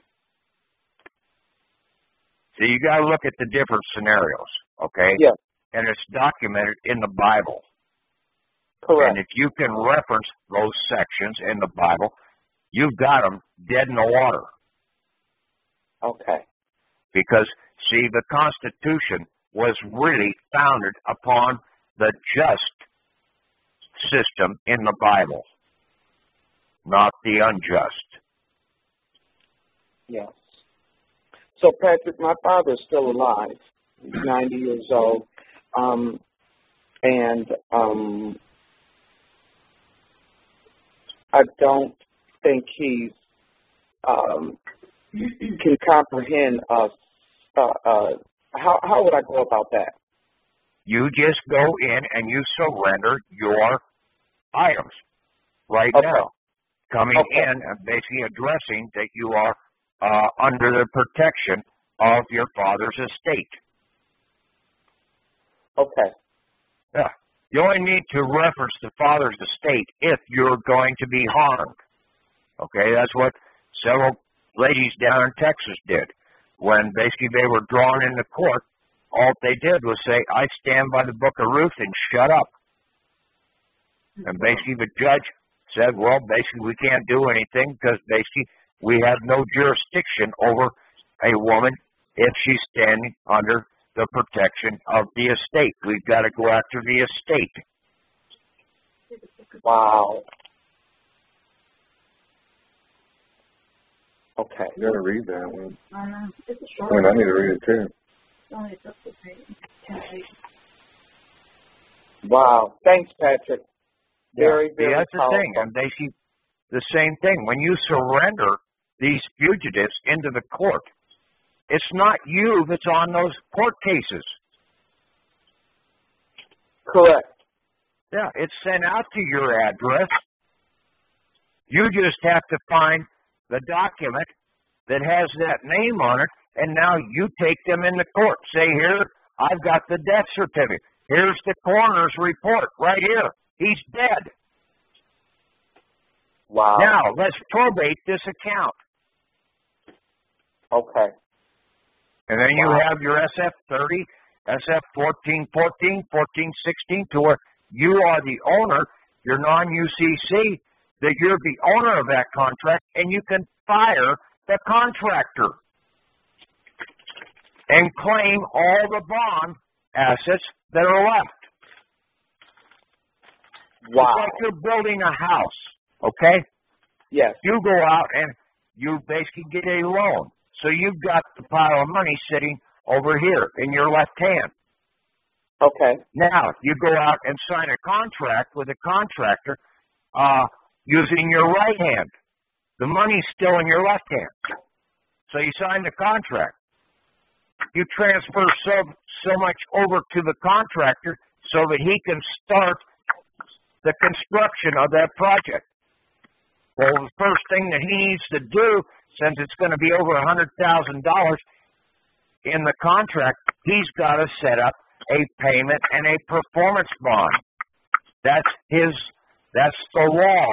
Speaker 8: So you got to look at the different scenarios, okay?
Speaker 5: Yes.
Speaker 8: And it's documented in the Bible.
Speaker 5: Correct.
Speaker 8: And if you can reference those sections in the Bible, you've got them dead in the water.
Speaker 5: Okay.
Speaker 8: Because, see, the Constitution was really founded upon the just system in the Bible, not the unjust.
Speaker 5: Yes. So, Patrick, my father's still alive. He's 90 years old. I don't think he's can comprehend us. How would I go about that?
Speaker 8: You just go in and you surrender your items right now. Coming in and basically addressing that you are under the protection of your father's estate.
Speaker 5: Okay.
Speaker 8: Yeah. You only need to reference the father's estate if you're going to be harmed. Okay, that's what several ladies down in Texas did. When basically they were drawn into court, all they did was say, I stand by the Book of Ruth and shut up. And basically the judge said, well, basically we can't do anything because basically we have no jurisdiction over a woman if she's standing under the protection of the estate. We've got to go after the estate.
Speaker 5: Wow. Okay.
Speaker 3: You gotta read that one.
Speaker 20: It's a
Speaker 3: I
Speaker 20: short
Speaker 3: mean, I need to read it too.
Speaker 5: Wow. Thanks, Patrick. Very,
Speaker 8: See,
Speaker 5: very
Speaker 8: that's the
Speaker 5: powerful.
Speaker 8: thing. And they see the same thing. When you surrender these fugitives into the court, it's not you that's on those court cases.
Speaker 5: Correct.
Speaker 8: Yeah, it's sent out to your address. You just have to find the document that has that name on it, and now you take them into court. Say, here, I've got the death certificate. Here's the coroner's report right here. He's dead.
Speaker 5: Wow.
Speaker 8: Now, let's probate this account.
Speaker 5: Okay.
Speaker 8: And then you
Speaker 5: Wow.
Speaker 8: have your SF-30, SF-1414, 1416, to where you are the owner, your non-UCC, that you're the owner of that contract, and you can fire the contractor and claim all the bond assets that are left.
Speaker 5: Wow.
Speaker 8: It's like you're building a house, okay?
Speaker 5: Yes.
Speaker 8: You go out and you basically get a loan. So you've got the pile of money sitting over here in your left hand.
Speaker 5: Okay.
Speaker 8: Now, you go out and sign a contract with a contractor using your right hand. The money's still in your left hand. So you sign the contract. You transfer so much over to the contractor so that he can start the construction of that project. Well, the first thing that he needs to do, since it's going to be over $100,000 in the contract, he's got to set up a payment and a performance bond. That's the law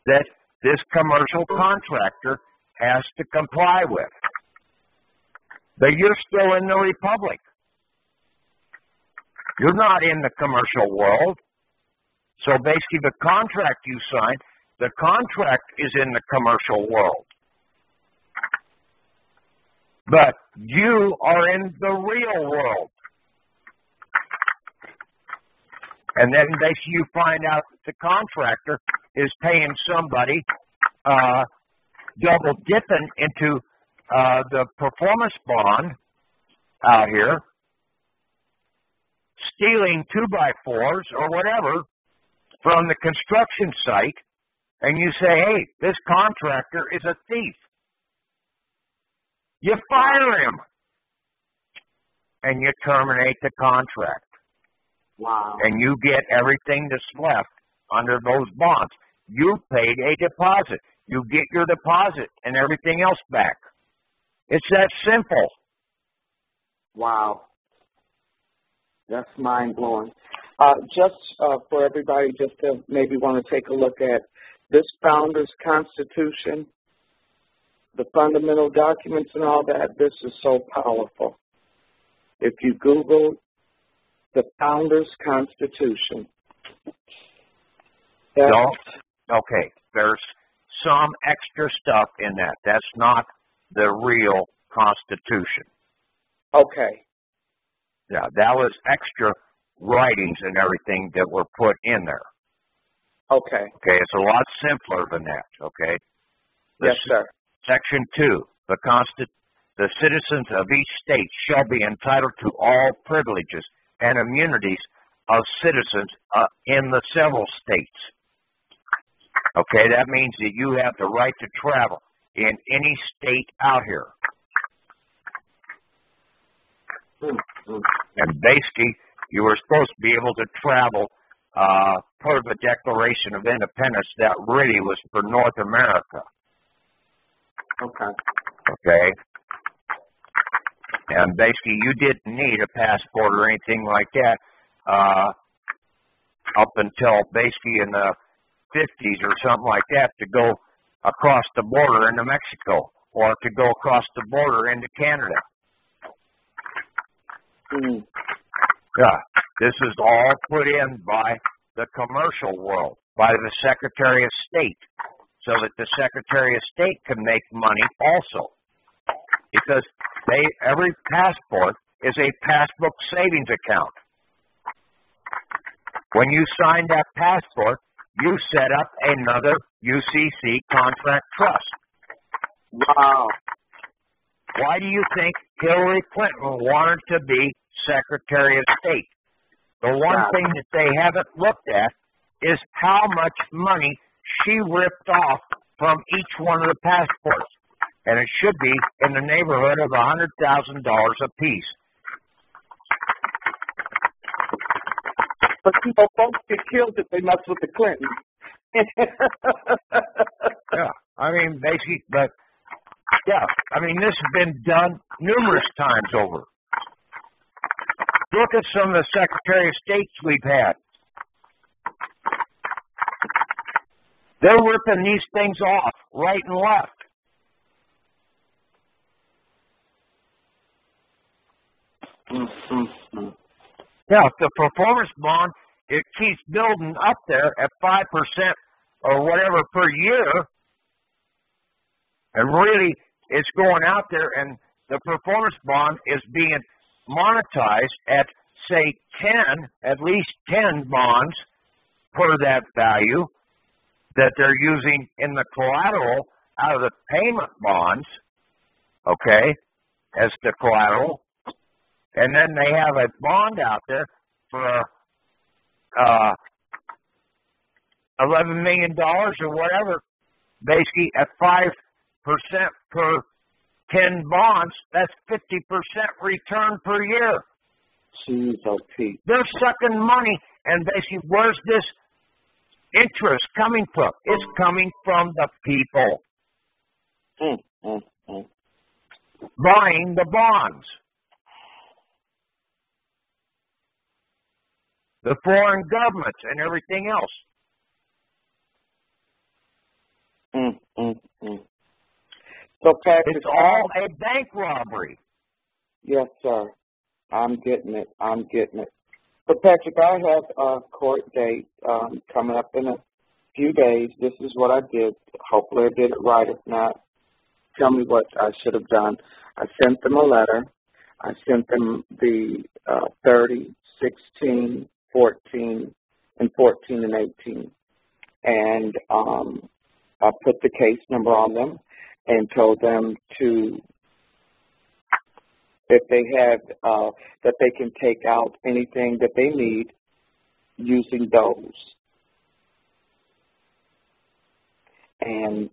Speaker 8: that this commercial contractor has to comply with. But you're still in the republic. You're not in the commercial world. So basically the contract you signed, the contract is in the commercial world. But you are in the real world. And then basically you find out that the contractor is paying somebody double dipping into the performance bond out here, stealing 2x4s or whatever from the construction site, and you say, hey, this contractor is a thief. You fire him, and you terminate the contract.
Speaker 5: Wow.
Speaker 8: And you get everything that's left under those bonds. You paid a deposit. You get your deposit and everything else back. It's that simple.
Speaker 5: Wow. That's mind-blowing. Just for everybody just to maybe want to take a look at this Founders Constitution, the fundamental documents and all that, this is so powerful. If you Google the Founders Constitution.
Speaker 8: Okay, there's some extra stuff in that. That's not the real Constitution.
Speaker 5: Okay.
Speaker 8: Yeah, that was extra writings and everything that were put in there.
Speaker 5: Okay.
Speaker 8: Okay, it's a lot simpler than that, okay?
Speaker 5: Yes, sir.
Speaker 8: Section 2, the citizens of each state shall be entitled to all privileges and immunities of citizens in the several states. Okay, that means that you have the right to travel in any state out here. And basically, you were supposed to be able to travel per the Declaration of Independence. That really was for North America.
Speaker 5: Okay.
Speaker 8: Okay. And basically, you didn't need a passport or anything like that up until basically in the 50s or something like that to go across the border into Mexico or to go across the border into Canada.
Speaker 5: Mm.
Speaker 8: Yeah, this is all put in by the commercial world, by the Secretary of State, so that the Secretary of State can make money also. Because every passport is a passbook savings account. When you sign that passport, you set up another UCC contract trust.
Speaker 5: Wow.
Speaker 8: Why do you think Hillary Clinton wanted to be Secretary of State? The one thing that they haven't looked at is how much money she ripped off from each one of the passports. And it should be in the neighborhood of $100,000 apiece.
Speaker 5: But you know, folks get killed if they mess with the Clintons.
Speaker 8: Yeah, I mean, basically, but yeah, I mean, this has been done numerous times over. Look at some of the Secretary of States we've had. They're ripping these things off right and left.
Speaker 5: Mm-hmm.
Speaker 8: Yeah, if the performance bond, it keeps building up there at 5% or whatever per year, and really it's going out there and the performance bond is being monetized at, say, at least 10 bonds per that value that they're using in the collateral out of the payment bonds, okay, as the collateral. And then they have a bond out there for $11 million or whatever, basically at 5% per 10 bonds. That's 50% return per year.
Speaker 5: Jeez, oh, Pete.
Speaker 8: They're sucking money, and basically, where's this interest coming from? It's coming from the people buying the bonds. The foreign governments and everything else.
Speaker 5: So, Patrick,
Speaker 8: it's all a bank robbery.
Speaker 5: Yes, sir. I'm getting it. So, Patrick, I have a court date coming up in a few days. This is what I did. Hopefully I did it right. If not, tell me what I should have done. I sent them a letter. I sent them the 30, 16, 14, and 14 and 18. And I put the case number on them and told them to, if they have, that they can take out anything that they need using those. And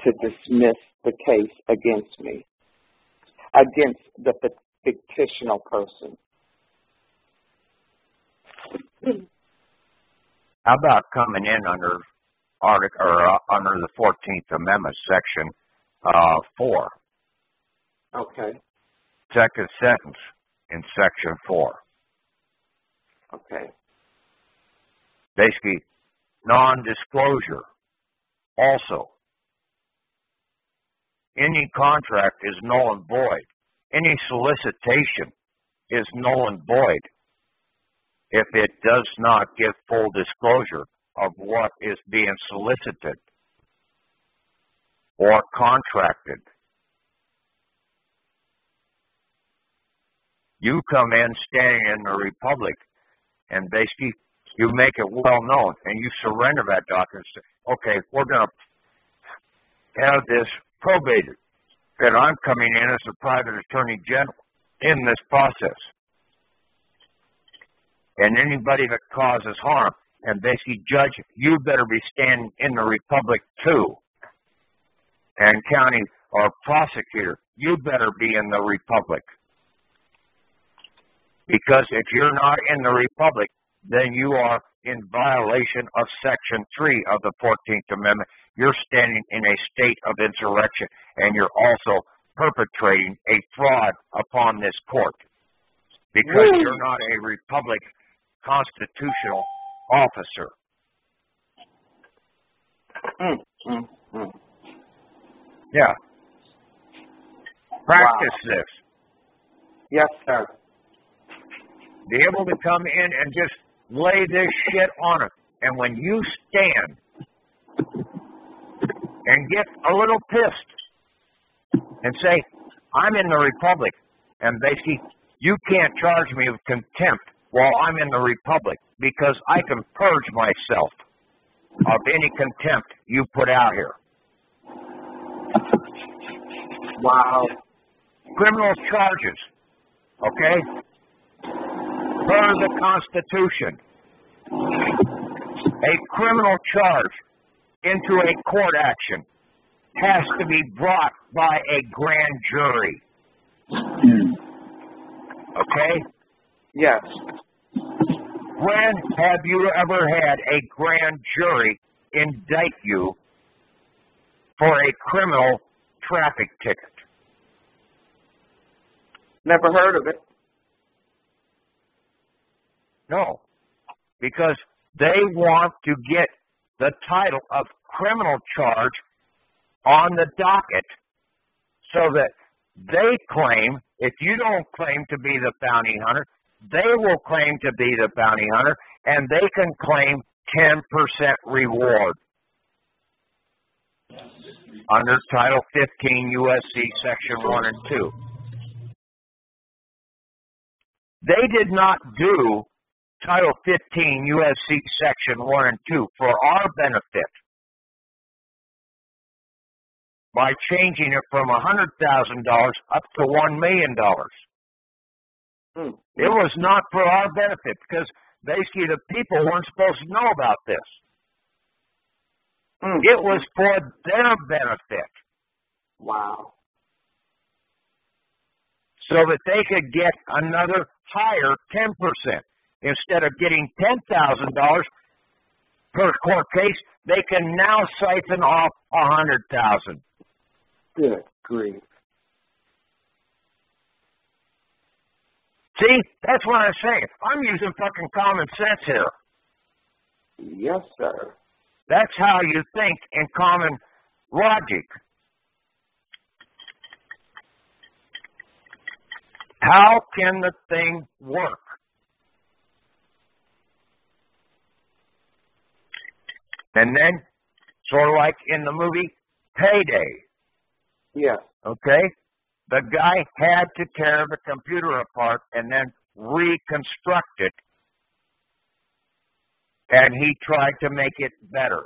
Speaker 5: to dismiss the case against me, against the fictional person.
Speaker 8: How about coming in under under the 14th Amendment, Section 4?
Speaker 5: Okay.
Speaker 8: Second sentence in Section 4.
Speaker 5: Okay.
Speaker 8: Basically, non-disclosure. Also, any contract is null and void. Any solicitation is null and void if it does not give full disclosure of what is being solicited or contracted. You come in standing in the Republic and basically you make it well known and you surrender that document and say, okay, we're going to have this probated that I'm coming in as a private attorney general in this process. And anybody that causes harm, and basically, judge, you better be standing in the Republic too. And county or prosecutor, you better be in the Republic. Because if you're not in the Republic, then you are in violation of Section 3 of the 14th Amendment. You're standing in a state of insurrection, and you're also perpetrating a fraud upon this court. Because you're not a Republic constitutional officer. Yeah. Practice this.
Speaker 5: Yes, sir.
Speaker 8: Be able to come in and just lay this shit on it. And when you stand and get a little pissed and say, I'm in the Republic, and basically you can't charge me with contempt while I'm in the Republic, because I can purge myself of any contempt you put out here.
Speaker 5: Wow.
Speaker 8: Criminal charges, okay? Per the Constitution, a criminal charge into a court action has to be brought by a grand jury. Okay?
Speaker 5: Yes.
Speaker 8: When have you ever had a grand jury indict you for a criminal traffic ticket?
Speaker 5: Never heard of it.
Speaker 8: No, because they want to get the title of criminal charge on the docket so that they claim, if you don't claim to be the bounty hunter, they will claim to be the bounty hunter, and they can claim 10% reward under Title 15 U.S.C. Section 1 and 2. They did not do Title 15 U.S.C. Section 1 and 2 for our benefit by changing it from $100,000 up to $1 million. It was not for our benefit because basically the people weren't supposed to know about this. It was for their benefit.
Speaker 5: Wow.
Speaker 8: So that they could get another higher 10%. Instead of getting $10,000 per court case, they can now siphon off $100,000.
Speaker 5: Good grief.
Speaker 8: See, that's what I'm saying. I'm using fucking common sense here.
Speaker 5: Yes, sir.
Speaker 8: That's how you think in common logic. How can the thing work? And then, sort of like in the movie Payday.
Speaker 5: Yeah.
Speaker 8: Okay? The guy had to tear the computer apart and then reconstruct it. And he tried to make it better.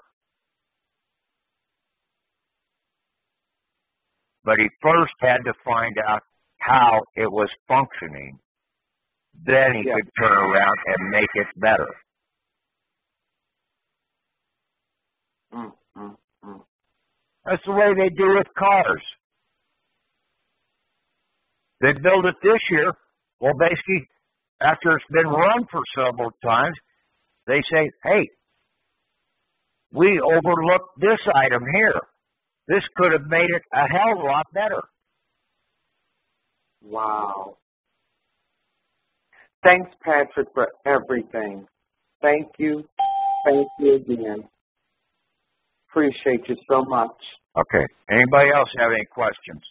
Speaker 8: But he first had to find out how it was functioning. Then he could turn around and make it better. That's the way they do with cars. They build it this year. Well, basically, after it's been run for several times, they say, hey, we overlooked this item here. This could have made it a hell of a lot better.
Speaker 5: Wow. Thanks, Patrick, for everything. Thank you. Thank you again. Appreciate you so much.
Speaker 8: Okay. Anybody else have any questions?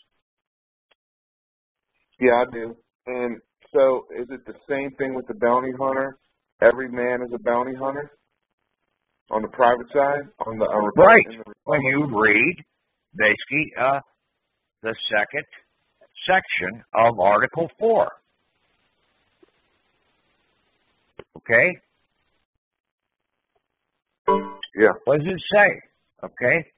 Speaker 3: Yeah, I do. And so is it the same thing with the bounty hunter? Every man is a bounty hunter on the private side? On the
Speaker 8: right. When you read, basically, the second section of Article 4. Okay?
Speaker 3: Yeah.
Speaker 8: What does it say? Okay?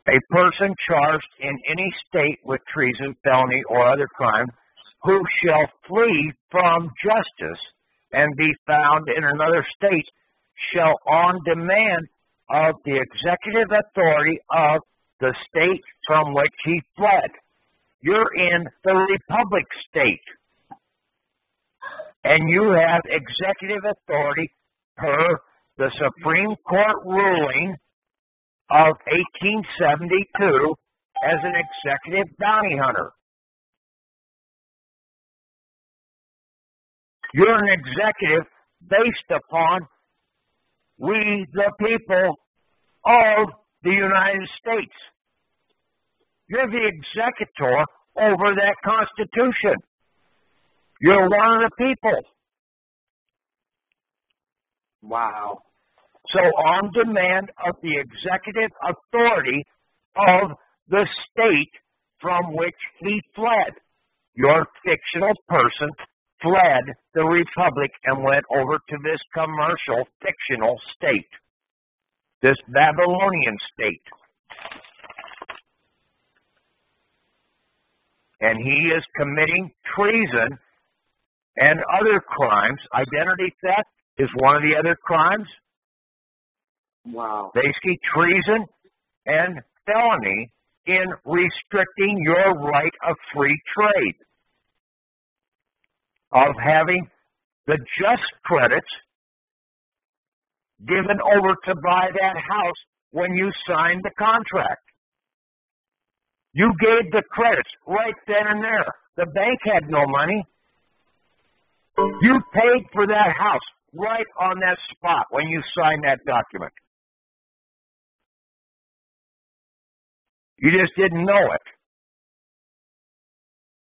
Speaker 8: A person charged in any state with treason, felony, or other crime, who shall flee from justice and be found in another state, shall, on demand of the executive authority of the state from which he fled. You're in the Republic state, and you have executive authority per the Supreme Court ruling of 1872 as an executive bounty hunter. You're an executive based upon we, the people of the United States. You're the executor over that Constitution. You're one of the people.
Speaker 5: Wow.
Speaker 8: So on demand of the executive authority of the state from which he fled, your fictional person fled the republic and went over to this commercial fictional state, this Babylonian state. And he is committing treason and other crimes. Identity theft is one of the other crimes.
Speaker 5: Wow.
Speaker 8: Basically, treason and felony in restricting your right of free trade, of having the just credits given over to buy that house when you signed the contract. You gave the credits right then and there. The bank had no money. You paid for that house right on that spot when you signed that document. You just didn't know it.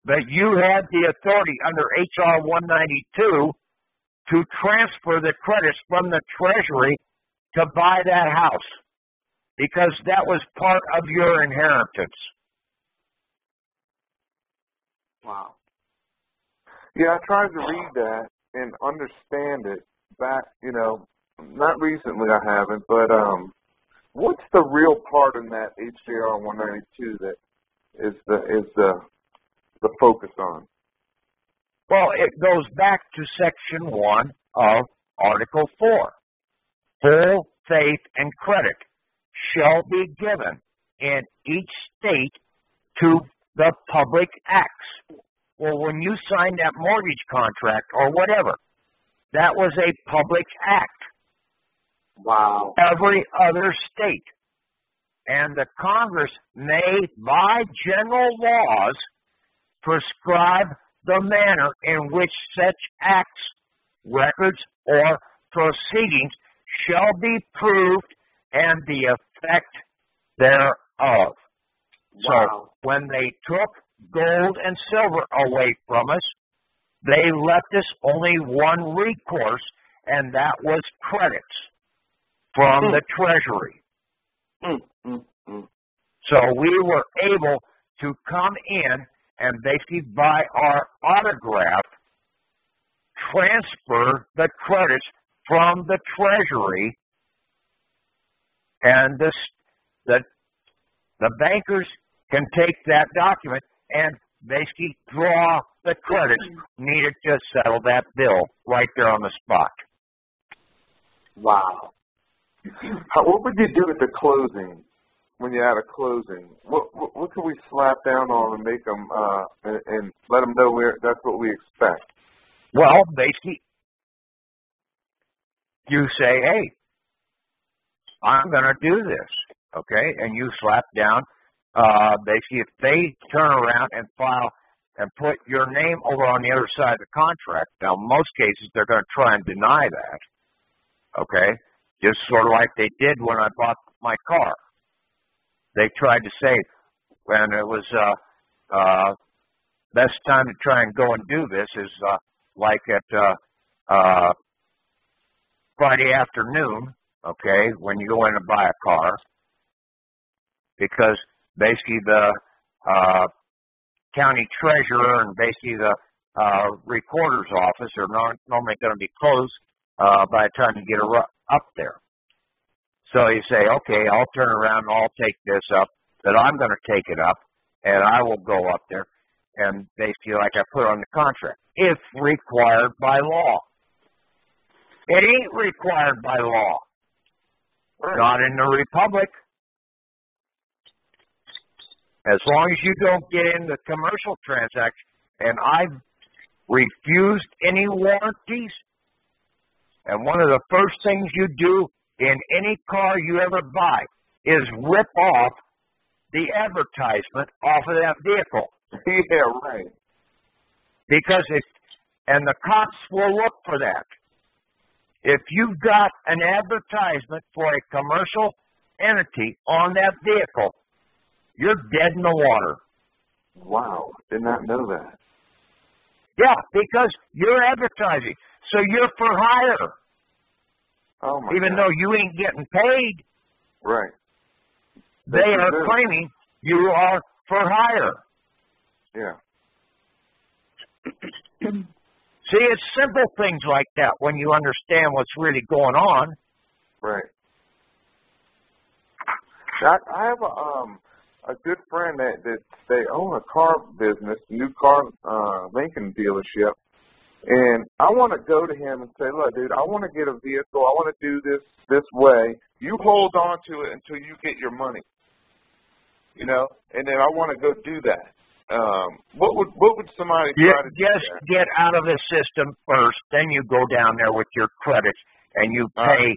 Speaker 8: But you had the authority under H.R. 192 to transfer the credits from the Treasury to buy that house because that was part of your inheritance.
Speaker 3: Wow. Yeah, I tried to read that and understand it back, not recently I haven't, but what's the real part in that HJR 192 that is the focus on?
Speaker 8: Well, it goes back to Section 1 of Article 4. Full faith and credit shall be given in each state to the public acts. Well, when you signed that mortgage contract or whatever, that was a public act.
Speaker 5: Wow.
Speaker 8: Every other state. And the Congress may, by general laws, prescribe the manner in which such acts, records, or proceedings shall be proved and the effect thereof.
Speaker 5: Wow.
Speaker 8: So when they took gold and silver away from us, they left us only one recourse, and that was credits from the Treasury. So we were able to come in and basically by our autograph transfer the credits from the Treasury, and the bankers can take that document and basically draw the credits needed to settle that bill right there on the spot.
Speaker 5: Wow.
Speaker 3: What would you do at the closing? When you're at a closing, what can we slap down on and make them and let them know that's what we expect?
Speaker 8: Well, basically, you say, "Hey, I'm going to do this," okay, and you slap down. Basically, if they turn around and file and put your name over on the other side of the contract, now in most cases they're going to try and deny that, okay, just sort of like they did when I bought my car. They tried to say when it was best time to try and go and do this is like at Friday afternoon, okay, when you go in to buy a car, because basically the county treasurer and basically the recorder's office are normally going to be closed by the time you get up there. So you say, okay, I'll turn around and I'll take this up, that I'm going to take it up, and I will go up there, and basically like I put on the contract, if required by law. It ain't required by law. Right. Not in the Republic. As long as you don't get in the commercial transaction, and I've refused any warranties, and one of the first things you do in any car you ever buy is rip off the advertisement off of that vehicle.
Speaker 3: Yeah, right.
Speaker 8: Because and the cops will look for that. If you've got an advertisement for a commercial entity on that vehicle, you're dead in the water.
Speaker 3: Wow, did not know that.
Speaker 8: Yeah, because you're advertising, so you're for hire.
Speaker 3: Oh my
Speaker 8: Even
Speaker 3: God.
Speaker 8: though you ain't getting paid,
Speaker 3: right?
Speaker 8: They are claiming you are for hire.
Speaker 3: Yeah.
Speaker 8: See, it's simple things like that when you understand what's really going on.
Speaker 3: Right. I have a good friend that they own a car business, new car Lincoln dealership, and I want to go to him and say, look, dude, I want to get a vehicle. I want to do this way. You hold on to it until you get your money, you know, and then I want to go do that. What would somebody try to do?
Speaker 8: Just get out of the system first, then you go down there with your credits and you pay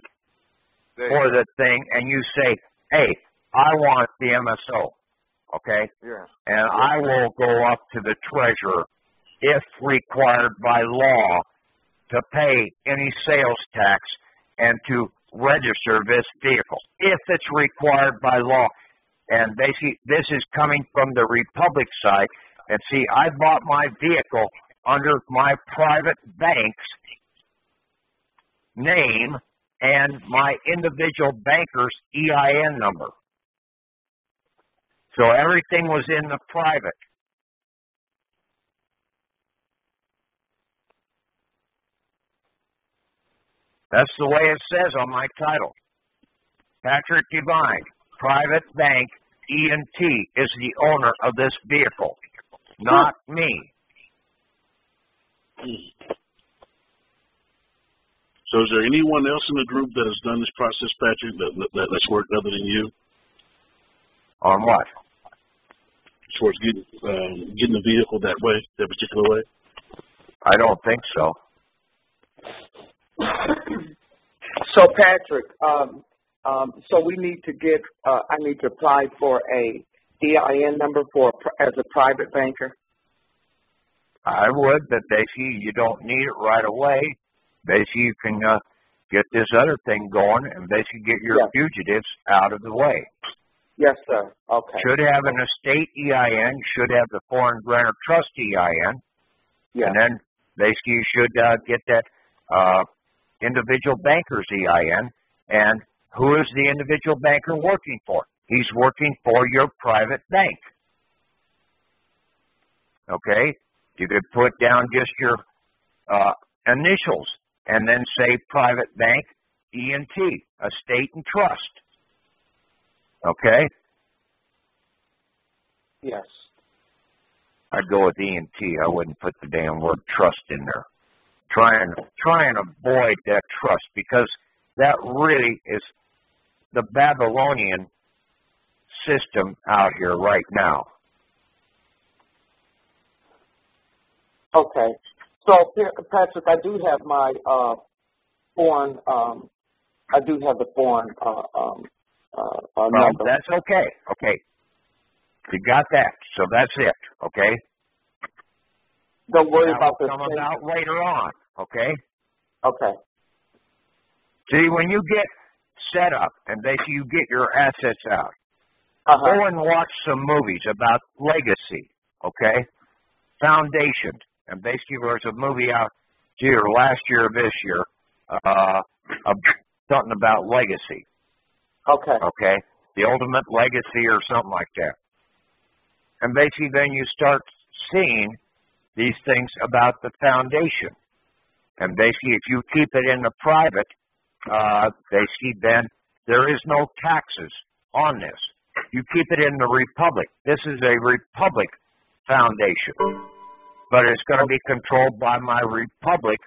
Speaker 8: for the thing, and you say, hey, I want the MSO, okay?
Speaker 3: Yeah.
Speaker 8: And I will go up to the treasurer, if required by law, to pay any sales tax and to register this vehicle, if it's required by law. And basically, this is coming from the Republic side. And see, I bought my vehicle under my private bank's name and my individual banker's EIN number. So everything was in the private. That's the way it says on my title. Patrick Devine, Private Bank, E&T, is the owner of this vehicle, not me.
Speaker 7: So is there anyone else in the group that has done this process, Patrick, that's worked other than you?
Speaker 8: On what?
Speaker 7: As far as getting the vehicle that way, that particular way?
Speaker 8: I don't think so.
Speaker 5: So Patrick, so we need to get, I need to apply for a EIN number as a private banker?
Speaker 8: I would, but basically you don't need it right away. Basically you can get this other thing going and basically get your fugitives out of the way.
Speaker 5: Yes, sir. Okay.
Speaker 8: Should have an estate EIN, should have the foreign grantor trust EIN, and then basically you should get that individual banker's EIN. And who is the individual banker working for? He's working for your private bank. Okay? You could put down just your initials and then say private bank, E&T, estate and trust. Okay?
Speaker 5: Yes.
Speaker 8: I'd go with E&T. I wouldn't put the damn word trust in there. Try and avoid that trust, because that really is the Babylonian system out here right now.
Speaker 5: Okay. So, Patrick, I do have my foreign, I do have the foreign number.
Speaker 8: That's okay. Okay. You got that. So that's it. Okay?
Speaker 5: Don't worry about this.
Speaker 8: That will come about later on. Okay?
Speaker 5: Okay.
Speaker 8: See, when you get set up and basically you get your assets out, go and watch some movies about legacy, okay? Foundation. And basically there's a movie out here last year or this year, something about legacy.
Speaker 5: Okay.
Speaker 8: Okay? The ultimate legacy or something like that. And basically then you start seeing these things about the foundation. And basically if you keep it in the private, basically then there is no taxes on this. You keep it in the Republic. This is a Republic foundation. But it's going to be controlled by my Republic,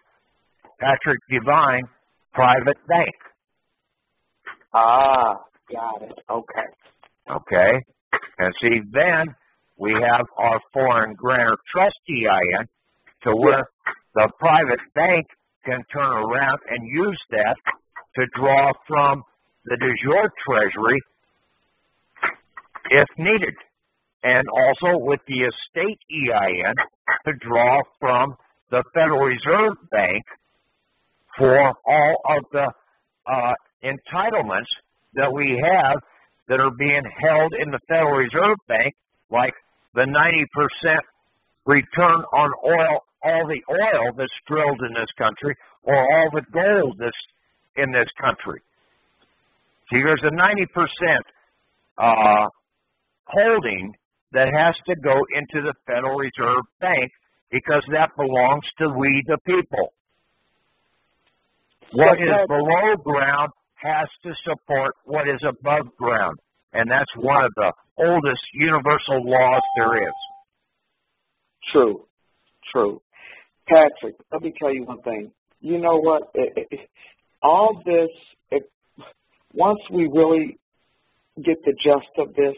Speaker 8: Patrick Devine, private bank.
Speaker 5: Ah, got it. Okay.
Speaker 8: Okay. And see, then we have our foreign grantor trust EIN to where the private bank can turn around and use that to draw from the de jure treasury if needed. And also with the estate EIN to draw from the Federal Reserve Bank for all of the entitlements that we have that are being held in the Federal Reserve Bank, like the 90% return on oil, all the oil that's drilled in this country, or all the gold that's in this country. See, there's a 90% holding that has to go into the Federal Reserve Bank because that belongs to we the people. What is below ground has to support what is above ground. And that's one of the oldest universal laws there is.
Speaker 5: True. Patrick, let me tell you one thing. You know what? All this, once we really get the gist of this,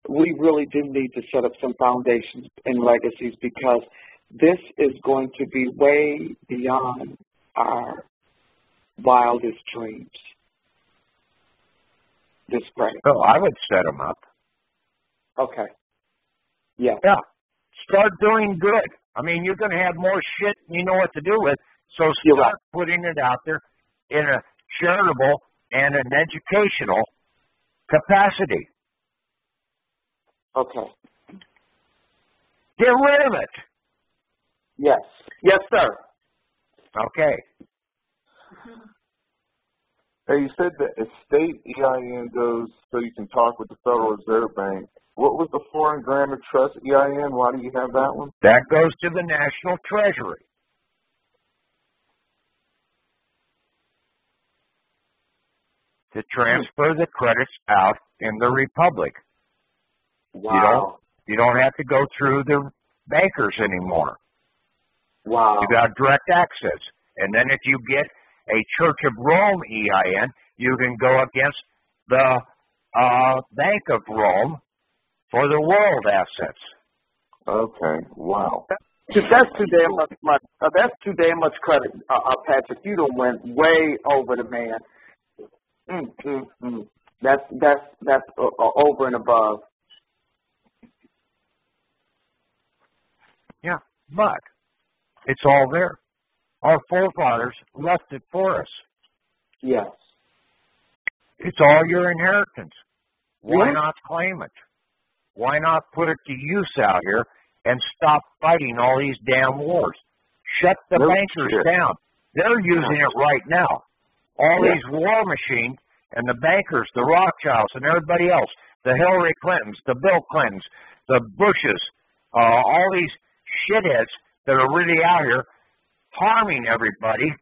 Speaker 5: we really do need to set up some foundations and legacies, because this is going to be way beyond our wildest dreams. This spring.
Speaker 8: So I would set them up.
Speaker 5: Okay. Yeah.
Speaker 8: Yeah. Start doing good. I mean, you're going to have more shit than you know what to do with, so start putting it out there in a charitable and an educational capacity.
Speaker 5: Okay.
Speaker 8: Get rid of it.
Speaker 5: Yes. Yes, sir.
Speaker 8: Okay.
Speaker 3: Hey, you said that a state EIN goes so you can talk with the Federal Reserve Bank. What was the Foreign Grantor Trust EIN? Why do you have that one?
Speaker 8: That goes to the National Treasury. To transfer the credits out in the Republic.
Speaker 5: Wow.
Speaker 8: You don't have to go through the bankers anymore.
Speaker 5: Wow.
Speaker 8: You got direct access. And then if you get a Church of Rome EIN, you can go against the Bank of Rome for the world assets.
Speaker 3: Okay. Wow.
Speaker 5: That's too damn much. That's too damn much credit, Patrick. You done went way over the man. That's over and above.
Speaker 8: Yeah, but it's all there. Our forefathers left it for us.
Speaker 5: Yes.
Speaker 8: It's all your inheritance. Why not claim it? Why not put it to use out here and stop fighting all these damn wars? Shut the bankers down. They're using it right now. All these war machines and the bankers, the Rothschilds and everybody else, the Hillary Clintons, the Bill Clintons, the Bushes, all these shitheads that are really out here harming everybody,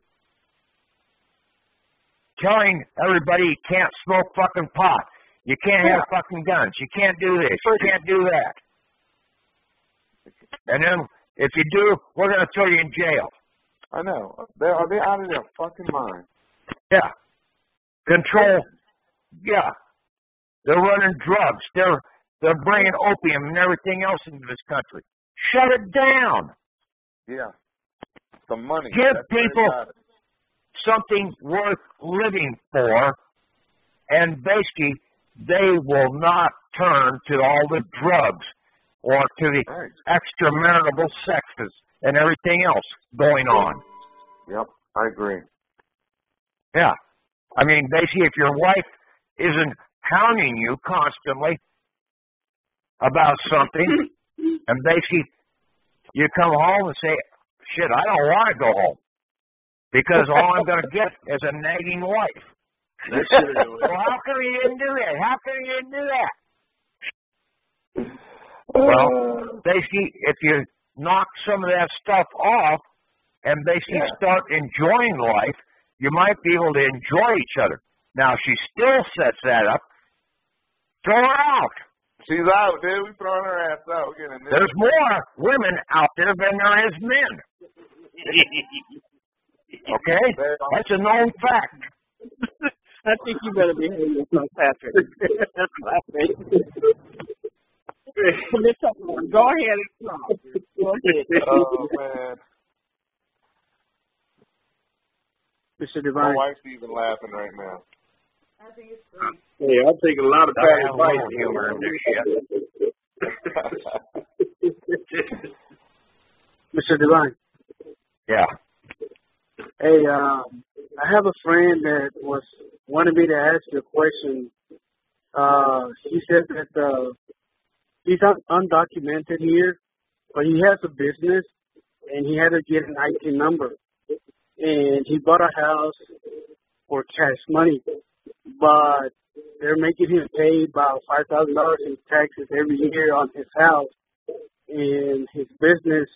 Speaker 8: telling everybody you can't smoke fucking pot, you can't have fucking guns, you can't do this, you can't do that. And then if you do, we're going to throw you in jail.
Speaker 3: I know. They're out of their fucking mind.
Speaker 8: Yeah. Control. Yeah. They're running drugs. They're bringing opium and everything else into this country. Shut it down.
Speaker 3: Yeah. The money.
Speaker 8: Give people something worth living for, and basically they will not turn to all the drugs or to the extramarital sexes and everything else going on.
Speaker 3: Yep, I agree.
Speaker 8: Yeah. I mean, basically, if your wife isn't hounding you constantly about something, and basically you come home and say, shit, I don't want to go home, because all I'm going to get is a nagging wife. Well, how come you didn't do that? How come you didn't do that? Well, basically, if you knock some of that stuff off and basically start enjoying life, you might be able to enjoy each other. Now, if she still sets that up, throw her out.
Speaker 3: She's out, dude. We throwing her ass out.
Speaker 8: There's more women out there than there is men. Okay? That's a known fact.
Speaker 15: I think you better behave yourself, Patrick. That's what I think. Go ahead and talk. Go ahead.
Speaker 3: Oh, man.
Speaker 15: Mr. Divine.
Speaker 3: My wife's even laughing right now.
Speaker 11: Yeah, I take a lot of bad advice.
Speaker 8: Humor in this shit.
Speaker 15: Mr. Divine.
Speaker 8: Yeah.
Speaker 15: Hey, I have a friend that wanted me to ask you a question. He said that he's undocumented here, but he has a business, and he had to get an IT number. And he bought a house for cash money, but they're making him pay about $5,000 in taxes every year on his house, and his business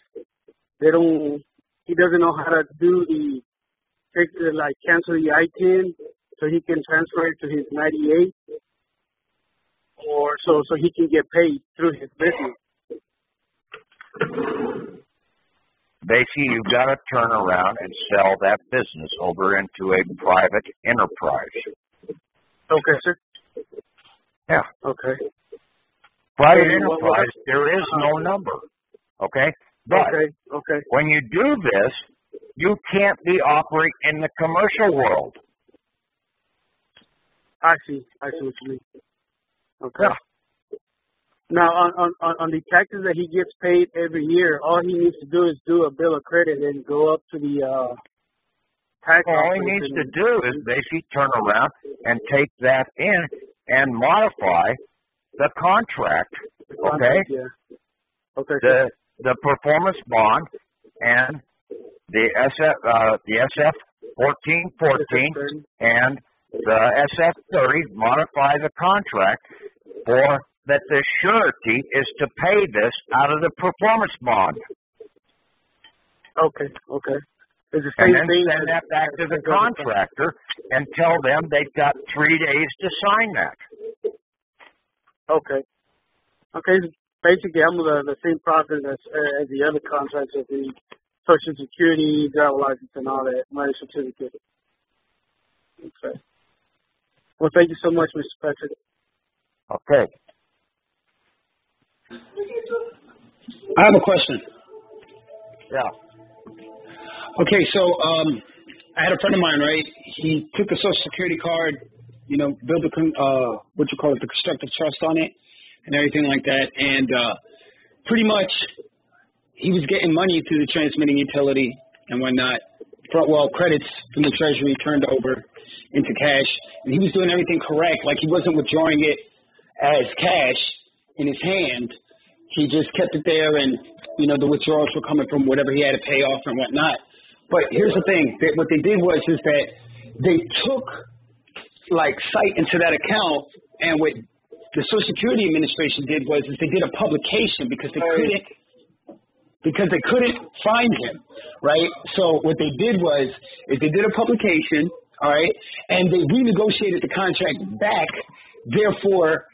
Speaker 12: They don't. He doesn't know how to do cancel the ITIN so he can transfer it to his 98, or so he can get paid through his business.
Speaker 8: Basically, you've got to turn around and sell that business over into a private enterprise.
Speaker 12: Okay, sir.
Speaker 8: Yeah.
Speaker 12: Okay.
Speaker 8: Private enterprise, there is no number. Okay? But
Speaker 12: okay.
Speaker 8: when you do this, you can't be operating in the commercial world.
Speaker 12: I see what you mean. Okay.
Speaker 8: Yeah.
Speaker 12: Now, on the taxes that he gets paid every year, all he needs to do is do a bill of credit and go up to the tax office.
Speaker 8: All he needs to do is basically turn around and take that in and modify the contract. Okay.
Speaker 12: Yeah. Okay.
Speaker 8: The performance bond and the SF 1414 and the SF30 modify the contract for that the surety is to pay this out of the performance bond.
Speaker 12: Okay. It's the
Speaker 8: And
Speaker 12: same
Speaker 8: then
Speaker 12: thing.
Speaker 8: send that back to the contractor and tell them they've got 3 days to sign that.
Speaker 12: Okay. Basically, I'm the same process as the other contracts of the Social Security, driver license, and all that, marriage certificate. Okay. Well, thank you so much, Mr. Patrick.
Speaker 8: Okay.
Speaker 9: I have a question.
Speaker 8: Yeah.
Speaker 9: Okay, so I had a friend of mine, right? He took a Social Security card, built a the constructive trust on it and everything like that, and pretty much he was getting money through the transmitting utility and whatnot. Credits from the Treasury turned over into cash, and he was doing everything correct. Like, he wasn't withdrawing it as cash in his hand. He just kept it there, and the withdrawals were coming from whatever he had to pay off and whatnot. But here's the thing: what they did was that they took sight into that account, and what the Social Security Administration did was they did a publication because they couldn't find him, right? So what they did was they did a publication, all right, and they renegotiated the contract back, therefore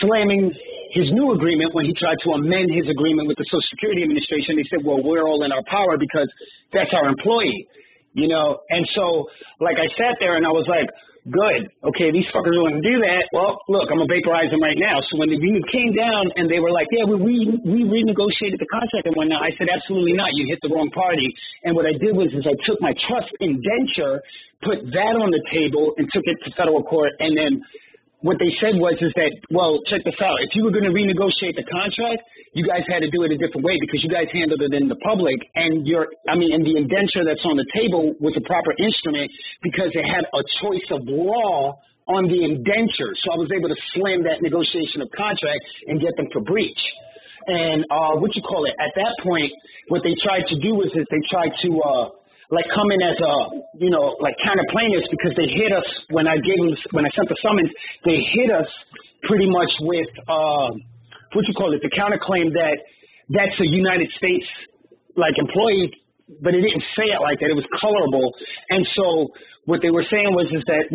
Speaker 9: slamming his new agreement when he tried to amend his agreement with the Social Security Administration. They said, well, we're all in our power because that's our employee, And so, I sat there and I was like, good. Okay, these fuckers are going to do that. Well, look, I'm going to vaporize them right now. So when the unit came down and they were like, yeah, we renegotiated the contract and whatnot, I said, absolutely not. You hit the wrong party. And what I did was I took my trust indenture, put that on the table, and took it to federal court. And then what they said was that, well, check this out. If you were going to renegotiate the contract, you guys had to do it a different way because you guys handled it in the public, and the indenture that's on the table was a proper instrument because it had a choice of law on the indenture. So I was able to slam that negotiation of contract and get them for breach. And at that point, what they tried to do was they tried to come in as counter plaintiffs because they hit us when I sent the summons. They hit us pretty much with the counterclaim that's a United States employee, but it didn't say it like that. It was colorable, and so what they were saying was that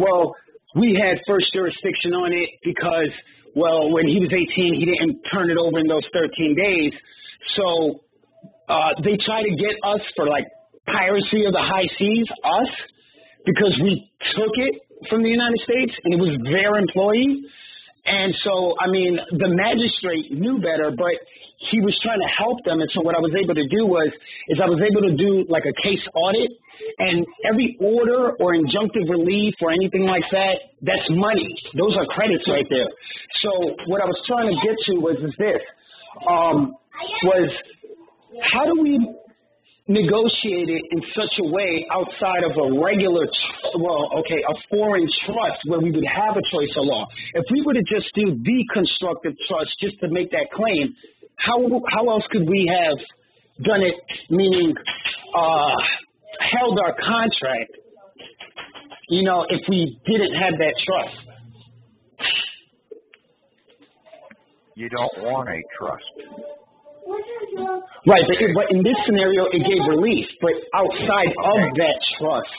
Speaker 9: we had first jurisdiction on it because when he was 18 he didn't turn it over in those 13 days. So they try to get us for piracy of the high seas, us, because we took it from the United States and it was their employee. And so, the magistrate knew better, but he was trying to help them. And so what I was able to do was I was able to do a case audit, and every order or injunctive relief or anything like that, that's money. Those are credits right there. So what I was trying to get to was how do we negotiate it in such a way outside of a regular, a foreign trust where we would have a choice of law? If we were to just do the constructive trust just to make that claim, how else could we have done it, meaning held our contract, if we didn't have that trust?
Speaker 8: You don't want a trust.
Speaker 9: Right, but in this scenario, it gave relief. But outside of that trust,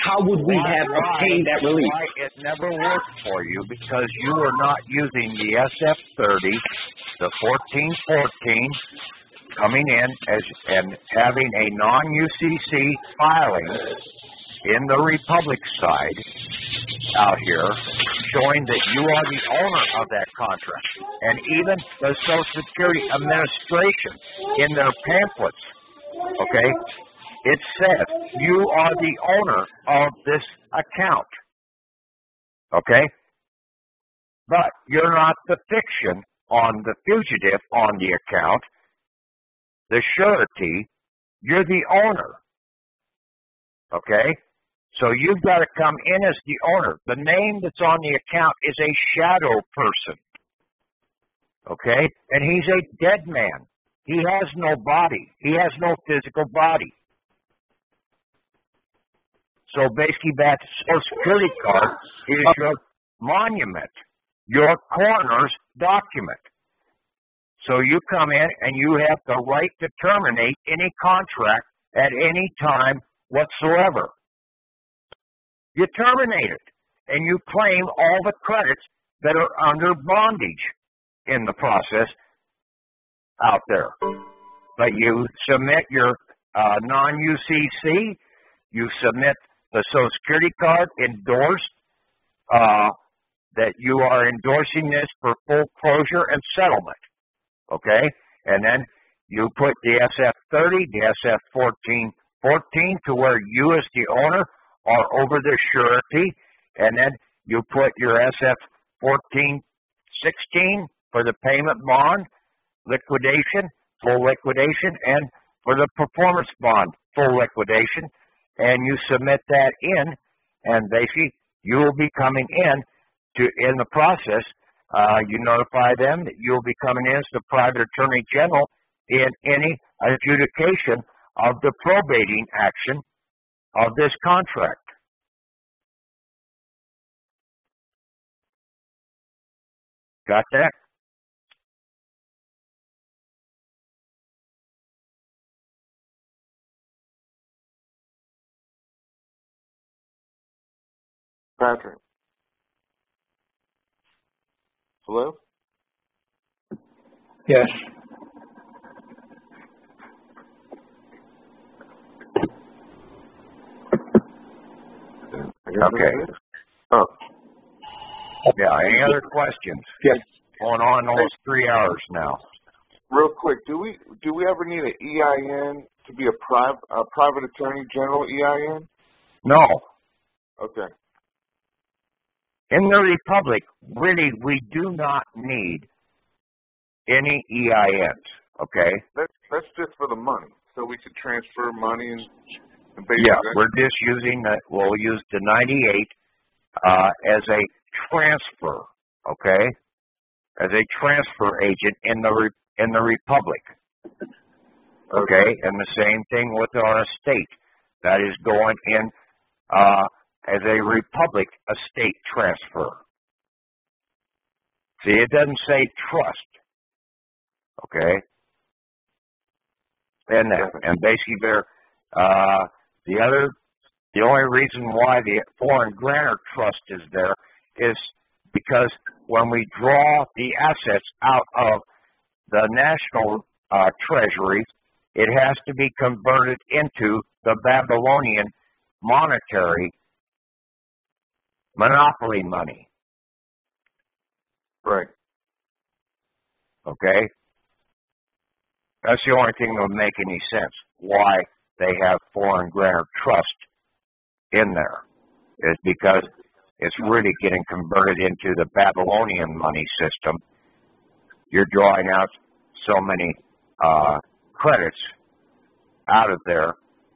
Speaker 9: how would we have obtained that relief?
Speaker 8: Why it never worked for you because you were not using the SF30, the 1414, coming in and having a non-UCC filing in the Republic side out here, showing that you are the owner of that contract. And even the Social Security Administration in their pamphlets, okay, it says you are the owner of this account, okay? But you're not the fiction on the fugitive on the account, the surety, you're the owner, okay? So you've got to come in as the owner. The name that's on the account is a shadow person, okay? And he's a dead man. He has no body. He has no physical body. So basically that Social Security card is your monument, your coroner's document. So you come in and you have the right to terminate any contract at any time whatsoever. You terminate it, and you claim all the credits that are under bondage in the process out there. But you submit your non-UCC, you submit the Social Security card endorsed that you are endorsing this for full closure and settlement, okay? And then you put the SF30, the SF14 to where you as the owner are over the surety, and then you put your SF1416 for the payment bond, liquidation, full liquidation, and for the performance bond, full liquidation, and you submit that in, and basically you will be coming in the process, you notify them that you'll be coming in as the private attorney general in any adjudication of the probating action of this contract. Got that?
Speaker 3: Patrick. Hello?
Speaker 1: Yes.
Speaker 8: Okay.
Speaker 3: Oh.
Speaker 8: Yeah, any other questions?
Speaker 1: Yes.
Speaker 8: Going on almost 3 hours now.
Speaker 3: Real quick, do we ever need an EIN to be a private attorney general EIN?
Speaker 8: No.
Speaker 3: Okay.
Speaker 8: In the Republic, really, we do not need any EINs, okay?
Speaker 3: That's just for the money, so we could transfer money and
Speaker 8: yeah, we're just using we'll use the 98 as a transfer, okay? As a transfer agent in the Republic, okay? And the same thing with our estate. That is going in as a Republic estate transfer. See, it doesn't say trust, okay? And basically they're the only reason why the foreign grantor trust is there is because when we draw the assets out of the national treasury, it has to be converted into the Babylonian monetary monopoly money.
Speaker 3: Right.
Speaker 8: Okay? That's the only thing that would make any sense. Why they have foreign grantor trust in there is because it's really getting converted into the Babylonian money system. You're drawing out so many credits out of there,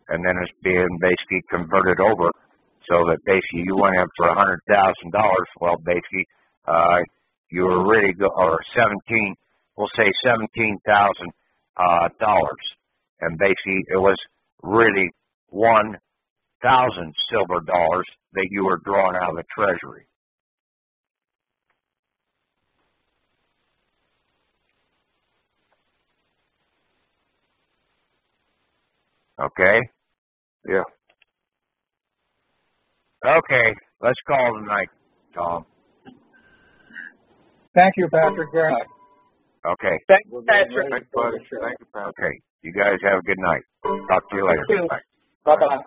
Speaker 8: and then it's being basically converted over so that basically you went in for $100,000. Well, basically you were really or 17, we'll say $17,000, and basically it was really 1,000 silver dollars that you were drawing out of the treasury. Okay?
Speaker 3: Yeah.
Speaker 8: Okay, let's call tonight, Tom.
Speaker 1: Thank you, Patrick, very much.
Speaker 8: Okay.
Speaker 5: Thank you, Patrick.
Speaker 3: Thanks, buddy. Thank you, Patrick.
Speaker 8: Okay. You guys have a good night. Talk to you later.
Speaker 5: Bye-bye.